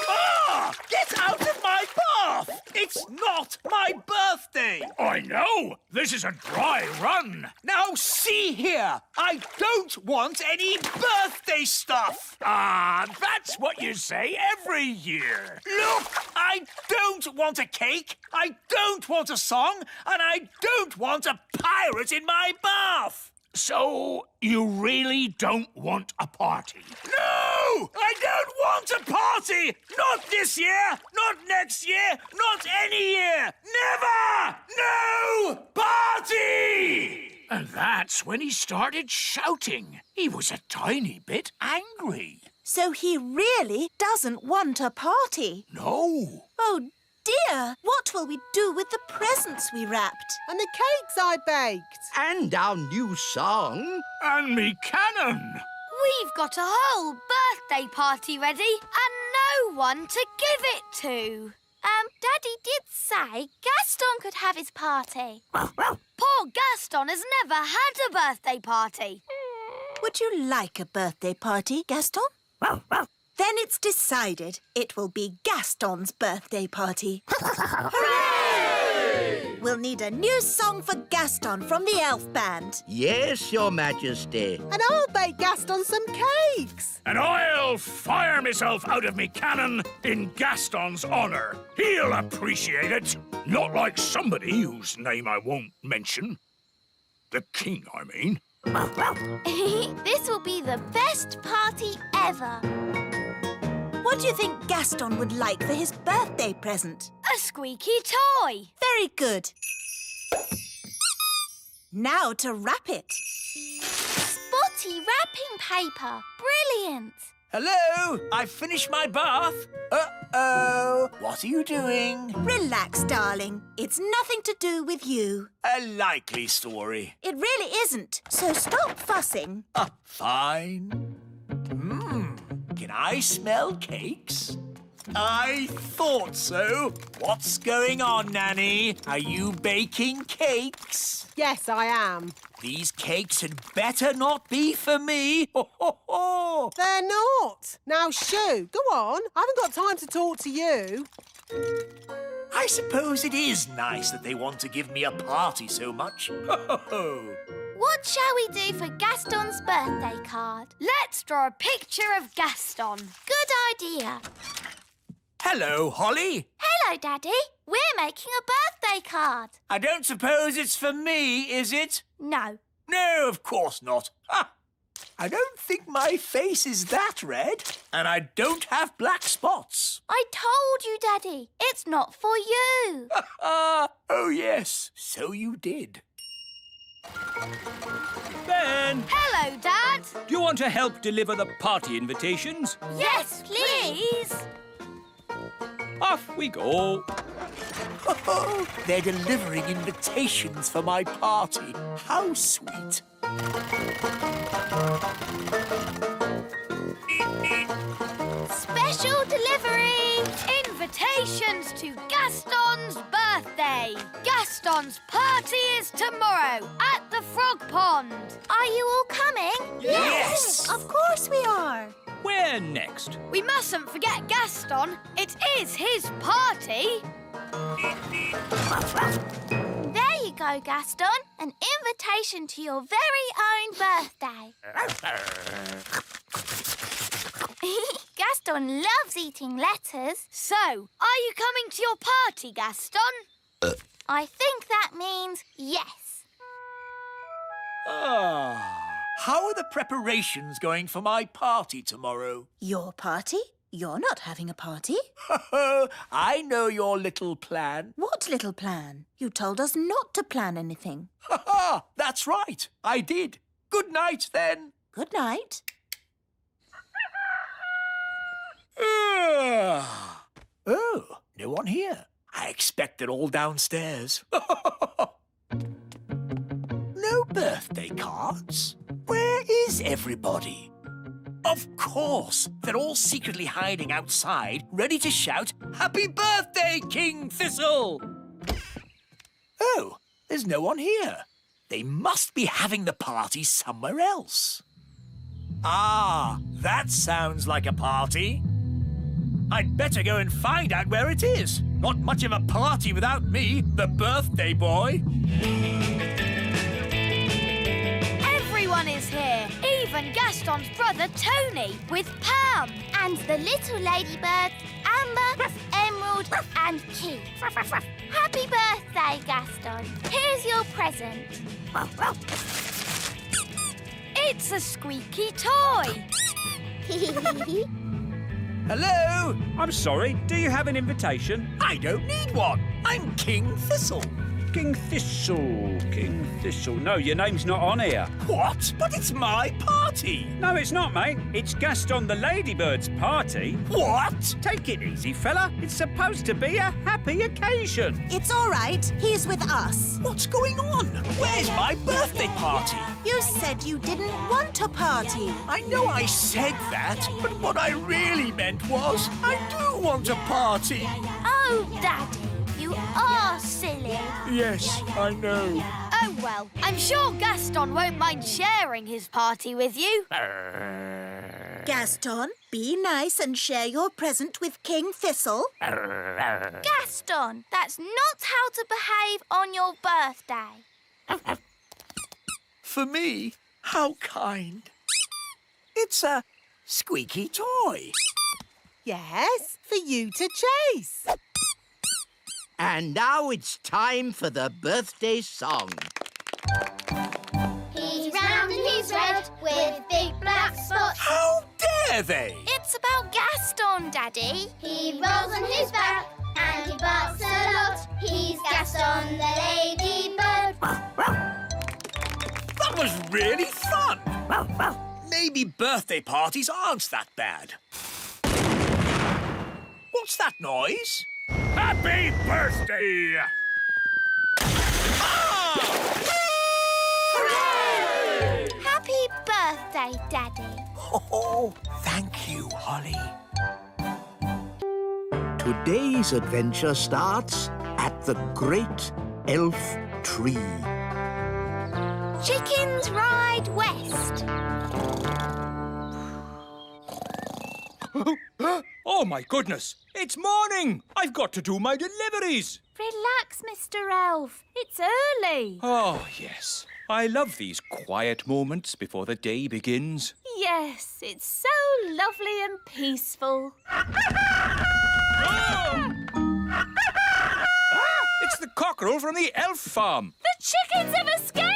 D: Ah! Get out of my bath! It's not my birthday!
K: I know! This is a dry run!
D: Now see here! I don't want any birthday stuff!
K: Ah, that's what you say every year.
D: Look! I don't want a cake, I don't want a song, and I don't want a pirate in my bath!
K: So, you really don't want a party?
D: No! I don't want a party! Not this year! Not next year! Not any year! Never! No party!
K: And that's when he started shouting. He was a tiny bit angry.
E: So he really doesn't want a party?
K: No.
E: Oh, dear. What will we do with the presents we wrapped?
F: And the cakes I baked.
A: And our new song.
K: And me cannon.
C: We've got a whole birthday party ready and no one to give it to.
O: Daddy did say Gaston could have his party.
C: Poor Gaston has never had a birthday party.
E: Would you like a birthday party, Gaston? Then it's decided. It will be Gaston's birthday party. Hooray! We'll need a new song for Gaston from the elf band.
A: Yes, Your Majesty.
F: And I'll bake Gaston some cakes.
K: And I'll fire myself out of me cannon in Gaston's honour. He'll appreciate it. Not like somebody whose name I won't mention. The king, I mean.
O: This will be the best party ever.
E: What do you think Gaston would like for his birthday present?
C: A squeaky toy.
E: Very good. Now to wrap it.
O: Spotty wrapping paper. Brilliant.
D: Hello? I've finished my bath. Uh-oh. What are you doing?
E: Relax, darling. It's nothing to do with you.
D: A likely story.
E: It really isn't. So stop fussing.
D: Fine. Can I smell cakes? I thought so. What's going on, Nanny? Are you baking cakes?
F: Yes, I am.
D: These cakes had better not be for me. Ho, ho, ho.
F: They're not. Now, Shoo, go on. I haven't got time to talk to you.
D: I suppose it is nice that they want to give me a party so much. Ho, ho, ho.
C: What shall we do for Gaston's birthday card?
O: Let's draw a picture of Gaston.
C: Good idea.
D: Hello, Holly.
C: Hello, Daddy. We're making a birthday card.
D: I don't suppose it's for me, is it?
C: No.
D: No, of course not. Ha! I don't think my face is that red, and I don't have black spots.
C: I told you, Daddy. It's not for you.
D: Oh, yes, so you did.
G: Ben,
O: Hello, Dad.
G: do you want to help deliver the party invitations?
O: Yes, please.
G: Off we go.
D: They're delivering invitations for my party. How sweet.
C: Special delivery.
O: Invitations to Gaston's birthday. Gaston's party is tomorrow at the Frog Pond.
C: Are you all coming?
D: Yes!
E: Of course we are.
G: Where next?
O: We mustn't forget Gaston. It is his party.
C: There you go, Gaston. An invitation to your very own birthday. Gaston loves eating letters.
O: So, are you coming to your party, Gaston?
C: I think that means yes.
D: How are the preparations going for my party tomorrow?
E: Your party? You're not having a party.
D: I know your little plan.
E: What little plan? You told us not to plan anything.
D: That's right. I did. Good night, then.
E: Good night.
D: Oh, no one here. I expect they're all downstairs. No birthday cards? Where is everybody? Of course, they're all secretly hiding outside, ready to shout, "Happy birthday, King Thistle!" Oh, there's no one here. They must be having the party somewhere else. Ah, that sounds like a party. I'd better go and find out where it is. Not much of a party without me, the birthday boy.
O: Everyone is here, even Gaston's brother Tony, with Pam.
C: And the little ladybirds, Amber, Emerald and Key. Happy birthday, Gaston. Here's your present.
O: It's a squeaky toy.
D: Hello?
G: I'm sorry, do you have an invitation?
D: I don't need one. I'm King Thistle.
G: King Thistle, King Thistle. No, your name's not on here.
D: What? But it's my party.
G: No, it's not, mate. It's Gaston the Ladybird's party.
D: What?
G: Take it easy, fella. It's supposed to be a happy occasion.
E: It's all right. He's with us.
D: What's going on? Where's my birthday party?
E: You said you didn't want a party.
D: I know I said that, but what I really meant was I do want a party.
C: Oh, Daddy, you are silly.
D: Yes, I know.
O: Oh, well, I'm sure Gaston won't mind sharing his party with you.
E: Gaston, be nice and share your present with King Thistle.
C: Gaston, that's not how to behave on your birthday.
D: For me? How kind. It's a squeaky toy.
F: Yes, for you to chase.
A: And now it's time for the birthday song.
S: He's round and he's red with big black spots.
D: How dare they?
C: It's about Gaston, Daddy.
S: He rolls on his back and he barks a lot. He's Gaston the ladybird.
D: That was really fun. Maybe birthday parties aren't that bad. What's that noise?
K: Happy birthday!
C: Happy birthday, Daddy.
D: Oh, thank you, Holly.
A: Today's adventure starts at the Great Elf Tree.
C: Chickens ride west.
G: Oh, my goodness! It's morning! I've got to do my deliveries!
H: Relax, Mr. Elf. It's early.
G: Oh, yes. I love these quiet moments before the day begins.
H: Yes, it's so lovely and peaceful.
G: It's the cockerel from the elf farm.
H: The chickens have escaped!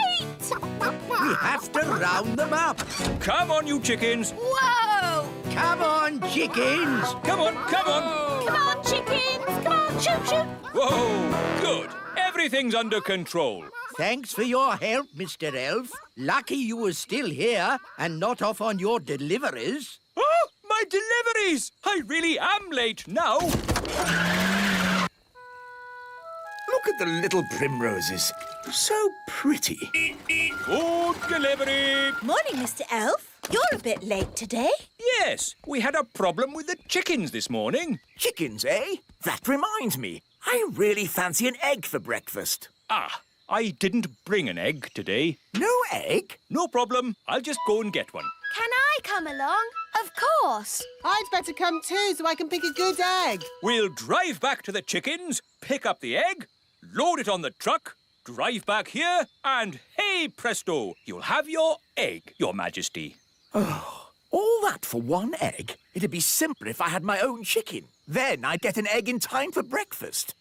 A: We have to round them up.
G: Come on, you chickens.
H: Whoa!
A: Come on, chickens.
G: Come on, come on.
H: Come on, chickens! Come on, shoot, shoot!
G: Whoa, good. Everything's under control.
A: Thanks for your help, Mr. Elf. Lucky you were still here and not off on your deliveries.
G: Oh, my deliveries! I really am late now.
D: Look at the little primroses. So pretty.
G: Good delivery.
E: Morning, Mr. Elf. You're a bit late today.
G: Yes, we had a problem with the chickens this morning.
D: Chickens, eh? That reminds me. I really fancy an egg for breakfast.
G: Ah, I didn't bring an egg today.
D: No egg?
G: No problem. I'll just go and get one.
C: Can I come along? Of course.
F: I'd better come too so I can pick a good egg.
G: We'll drive back to the chickens, pick up the egg, load it on the truck, drive back here, and hey presto, you'll have your egg, Your Majesty.
D: Oh, all that for one egg? It'd be simpler if I had my own chicken. Then I'd get an egg in time for breakfast.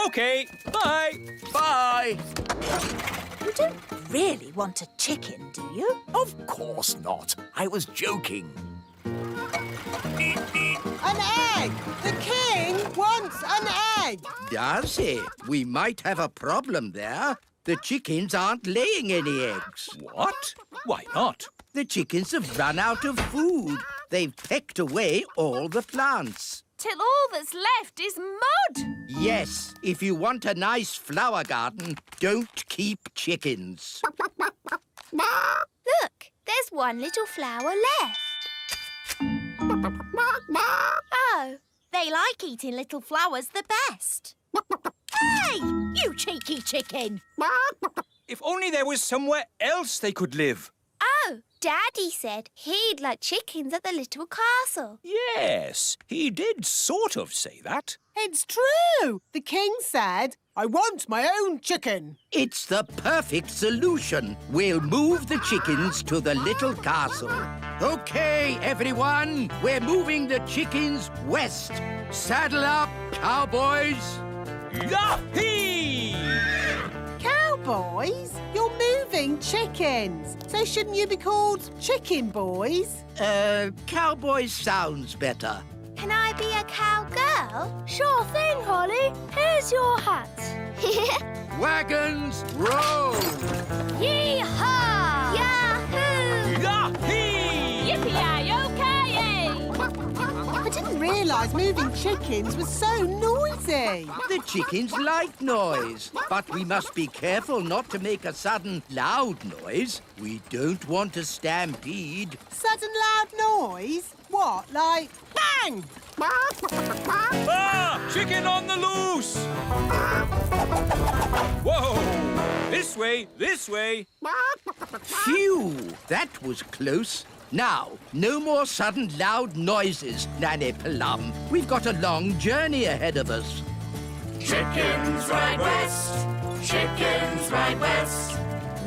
G: OK, bye.
D: Bye.
E: You don't really want a chicken, do you?
D: Of course not. I was joking.
F: An egg! The king wants an egg!
A: Does he? We might have a problem there. The chickens aren't laying any eggs.
G: What? Why not?
A: The chickens have run out of food. They've pecked away all the plants.
H: Till all that's left is mud.
A: Yes, if you want a nice flower garden, don't keep chickens.
C: Look, there's one little flower left. Oh, they like eating little flowers the best.
B: Hey, you cheeky chicken!
G: If only there was somewhere else they could live.
C: Oh, Daddy said he'd like chickens at the little castle.
G: Yes, he did sort of say that.
F: It's true. The king said, I want my own chicken.
A: It's the perfect solution. We'll move the chickens to the little castle. OK, everyone, we're moving the chickens west. Saddle up, cowboys.
G: Yahee!
F: Cowboys? You're moving chickens. So shouldn't you be called chicken boys?
A: Cowboys sounds better.
C: Can I be a cowgirl?
O: Sure thing, Holly. Here's your hat.
A: Wagons, roll!
H: Yee-haw!
C: Yahoo!
G: Yahee!
H: Yippee-yi-yo-ki-yay!
F: I didn't realise moving chickens was so noisy.
A: The chickens like noise, but we must be careful not to make a sudden loud noise. We don't want a stampede.
F: Sudden loud noise? What, like bang?
G: Ah! Chicken on the loose! Whoa! This way, this way.
A: Phew! That was close. Now, no more sudden loud noises, Nanny Plum. We've got a long journey ahead of us.
I: Chickens ride west, chickens ride west.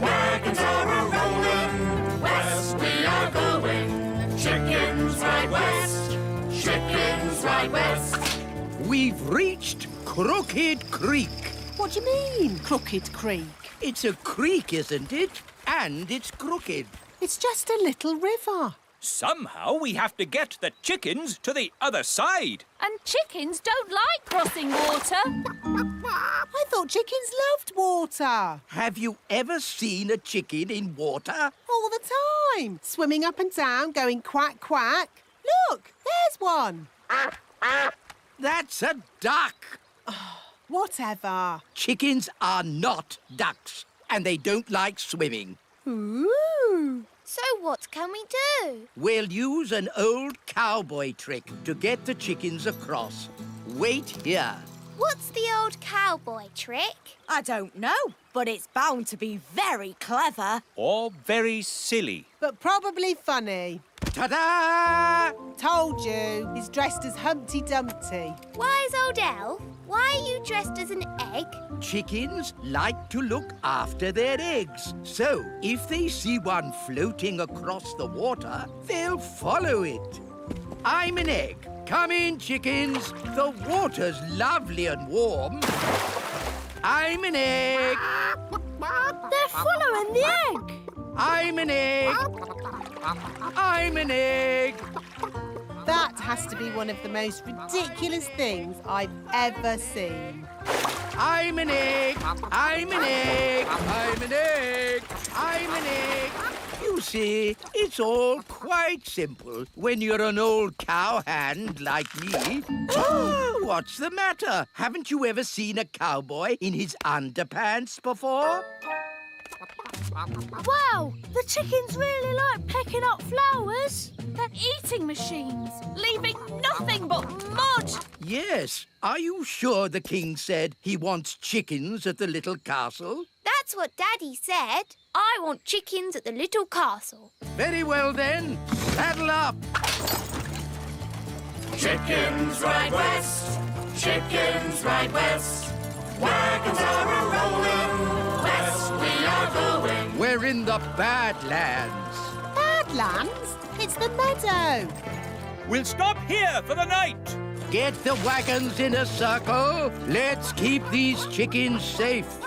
I: Wagons are a-rolling, west we are going. Chickens ride west, chickens ride west.
A: We've reached Crooked Creek.
F: What do you mean, Crooked Creek?
A: It's a creek, isn't it? And it's crooked.
F: It's just a little river.
G: Somehow we have to get the chickens to the other side.
H: And chickens don't like crossing water.
F: I thought chickens loved water.
A: Have you ever seen a chicken in water?
F: All the time. Swimming up and down, going quack, quack. Look, there's one.
A: That's a duck.
F: Whatever.
A: Chickens are not ducks, and they don't like swimming.
F: Ooh.
C: So what can we do?
A: We'll use an old cowboy trick to get the chickens across. Wait here.
C: What's the old cowboy trick?
Q: I don't know, but it's bound to be very clever.
G: Or very silly.
F: But probably funny.
A: Ta-da!
F: Told you, he's dressed as Humpty Dumpty.
C: Wise old elf, why are you dressed as an egg?
A: Chickens like to look after their eggs. So, if they see one floating across the water, they'll follow it. I'm an egg. Come in, chickens. The water's lovely and warm. I'm an egg.
O: They're following the egg.
A: I'm an egg. I'm an egg.
F: That has to be one of the most ridiculous things I've ever seen.
A: I'm an egg. I'm an egg. I'm an egg. I'm an egg. You see, it's all quite simple when you're an old cowhand like me. What's the matter? Haven't you ever seen a cowboy in his underpants before?
O: Wow, the chickens really like picking up flowers.
H: They're eating machines, leaving nothing but mud.
A: Yes. Are you sure the king said he wants chickens at the little castle?
C: That's what Daddy said. I want chickens at the little castle.
A: Very well then. Saddle up.
I: Chickens ride west, chickens ride west. Wagons are a-rolling, west we are going.
A: We're in the Badlands.
F: Badlands? It's the meadow.
G: We'll stop here for the night.
A: Get the wagons in a circle. Let's keep these chickens safe.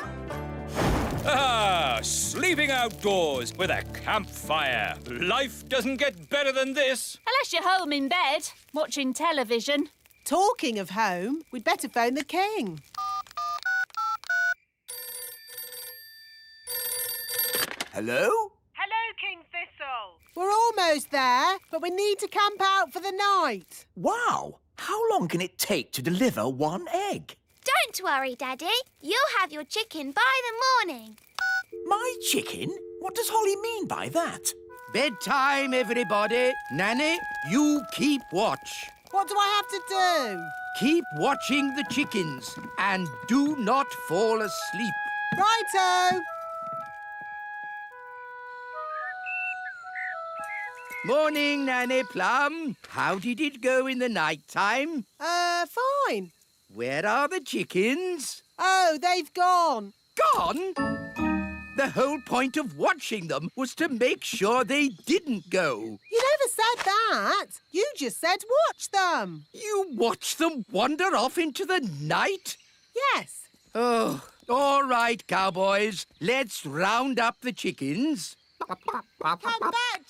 G: Ah, sleeping outdoors with a campfire. Life doesn't get better than this.
H: Unless you're home in bed, watching television.
F: Talking of home, we'd better phone the king.
D: Hello?
M: Hello, King Thistle.
F: We're almost there, but we need to camp out for the night.
D: Wow! How long can it take to deliver one egg?
C: Don't worry, Daddy. You'll have your chicken by the morning.
D: My chicken? What does Holly mean by that?
A: Bedtime, everybody. Nanny, you keep watch.
F: What do I have to do?
A: Keep watching the chickens and do not fall asleep.
F: Righto.
A: Morning, Nanny Plum. How did it go in the night time?
F: Fine.
A: Where are the chickens?
F: Oh, they've gone.
A: Gone? The whole point of watching them was to make sure they didn't go.
F: You never said that. You just said watch them.
A: You watched them wander off into the night?
F: Yes.
A: Oh, all right, cowboys. Let's round up the chickens.
F: Come back,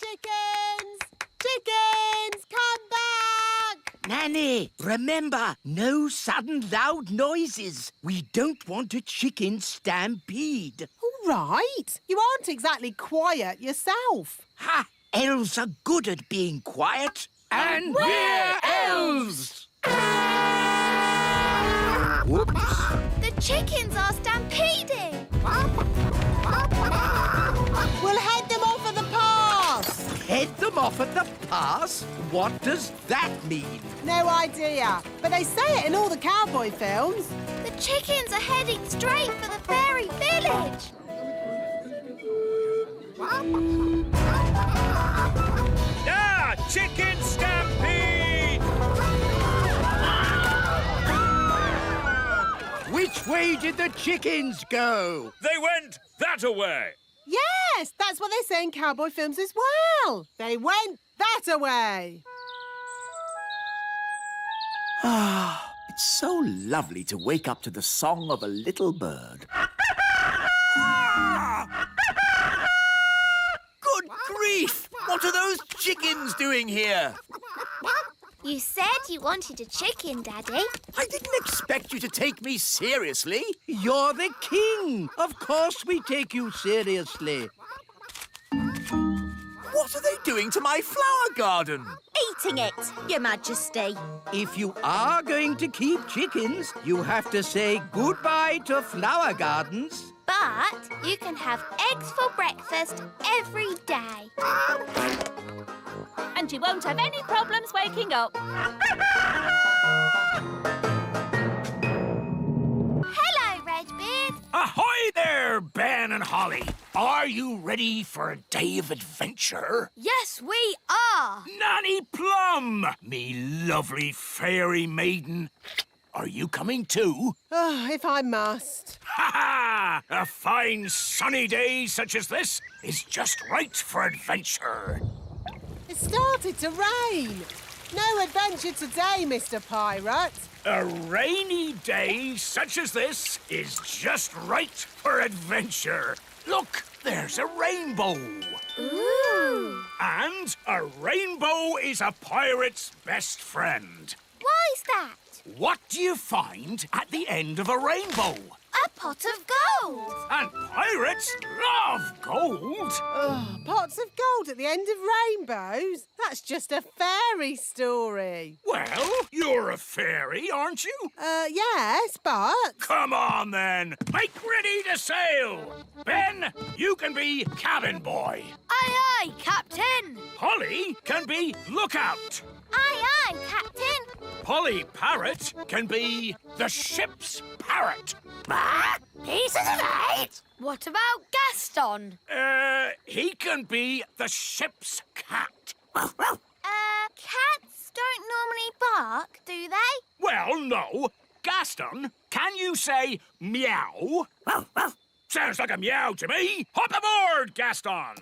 F: chickens! Chickens, come back!
A: Nanny, remember, no sudden loud noises. We don't want a chicken stampede.
F: All right. You aren't exactly quiet yourself.
A: Ha! Elves are good at being quiet. And we're elves!
C: Whoops. The chickens are stampeding.
F: We'll head them off at the pass.
A: Head them off at the pass? What does that mean?
F: No idea, but they say it in all the cowboy films.
C: The chickens are heading straight for the fairy village.
G: Ah, chicken stampede!
A: Which way did the chickens go?
G: They went that-a-way.
F: Yes, that's what they say in cowboy films as well. They went that-a-way.
D: Ah, it's so lovely to wake up to the song of a little bird. Good grief! What are those chickens doing here?
C: You said you wanted a chicken, Daddy.
D: I didn't expect you to take me seriously.
A: You're the king. Of course we take you seriously.
D: What are they doing to my flower garden?
Q: Eating it, Your Majesty.
A: If you are going to keep chickens, you have to say goodbye to flower gardens.
C: But you can have eggs for breakfast every day.
H: And you won't have any problems waking up.
K: Holly, are you ready for a day of adventure?
O: Yes, we are.
K: Nanny Plum, me lovely fairy maiden. Are you coming too?
F: If I must.
K: Ha ha! A fine sunny day such as this is just right for adventure.
F: It started to rain. No adventure today, Mr. Pirate.
K: A rainy day such as this is just right for adventure. Look, there's a rainbow.
O: Ooh.
K: And a rainbow is a pirate's best friend.
C: Why's that?
K: What do you find at the end of a rainbow?
C: A pot of gold.
K: And pirates love gold.
F: Pots of gold at the end of rainbows? That's just a fairy story.
K: Well, you're a fairy, aren't you?
F: Yes, but...
K: Come on, then. Make ready to sail. Ben, you can be cabin boy.
O: Aye, aye, Captain.
K: Holly can be lookout.
C: Aye, aye, Captain.
K: Polly Parrot can be the ship's parrot.
C: Pieces of 8.
O: What about Gaston?
K: He can be the ship's cat.
C: Cats don't normally bark, do they?
K: Well, no. Gaston, can you say meow? Sounds like a meow to me. Hop aboard, Gaston.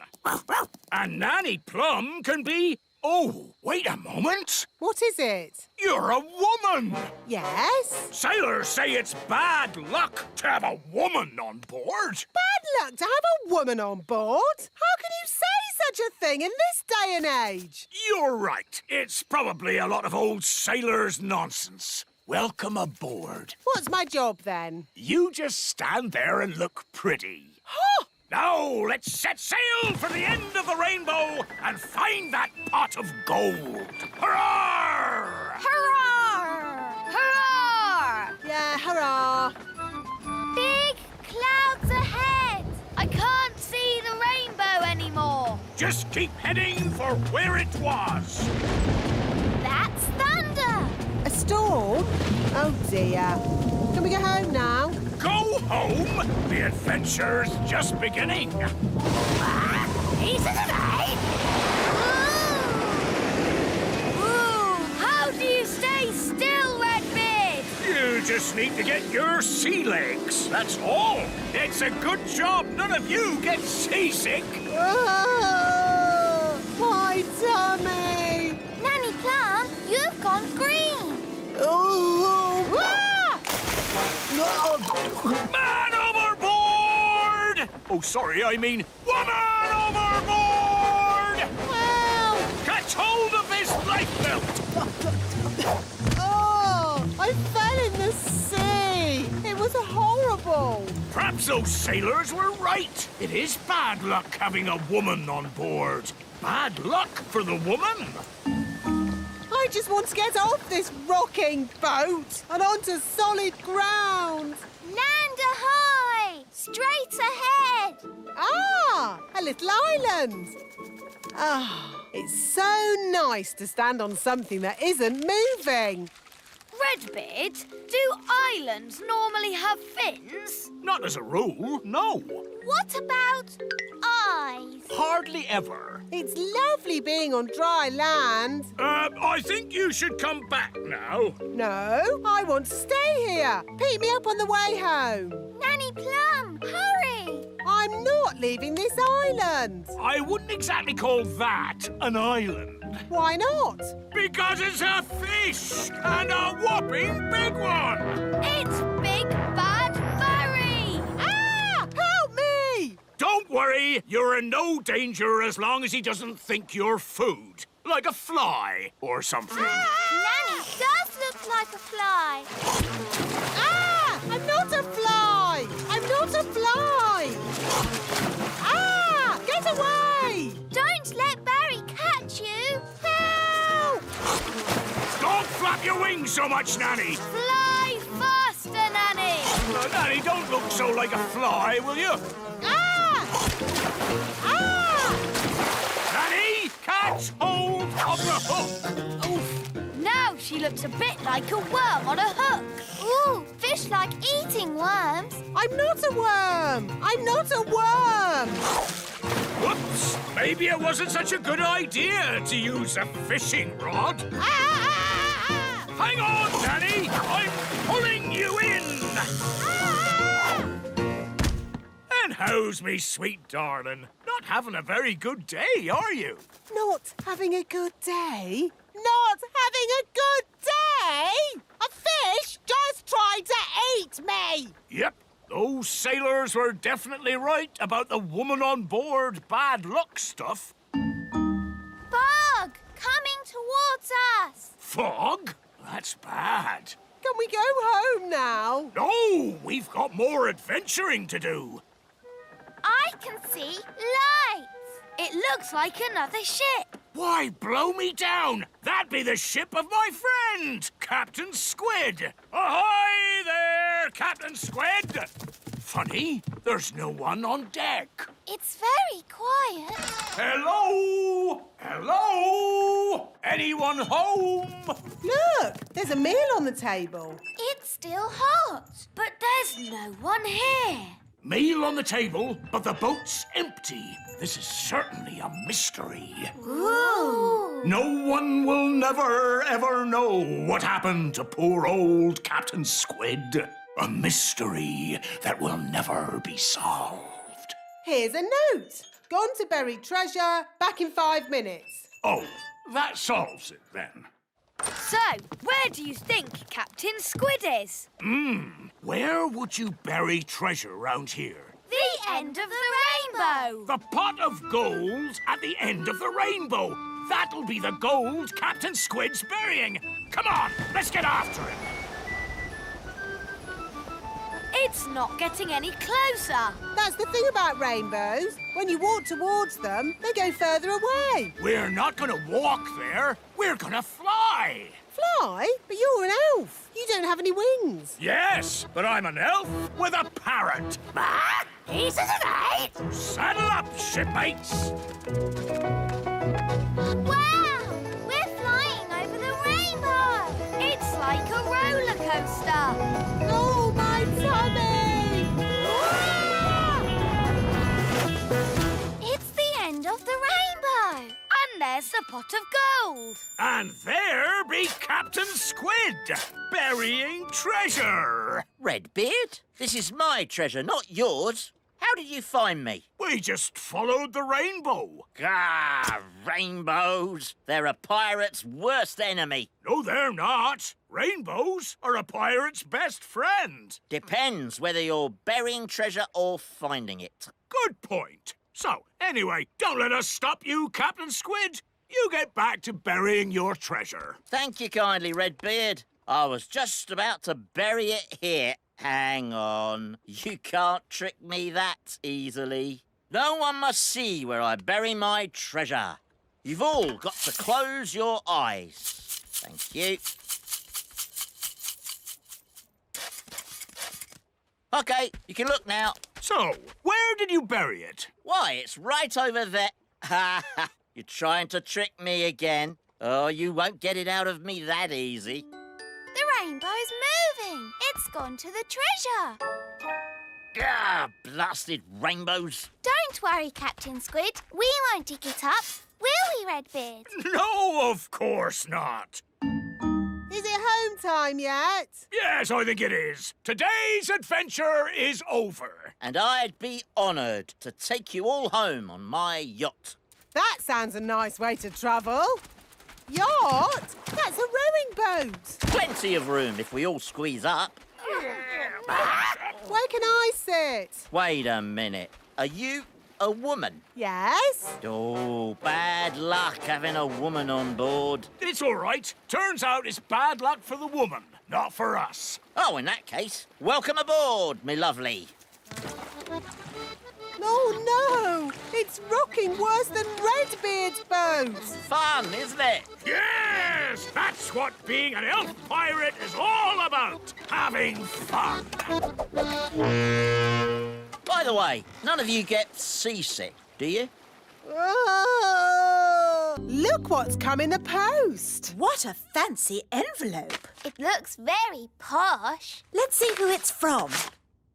K: And Nanny Plum can be... Oh, wait a moment.
F: What is it?
K: You're a woman.
F: Yes?
K: Sailors say it's bad luck to have a woman on board.
F: Bad luck to have a woman on board? How can you say such a thing in this day and age?
K: You're right. It's probably a lot of old sailors' nonsense. Welcome aboard.
F: What's my job, then?
K: You just stand there and look pretty.
F: Huh!
K: Now, let's set sail for the end of the rainbow and find that pot of gold. Hurrah!
O: Hurrah! Hurrah!
F: Yeah, hurrah!
C: Big clouds ahead.
O: I can't see the rainbow anymore.
K: Just keep heading for where it was.
C: That's thunder.
F: A storm? Oh, dear. Can we go home now?
K: Go home? The adventure's just beginning.
C: Pieces of 8.
O: Ooh, how do you stay still, Redbeard?
K: You just need to get your sea legs. That's all. It's a good job none of you get seasick.
F: Oh, my tummy!
C: Nanny Plum, you've gone green.
F: Oh!
K: Man overboard! Oh, sorry, I mean woman overboard!
F: Help!
K: Catch hold of this lifebelt!
F: Oh, I fell in the sea. It was horrible.
K: Perhaps those sailors were right. It is bad luck having a woman on board. Bad luck for the woman.
F: I just want to get off this rocking boat and onto solid ground.
C: Land ahoy! Straight ahead.
F: Ah, a little island. Ah, it's so nice to stand on something that isn't moving.
O: Redbeard, do islands normally have fins?
K: Not as a rule, no.
C: What about eyes?
K: Hardly ever.
F: It's lovely being on dry land.
K: I think you should come back now.
F: No, I want to stay here. Pick me up on the way home.
C: Nanny Plum, hurry!
F: I'm not leaving this island.
K: I wouldn't exactly call that an island.
F: Why not?
K: Because it's a fish, and a whopping big one.
O: It's Big Bad Barry!
F: Ah! Help me!
K: Don't worry, you're in no danger as long as he doesn't think you're food. Like a fly or something.
C: Nanny does look like a fly.
F: Ah! I'm not a fly! I'm not a fly! Ah! Get away!
C: Don't let Barry catch you.
F: Help!
K: Don't flap your wings so much, Nanny.
O: Fly faster, Nanny!
K: Nanny, don't look so like a fly, will you?
F: Ah! Ah!
K: Nanny, catch hold of the hook.
O: Oof! Now she looks a bit like a worm on a hook.
C: Ooh, fish fish like eating worms.
F: I'm not a worm! I'm not a worm!
K: Whoops! Maybe it wasn't such a good idea to use a fishing rod. Hang on, Danny! I'm pulling you in! And how's me sweet darling? Not having a very good day, are you?
F: Not having a good day? Not having a good day? A fish just tried to eat me!
K: Yep, those sailors were definitely right about the woman on board bad luck stuff.
C: Fog! Coming towards us!
K: Fog? That's bad.
F: Can we go home now?
K: No, we've got more adventuring to do.
C: I can see lights. It looks like another ship.
K: Why, blow me down! That'd be the ship of my friend, Captain Squid. Ahoy there, Captain Squid! Funny, there's no one on deck.
C: It's very quiet.
K: Hello? Hello? Anyone home?
F: Look, there's a meal on the table.
C: It's still hot, but there's no one here.
K: Meal on the table, but the boat's empty. This is certainly a mystery.
C: Ooh.
K: No one will never, ever know what happened to poor old Captain Squid. A mystery that will never be solved.
F: Here's a note. Gone to bury treasure, back in 5 minutes.
K: Oh, that solves it then.
O: So, where do you think Captain Squid is?
K: Where would you bury treasure round here?
C: The end of the rainbow.
K: The pot of gold at the end of the rainbow. That'll be the gold Captain Squid's burying. Come on, let's get after him.
O: It's not getting any closer.
F: That's the thing about rainbows. When you walk towards them, they go further away.
K: We're not gonna walk there. We're gonna fly.
F: Fly? But you're an elf. You don't have any wings.
K: Yes, but I'm an elf with a parrot.
C: Easy tonight.
K: Saddle up, shipmates.
C: Wow! We're flying over the rainbow.
O: It's like a roller coaster.
F: Oh, my tummy!
C: It's the end of the rainbow.
O: And there's the pot of gold.
K: And there be Captain Squid, burying treasure.
J: Redbeard, this is my treasure, not yours. How did you find me?
K: We just followed the rainbow.
J: Ah, rainbows. They're a pirate's worst enemy.
K: No, they're not. Rainbows are a pirate's best friend.
J: Depends whether you're burying treasure or finding it.
K: Good point. So, anyway, don't let us stop you, Captain Squid. You get back to burying your treasure.
J: Thank you kindly, Redbeard. I was just about to bury it here. Hang on. You can't trick me that easily. No one must see where I bury my treasure. You've all got to close your eyes. Thank you. OK, you can look now.
K: So, where did you bury it?
J: Why, it's right over there. Ha ha! You're trying to trick me again. Oh, you won't get it out of me that easy.
C: The rainbow's moving. It's gone to the treasure.
J: Ah, blasted rainbows.
C: Don't worry, Captain Squid. We won't dig it up, will we, Redbeard?
K: No, of course not.
F: Is it home time yet?
K: Yes, I think it is. Today's adventure is over.
J: And I'd be honoured to take you all home on my yacht.
F: That sounds a nice way to travel. Yacht? That's a rowing boat.
J: Plenty of room if we all squeeze up.
F: Where can I sit?
J: Wait a minute. Are you a woman?
F: Yes.
J: Oh, bad luck having a woman on board.
K: It's all right. Turns out it's bad luck for the woman, not for us.
J: Oh, in that case, welcome aboard, me lovely.
F: Oh, no! It's rocking worse than Redbeard's boat!
J: Fun, isn't it?
K: Yes! That's what being an elf pirate is all about! Having fun!
J: By the way, none of you get seasick, do you?
F: Oh. Look what's come in the post.
E: What a fancy envelope.
C: It looks very posh.
E: Let's see who it's from.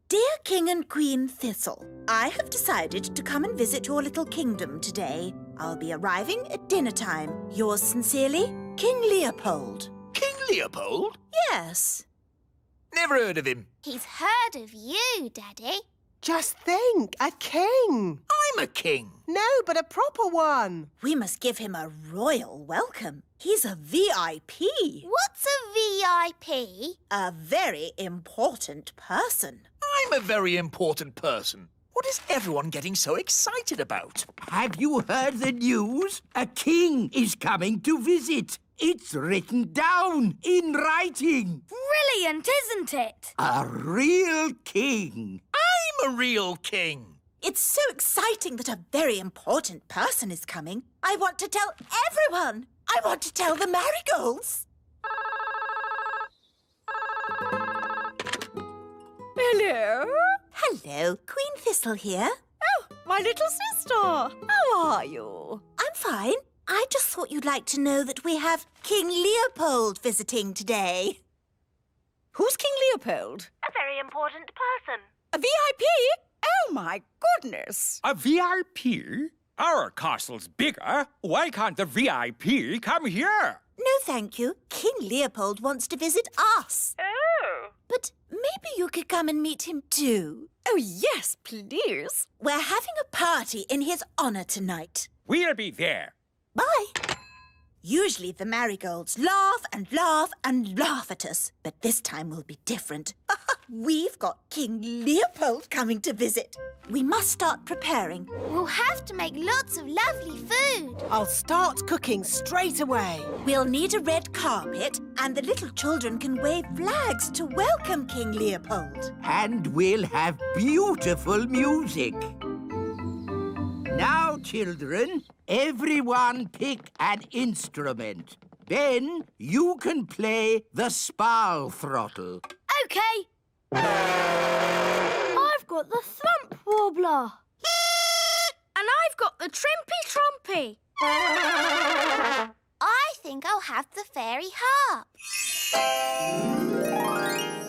E: Dear King and Queen Thistle, I have decided to come and visit your little kingdom today. I'll be arriving at dinner time. Yours sincerely, King Leopold.
D: King Leopold?
E: Yes.
D: Never heard of him.
C: He's heard of you, Daddy.
F: Just think, a king.
D: I'm a king.
F: No, but a proper one.
E: We must give him a royal welcome. He's a VIP.
C: What's a VIP?
E: A very important person.
D: I'm a very important person. What is everyone getting so excited about?
A: Have you heard the news? A king is coming to visit. It's written down in writing.
O: Brilliant, isn't it?
A: A real king.
D: I'm a real king.
E: It's so exciting that a very important person is coming. I want to tell everyone. I want to tell the marigolds.
B: Hello?
E: Hello, Queen Thistle here.
B: Oh, my little sister. How are you?
E: I'm fine. I just thought you'd like to know that we have King Leopold visiting today.
B: Who's King Leopold?
M: A very important person.
B: A VIP? Oh, my goodness.
G: A VIP? Our castle's bigger. Why can't the VIP come here?
E: No, thank you. King Leopold wants to visit us.
M: Oh.
E: But maybe you could come and meet him too.
B: Oh, yes, please.
E: We're having a party in his honour tonight.
G: We'll be there.
E: Bye. Usually the marigolds laugh and laugh and laugh at us, but this time will be different. We've got King Leopold coming to visit. We must start preparing.
C: We'll have to make lots of lovely food.
F: I'll start cooking straight away.
E: We'll need a red carpet, and the little children can wave flags to welcome King Leopold.
A: And we'll have beautiful music. Now, children, everyone pick an instrument. Then you can play the spal throttle.
O: OK. I've got the thump warbler. And I've got the trimpy trompy.
C: I think I'll have the fairy harp.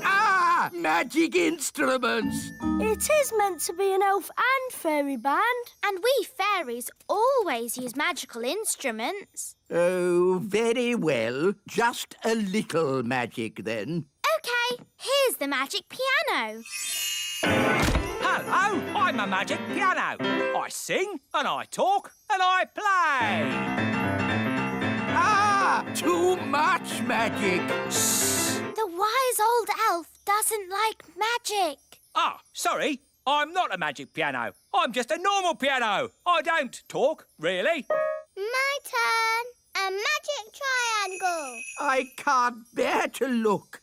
A: Ah! Magic instruments!
O: It is meant to be an elf and fairy band.
C: And we fairies always use magical instruments.
A: Oh, very well. Just a little magic, then.
C: OK, here's the magic piano.
G: Hello, I'm a magic piano. I sing and I talk and I play.
A: Ah! Too much magic!
C: The wise old elf doesn't like magic.
G: Ah, sorry. I'm not a magic piano. I'm just a normal piano. I don't talk, really.
S: My turn. A magic triangle.
A: I can't bear to look.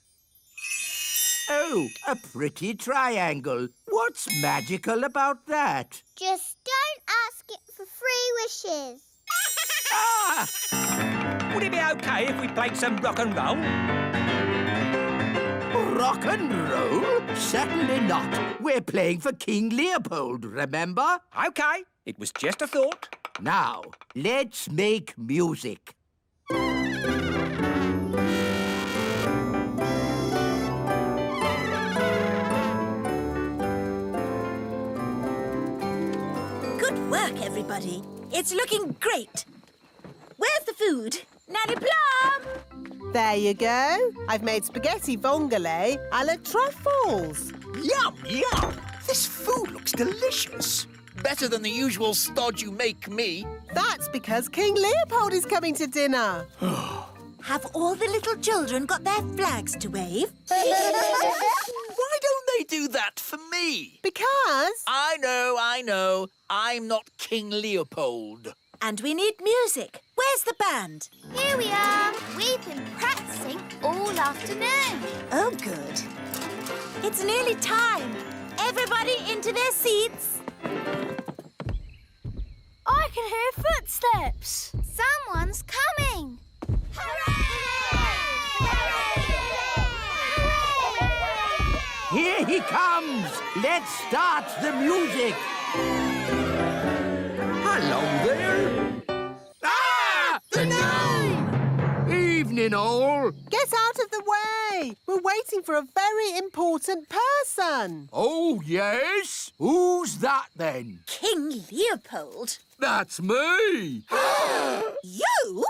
A: Oh, a pretty triangle. What's magical about that?
S: Just don't ask it for 3 wishes.
A: Ah!
G: Would it be OK if we played some rock and roll?
A: Rock and roll? Certainly not. We're playing for King Leopold, remember?
G: OK, it was just a thought.
A: Now, let's make music.
E: Good work, everybody. It's looking great. Where's the food? Nanny Plum!
F: There you go. I've made spaghetti vongole a la truffles.
D: Yum, yum! This food looks delicious. Better than the usual stodge you make me.
F: That's because King Leopold is coming to dinner.
E: Have all the little children got their flags to wave?
D: Why don't they do that for me?
F: Because...
D: I know. I'm not King Leopold.
E: And we need music. Where's the band?
C: Here we are. We've been practicing all afternoon.
E: Oh, good. It's nearly time. Everybody into their seats.
O: I can hear footsteps.
C: Someone's coming.
A: Here he comes! Let's start the music! Hello there! Ah! and all.
F: Get out of the way! We're waiting for a very important person.
A: Oh, yes? Who's that, then?
E: King Leopold.
A: That's me.
E: You?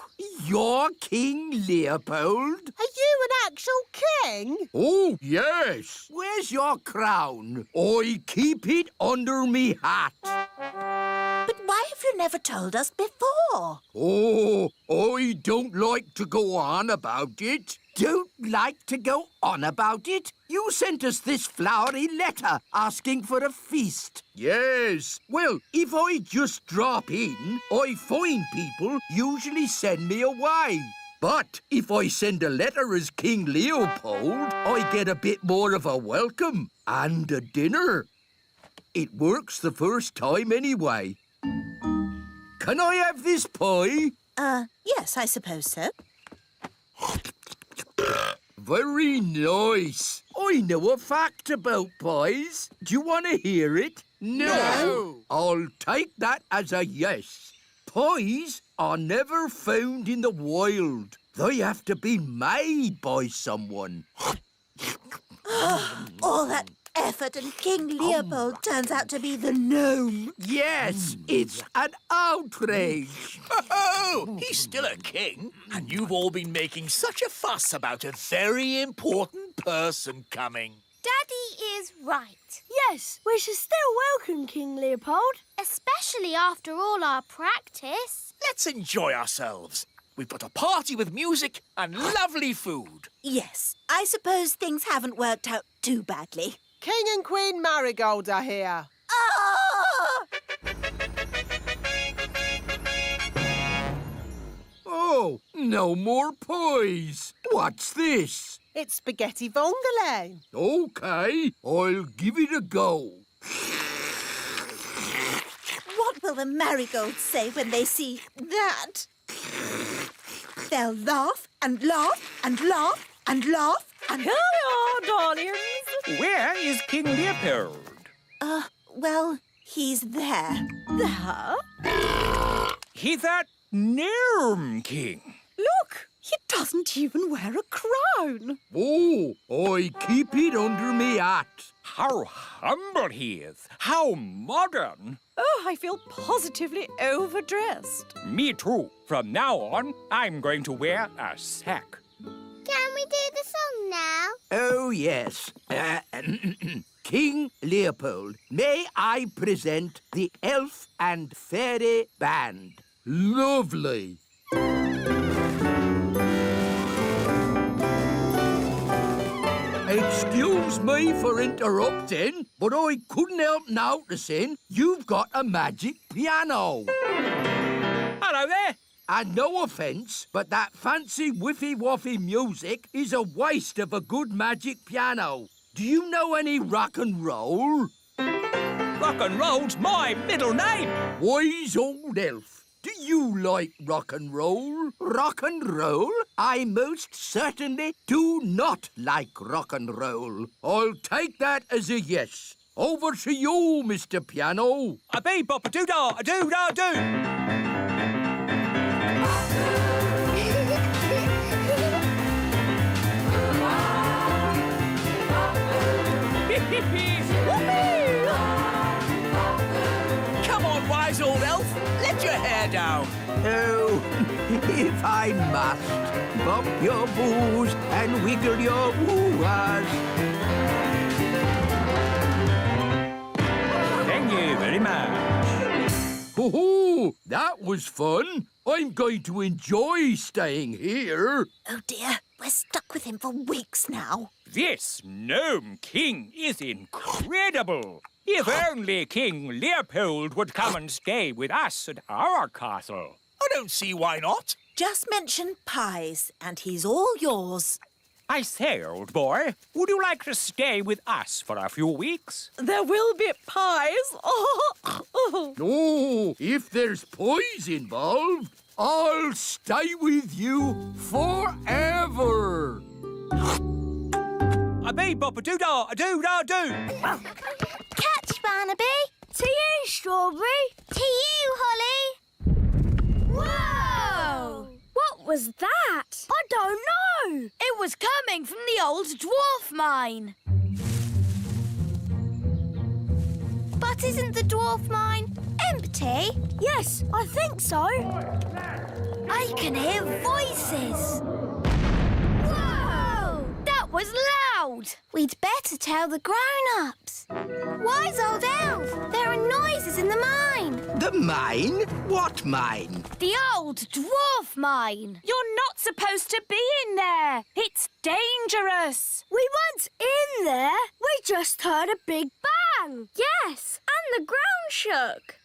A: You're King Leopold?
F: Are you an actual king?
A: Oh, yes. Where's your crown? I keep it under me hat.
E: But why have you never told us before?
A: Oh, I don't like to go on about it. Don't like to go on about it? You sent us this flowery letter asking for a feast. Yes. Well, if I just drop in, I find people usually send me away. But if I send a letter as King Leopold, I get a bit more of a welcome and a dinner. It works the first time anyway. Can I have this pie?
E: Yes, I suppose so.
A: Very nice. I know a fact about pies. Do you want to hear it?
E: No.
A: I'll take that as a yes. Pies are never found in the wild. They have to be made by someone.
E: All that effort and King Leopold turns out to be the gnome.
A: Yes, it's an outrage.
D: Oh, he's still a king, and you've all been making such a fuss about a very important person coming.
C: Daddy is right.
O: Yes, we should still welcome King Leopold.
C: Especially after all our practice.
D: Let's enjoy ourselves. We've got a party with music and lovely food.
E: Yes, I suppose things haven't worked out too badly.
F: King and Queen Marigold are here.
E: Ah!
A: Oh, no more pies. What's this?
F: It's spaghetti vongole.
A: OK, I'll give it a go.
E: What will the marigolds say when they see that? They'll laugh and laugh and laugh and laugh and...
B: Here we are, darlings.
G: Where is King Leopold?
E: Well, he's there.
B: There?
G: He's that gnome king.
B: Look, he doesn't even wear a crown.
A: Oh, I keep it under me hat.
G: How humble he is. How modern.
B: Oh, I feel positively overdressed.
G: Me too. From now on, I'm going to wear a sack.
C: Can we do the song now?
A: Oh, yes. King Leopold, may I present the Elf and Fairy Band? Lovely. Excuse me for interrupting, but I couldn't help noticing you've got a magic piano.
G: Hello there.
A: And no offence, but that fancy whiffy-woffy music is a waste of a good magic piano. Do you know any rock and roll?
G: Rock and roll's my middle name.
A: Wise old elf. Do you like rock and roll? Rock and roll? I most certainly do not like rock and roll. I'll take that as a yes. Over to you, Mr. Piano.
G: A bee bop a doo-dah, a doo-dah doo.
D: Come on, wise old elf. Let your hair down.
A: Oh, if I must, bop your boos and wiggle your woo-ahs.
G: Thank you very much.
A: Ho-ho! That was fun. I'm going to enjoy staying here.
E: Oh, dear. We're stuck with him for weeks now.
G: This gnome king is incredible. If only King Leopold would come and stay with us at our castle.
D: I don't see why not.
E: Just mention pies, and he's all yours.
G: I say, old boy, would you like to stay with us for a few weeks?
B: There will be pies.
A: Oh, if there's pies involved, I'll stay with you forever.
G: A bee bop a doo-dah, a doo-dah doo.
C: Catch, Barnaby.
O: To you, Strawberry.
C: To you, Holly.
O: Whoa! What was that? I don't know.
C: It was coming from the old dwarf mine. But isn't the dwarf mine empty?
O: Yes, I think so.
C: I can hear voices. Whoa! That was loud. We'd better tell the grown-ups. Wise old elf, there are noises in the mine.
A: The mine? What mine?
C: The old dwarf mine.
H: You're not supposed to be in there. It's dangerous.
O: We weren't in there. We just heard a big bang. Yes, and the ground shook.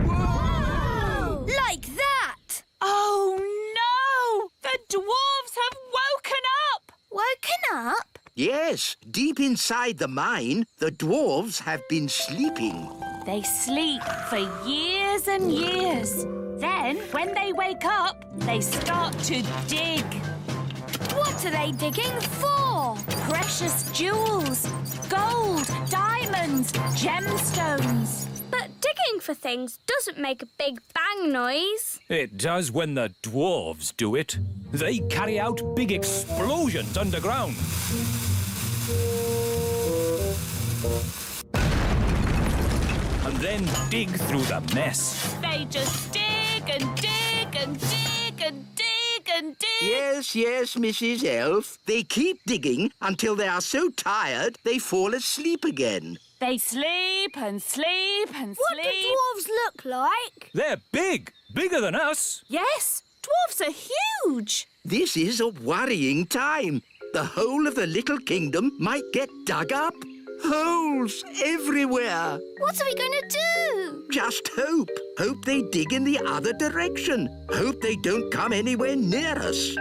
C: Whoa! Like that.
H: Oh, no! The dwarves have woken up!
C: Woken up?
A: Yes, deep inside the mine, the dwarves have been sleeping.
H: They sleep for years and years. Then, when they wake up, they start to dig.
C: What are they digging for?
H: Precious jewels, gold, diamonds, gemstones.
O: But digging for things doesn't make a big bang noise.
G: It does when the dwarves do it. They carry out big explosions underground. And then dig through the mess.
H: They just dig and dig and dig and dig and dig.
A: Yes, Mrs. Elf. They keep digging until they are so tired they fall asleep again.
H: They sleep and sleep and
O: What do
H: sleep.
O: dwarves look like?
G: They're big, bigger than us.
H: Yes, dwarves are huge.
A: This is a worrying time. The whole of the little kingdom might get dug up. Holes everywhere.
C: What are we going to do?
A: Just hope. Hope they dig in the other direction. Hope they don't come anywhere near us.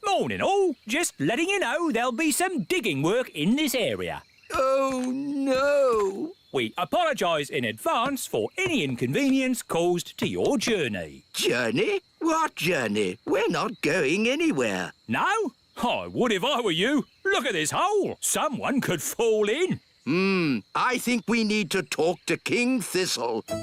G: Morning all. Just letting you know there'll be some digging work in this area.
A: Oh, no.
G: We apologise in advance for any inconvenience caused to your journey.
A: Journey? What journey? We're not going anywhere.
G: No? I would if I were you. Look at this hole. Someone could fall in.
A: I think we need to talk to King Thistle.
F: The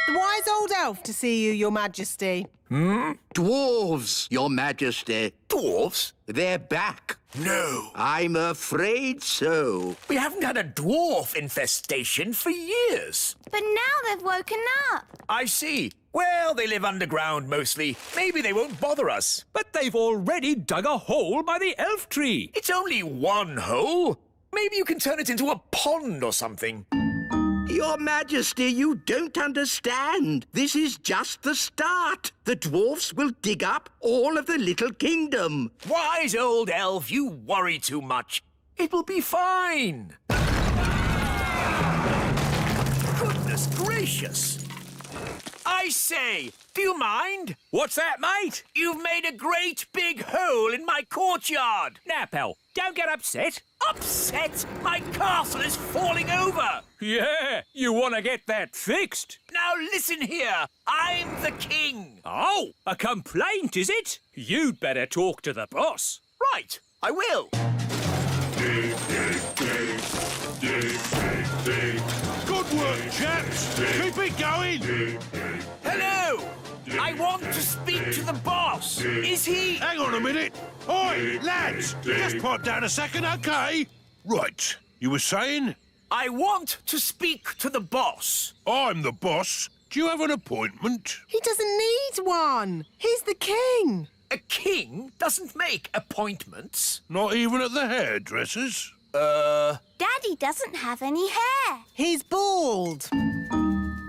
F: wise old elf to see you, Your Majesty.
A: Dwarves, Your Majesty.
D: Dwarfs?
A: They're back.
D: No.
A: I'm afraid so.
D: We haven't had a dwarf infestation for years.
C: But now they've woken up.
D: I see. Well, they live underground mostly. Maybe they won't bother us.
G: But they've already dug a hole by the elf tree.
D: It's only one hole. Maybe you can turn it into a pond or something.
A: Your Majesty, you don't understand. This is just the start. The dwarfs will dig up all of the little kingdom.
D: Wise old elf, you worry too much. It will be fine. Goodness gracious. I say, do you mind?
G: What's that, mate?
D: You've made a great big hole in my courtyard.
G: Now, pal, don't get upset.
D: Upset? My castle is falling over.
G: Yeah, you want to get that fixed.
D: Now listen here. I'm the king.
G: Oh, a complaint, is it? You'd better talk to the boss.
D: Right, I will.
K: Dig, dig, dig. Dig, dig, dig. Good work, chaps. Keep it going. Dig, dig.
D: Hello. I want to speak to the boss. Is he...
K: Hang on a minute. Oi, lads. Just pipe down a second, OK? Right. You were saying?
D: I want to speak to the boss.
K: I'm the boss. Do you have an appointment?
F: He doesn't need one. He's the king.
D: A king doesn't make appointments.
K: Not even at the hairdresser's?
C: Daddy doesn't have any hair.
F: He's bald.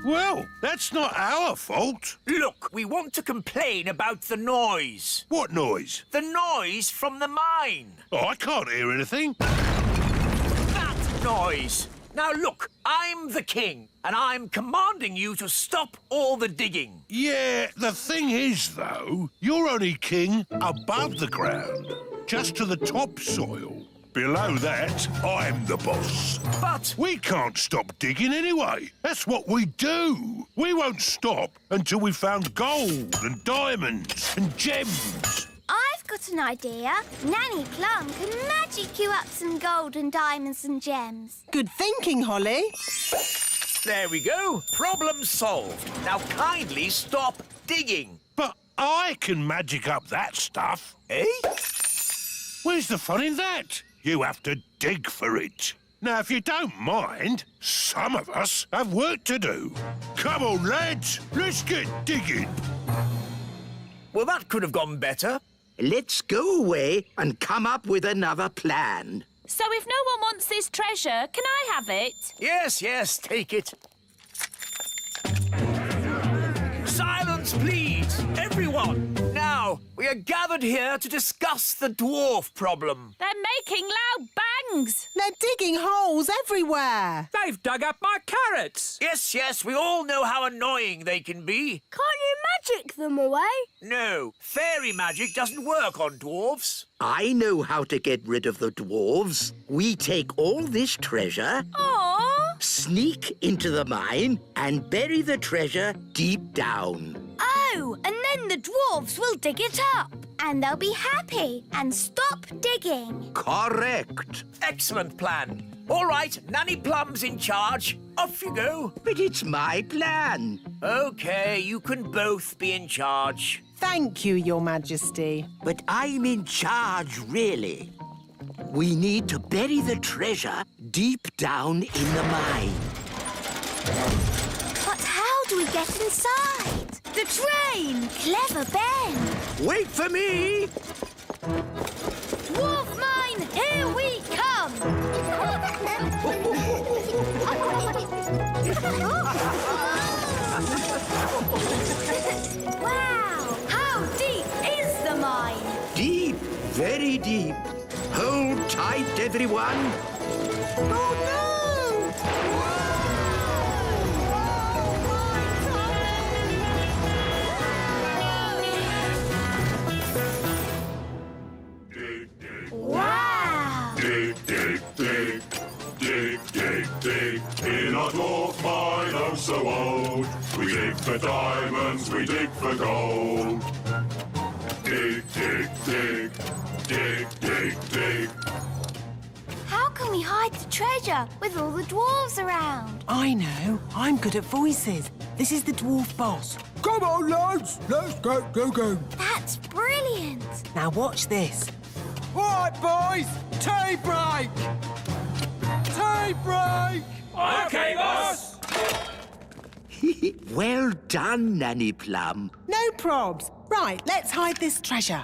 K: Well, that's not our fault.
D: Look, we want to complain about the noise.
K: What noise?
D: The noise from the mine.
K: Oh, I can't hear anything.
D: That noise. Now look, I'm the king, and I'm commanding you to stop all the digging.
K: Yeah, the thing is, though, you're only king above the ground, just to the topsoil. Below that, I'm the boss.
D: But...
K: we can't stop digging anyway. That's what we do. We won't stop until we've found gold and diamonds and gems.
C: I've got an idea. Nanny Plum can magic you up some gold and diamonds and gems.
F: Good thinking, Holly.
D: There we go. Problem solved. Now kindly stop digging.
K: But I can magic up that stuff.
D: Eh?
K: Where's the fun in that? You have to dig for it. Now, if you don't mind, some of us have work to do. Come on, lads. Let's get digging.
D: Well, that could have gone better.
A: Let's go away and come up with another plan.
H: So if no one wants this treasure, can I have it?
D: Yes, yes, take it. Silence, please, everyone. Now, we are gathered here to discuss the dwarf problem.
H: They're making loud bangs.
F: They're digging holes everywhere.
G: They've dug up my carrots.
D: Yes, yes, we all know how annoying they can be.
O: Can't you magic them away?
D: No, fairy magic doesn't work on dwarfs.
A: I know how to get rid of the dwarves. We take all this treasure, sneak into the mine, and bury the treasure deep down.
C: Oh, and then the dwarves will dig it up. And they'll be happy and stop digging.
A: Correct.
D: Excellent plan. All right, Nanny Plum's in charge. Off you go.
A: But it's my plan.
D: OK, you can both be in charge.
F: Thank you, Your Majesty.
A: But I'm in charge, really. We need to bury the treasure deep down in the mine.
C: But how do we get inside? The train! Clever Ben!
A: Wait for me!
C: Dwarf mine, here we come! Wow! How deep is the mine?
A: Deep, very deep. Hold tight, everyone.
F: Oh, no!
C: Wow!
I: Dig, dig, dig, dig, dig, dig. In our dwarf mine, oh so old, we dig for diamonds, we dig for gold. Dig, dig, dig, dig, dig, dig.
C: How can we hide the treasure with all the dwarves around?
F: I know. I'm good at voices. This is the dwarf boss.
T: Come on, lads. Let's get digging.
C: That's brilliant!
F: Now watch this.
T: All right, boys. Tea break. Tea break.
G: OK, boss.
A: Well done, Nanny Plum.
F: No probs. Right, let's hide this treasure.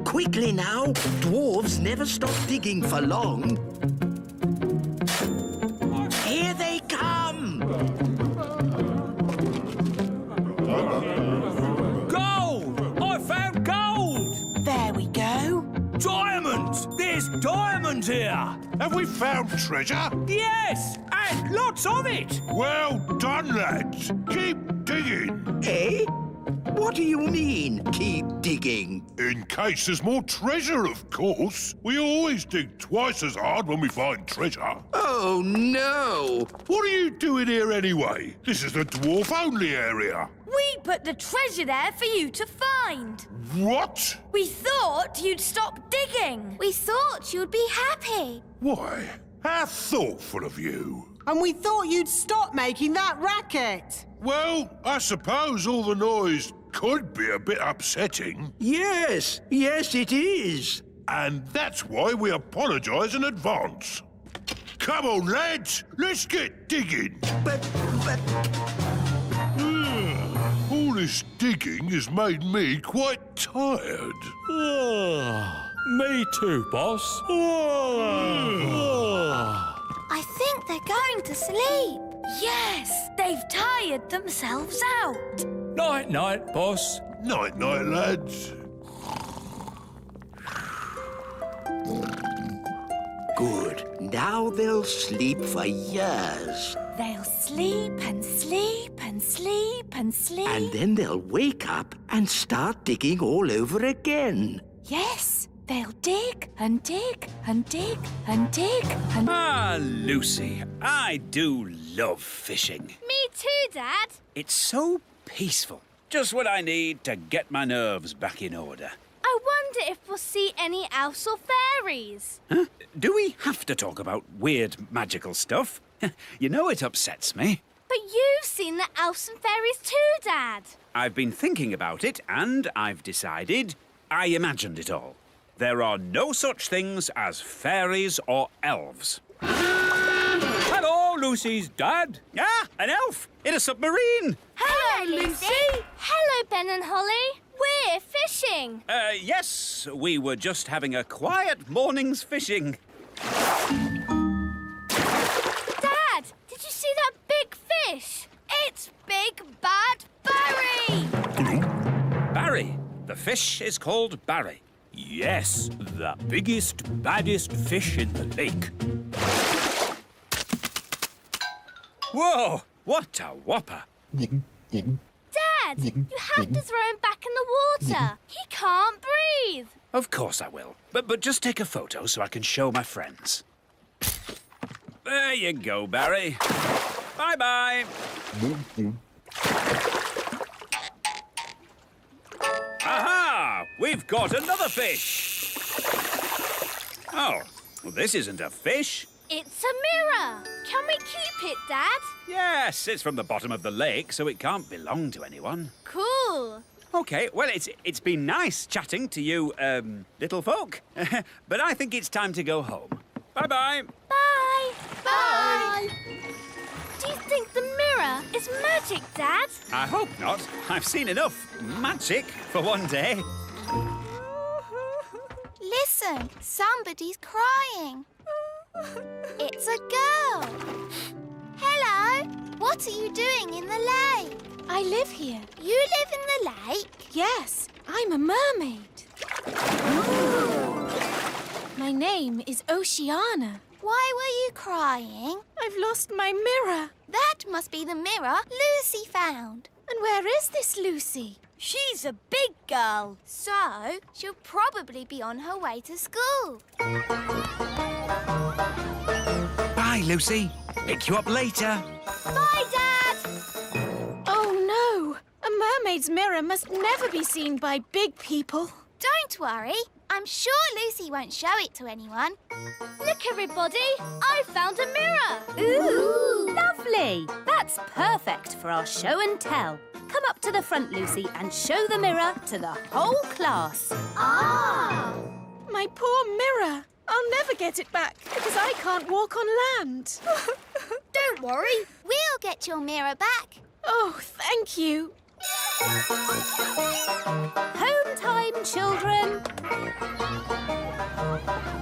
A: Quickly now. Dwarves never stop digging for long. Here they come!
G: Gold! I found gold!
F: There we go.
G: Diamonds! There's diamonds here!
K: Have we found treasure?
G: Yes! And lots of it!
K: Well done, lads. Keep digging.
A: Eh? What do you mean, keep digging?
K: In case there's more treasure, of course. We always dig twice as hard when we find treasure.
A: Oh, no!
K: What are you doing here anyway? This is the dwarf-only area.
C: We put the treasure there for you to find.
K: What?
C: We thought you'd stop digging. We thought you'd be happy.
K: Why? How thoughtful of you.
F: And we thought you'd stop making that racket.
K: Well, I suppose all the noise could be a bit upsetting.
A: Yes, it is.
K: And that's why we apologise in advance. Come on, lads, let's get digging.
A: But...
K: All this digging has made me quite tired.
G: Me too, boss.
C: I think they're going to sleep. Yes, they've tired themselves out.
G: Night-night, boss.
K: Night-night, lads.
A: Good. Now they'll sleep for years.
H: They'll sleep and sleep and sleep and sleep.
A: And then they'll wake up and start digging all over again.
H: Yes, they'll dig and dig and dig and dig and...
N: Ah, Lucy, I do love fishing.
O: Me too, Dad.
N: It's so peaceful. Just what I need to get my nerves back in order.
H: I
O: wonder if we'll see any elves or fairies.
N: Huh? Do we have to talk about weird magical stuff? You know it upsets me.
O: But you've seen the elves and fairies too, Dad.
N: I've been thinking about it and I've decided I imagined it all. There are no such things as fairies or elves.
G: Hello, Lucy's dad.
N: Ah, an elf in a submarine.
O: Hello, Lucy. Hello, Ben and Holly. We're fishing.
N: Yes, we were just having a quiet morning's fishing.
O: Dad, did you see that big fish? It's Big Bad Barry.
N: Barry. The fish is called Barry.
G: Yes, the biggest, baddest fish in the lake.
N: Whoa, what a whopper.
O: Dad, you have to throw him back in the water. He can't breathe.
N: Of course I will. But just take a photo so I can show my friends. There you go, Barry. Bye-bye. Aha! We've got another fish. Oh, well, this isn't a fish.
O: It's a mirror. Can we keep it, Dad?
N: Yes, it's from the bottom of the lake, so it can't belong to anyone.
O: Cool.
N: OK, well, it's been nice chatting to you, little folk. But I think it's time to go home. Bye-bye.
O: Bye. Bye. Do you think the mirror is magic, Dad?
N: I hope not. I've seen enough magic for one day.
C: Listen, somebody's crying. It's a girl. Hello. What are you doing in the lake?
O: I live here.
C: You live in the lake?
O: Yes, I'm a mermaid. My name is Oceana.
C: Why were you crying?
O: I've lost my mirror.
C: That must be the mirror Lucy found.
O: And where is this Lucy?
C: She's a big girl, so she'll probably be on her way to school.
N: Bye, Lucy. Pick you up later.
C: Bye, Dad!
O: Oh, no. A mermaid's mirror must never be seen by big people.
C: Don't worry. I'm sure Lucy won't show it to anyone.
O: Look, everybody. I found a mirror.
Q: Ooh, lovely. That's perfect for our show and tell. Come up to the front, Lucy, and show the mirror to the whole class.
C: Ah!
O: My poor mirror. I'll never get it back because I can't walk on land.
C: Don't worry. We'll get your mirror back.
O: Oh, thank you.
Q: Home time, children.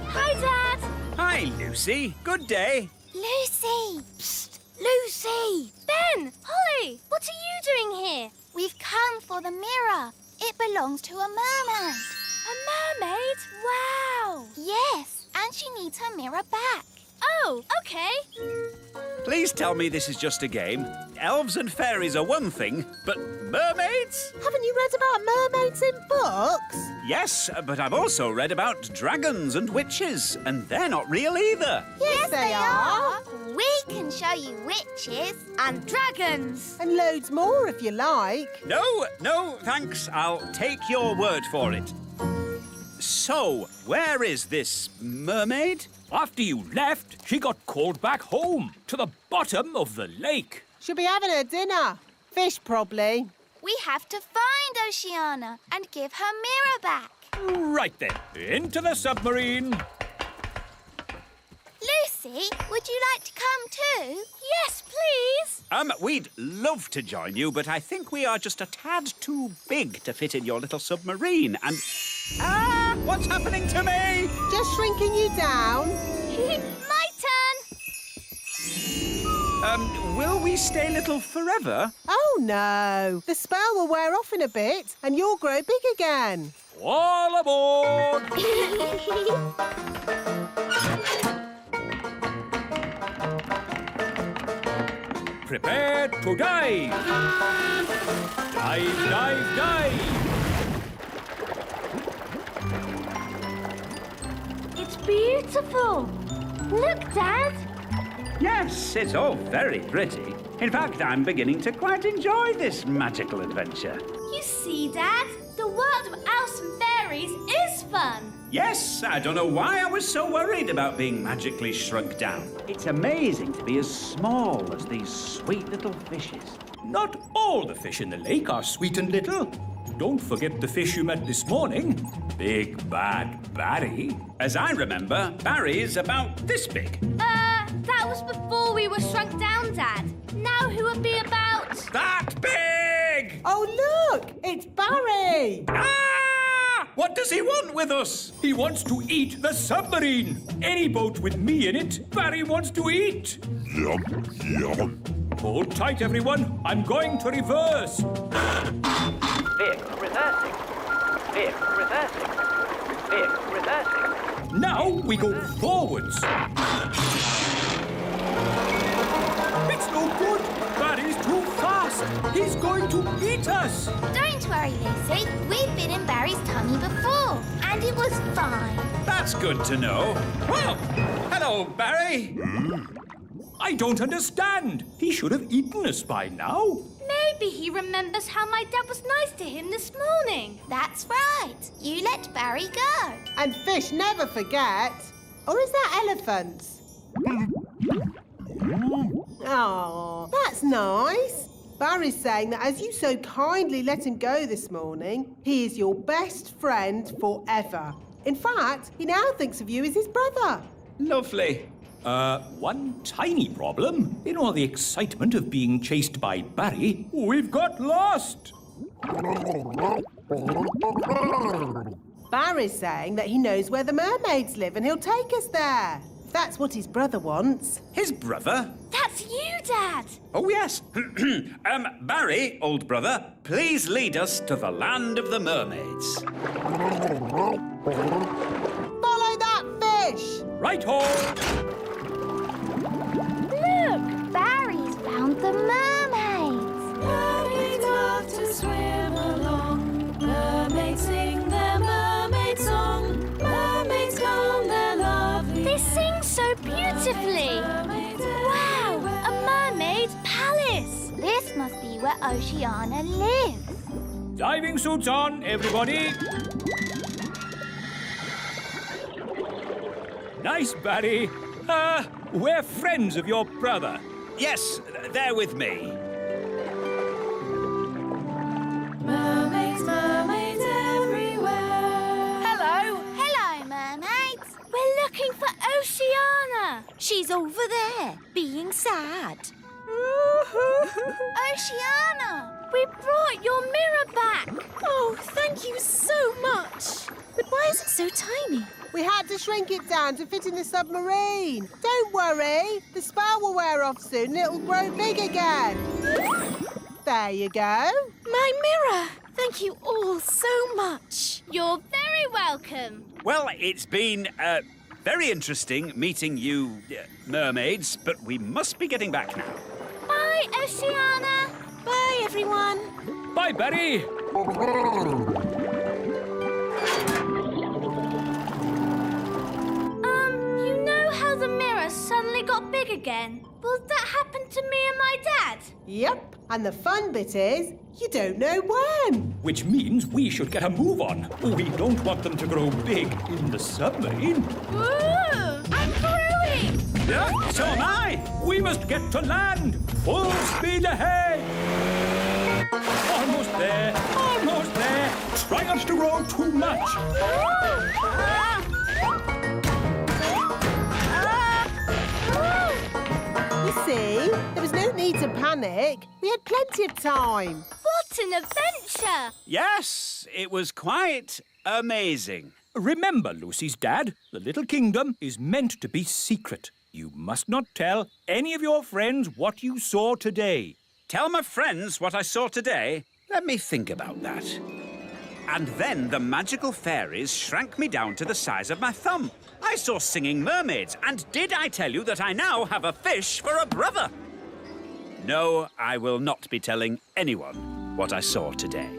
O: Hi, Dad.
N: Hi, Lucy. Good day.
C: Lucy! Psst! Lucy!
O: Ben! Holly! What are you doing here?
C: We've come for the mirror. It belongs to a mermaid.
O: A mermaid? Wow!
C: Yes, and she needs her mirror back.
O: Oh, OK.
N: Please tell me this is just a game. Elves and fairies are one thing, but mermaids?
F: Haven't you read about mermaids in books?
N: Yes, but I've also read about dragons and witches, and they're not real either.
C: Yes, they are. We can show you witches
O: And dragons.
F: And loads more if you like.
N: No, thanks. I'll take your word for it. So, where is this mermaid?
G: After you left, she got called back home to the bottom of the lake.
F: She'll be having her dinner. Fish, probably.
C: We have to find Oceana and give her mirror back.
G: Right then, into the submarine.
C: Lucy, would you like to come too?
O: Yes, please.
N: We'd love to join you, but I think we are just a tad too big to fit in your little submarine, and... Ah! What's happening to me?
F: Just shrinking you down.
O: My turn.
N: Will we stay little forever?
F: Oh, no. The spell will wear off in a bit and you'll grow big again.
G: All aboard! Prepare to dive! Dive, dive, dive!
O: It's beautiful. Look, Dad.
L: Yes, it's all very pretty. In fact, I'm beginning to quite enjoy this magical adventure.
O: You see, Dad? The world of elves and fairies fun.
N: Yes, I don't know why I was so worried about being magically shrunk down.
L: It's amazing to be as small as these sweet little fishes.
G: Not all the fish in the lake are sweet and little. Don't forget the fish you met this morning. Big Bad Barry.
N: As I remember, Barry's about this big.
O: That was before we were shrunk down, Dad. Now who would be about...
N: That big!
F: Oh, look! It's Barry!
N: Ah! What does he want with us?
G: He wants to eat the submarine. Any boat with me in it, Barry wants to eat.
I: Yum, yum.
G: Hold tight, everyone. I'm going to reverse.
R: Vehicle reversing. Vehicle reversing. Vehicle reversing.
G: Now we go forwards. It's no good. Barry's too fast. He's going to eat us.
C: Don't worry, Lucy. We've been in Barry's tummy before, and it was fine.
N: That's good to know. Well, hello, Barry.
G: I don't understand. He should have eaten us by now.
O: Maybe he remembers how my dad was nice to him this morning.
C: That's right. You let Barry go.
F: And fish never forget. Or is that elephants? Oh, that's nice. Barry's saying that as you so kindly let him go this morning, he is your best friend forever. In fact, he now thinks of you as his brother.
N: Lovely.
G: One tiny problem. In all the excitement of being chased by Barry, we've got lost.
F: Barry's saying that he knows where the mermaids live and he'll take us there. If that's what his brother wants.
N: His brother?
O: That's you, Dad.
N: Oh, yes. Barry, old brother, please lead us to the land of the mermaids.
F: Follow that fish!
G: Right-ho!
C: Look, Barry's found the mermaids.
U: Mermaids love to swim along. Mermaids sing their mermaid song. Mermaids come, they're lovely.
O: They sing so beautifully. Wow, a mermaid palace.
C: This must be where Oceana lives.
G: Diving suits on, everybody. Nice, Barry. We're friends of your brother.
N: Yes, they're with me.
U: Mermaids, mermaids everywhere.
O: Hello.
C: Hello, mermaids.
O: We're looking for Oceana.
B: She's over there, being sad.
C: Oceana.
O: We brought your mirror back.
B: Oh, thank you so much. But why is it so tiny?
F: We had to shrink it down to fit in the submarine. Don't worry. The spell will wear off soon and it'll grow big again. There you go.
B: My mirror. Thank you all so much.
O: You're very welcome.
N: Well, it's been very interesting meeting you mermaids, but we must be getting back now.
O: Bye, Oceana.
B: Bye, everyone.
G: Bye, Barry.
O: You know how the mirror suddenly got big again? Will that happen to me and my dad?
F: Yep. And the fun bit is, you don't know when.
G: Which means we should get a move on. We don't want them to grow big in the submarine.
O: Ooh, I'm growing.
G: Yeah, so am I. We must get to land. Full speed ahead. Almost there. Almost there. Try not to grow too much.
F: You see, there was no need to panic. We had plenty of time.
O: What an adventure.
N: Yes, it was quite amazing.
G: Remember, Lucy's dad, the little kingdom is meant to be secret. You must not tell any of your friends what you saw today.
N: Tell my friends what I saw today? Let me think about that. And then the magical fairies shrank me down to the size of my thumb. I saw singing mermaids, and did I tell you that I now have a fish for a brother? No, I will not be telling anyone what I saw today.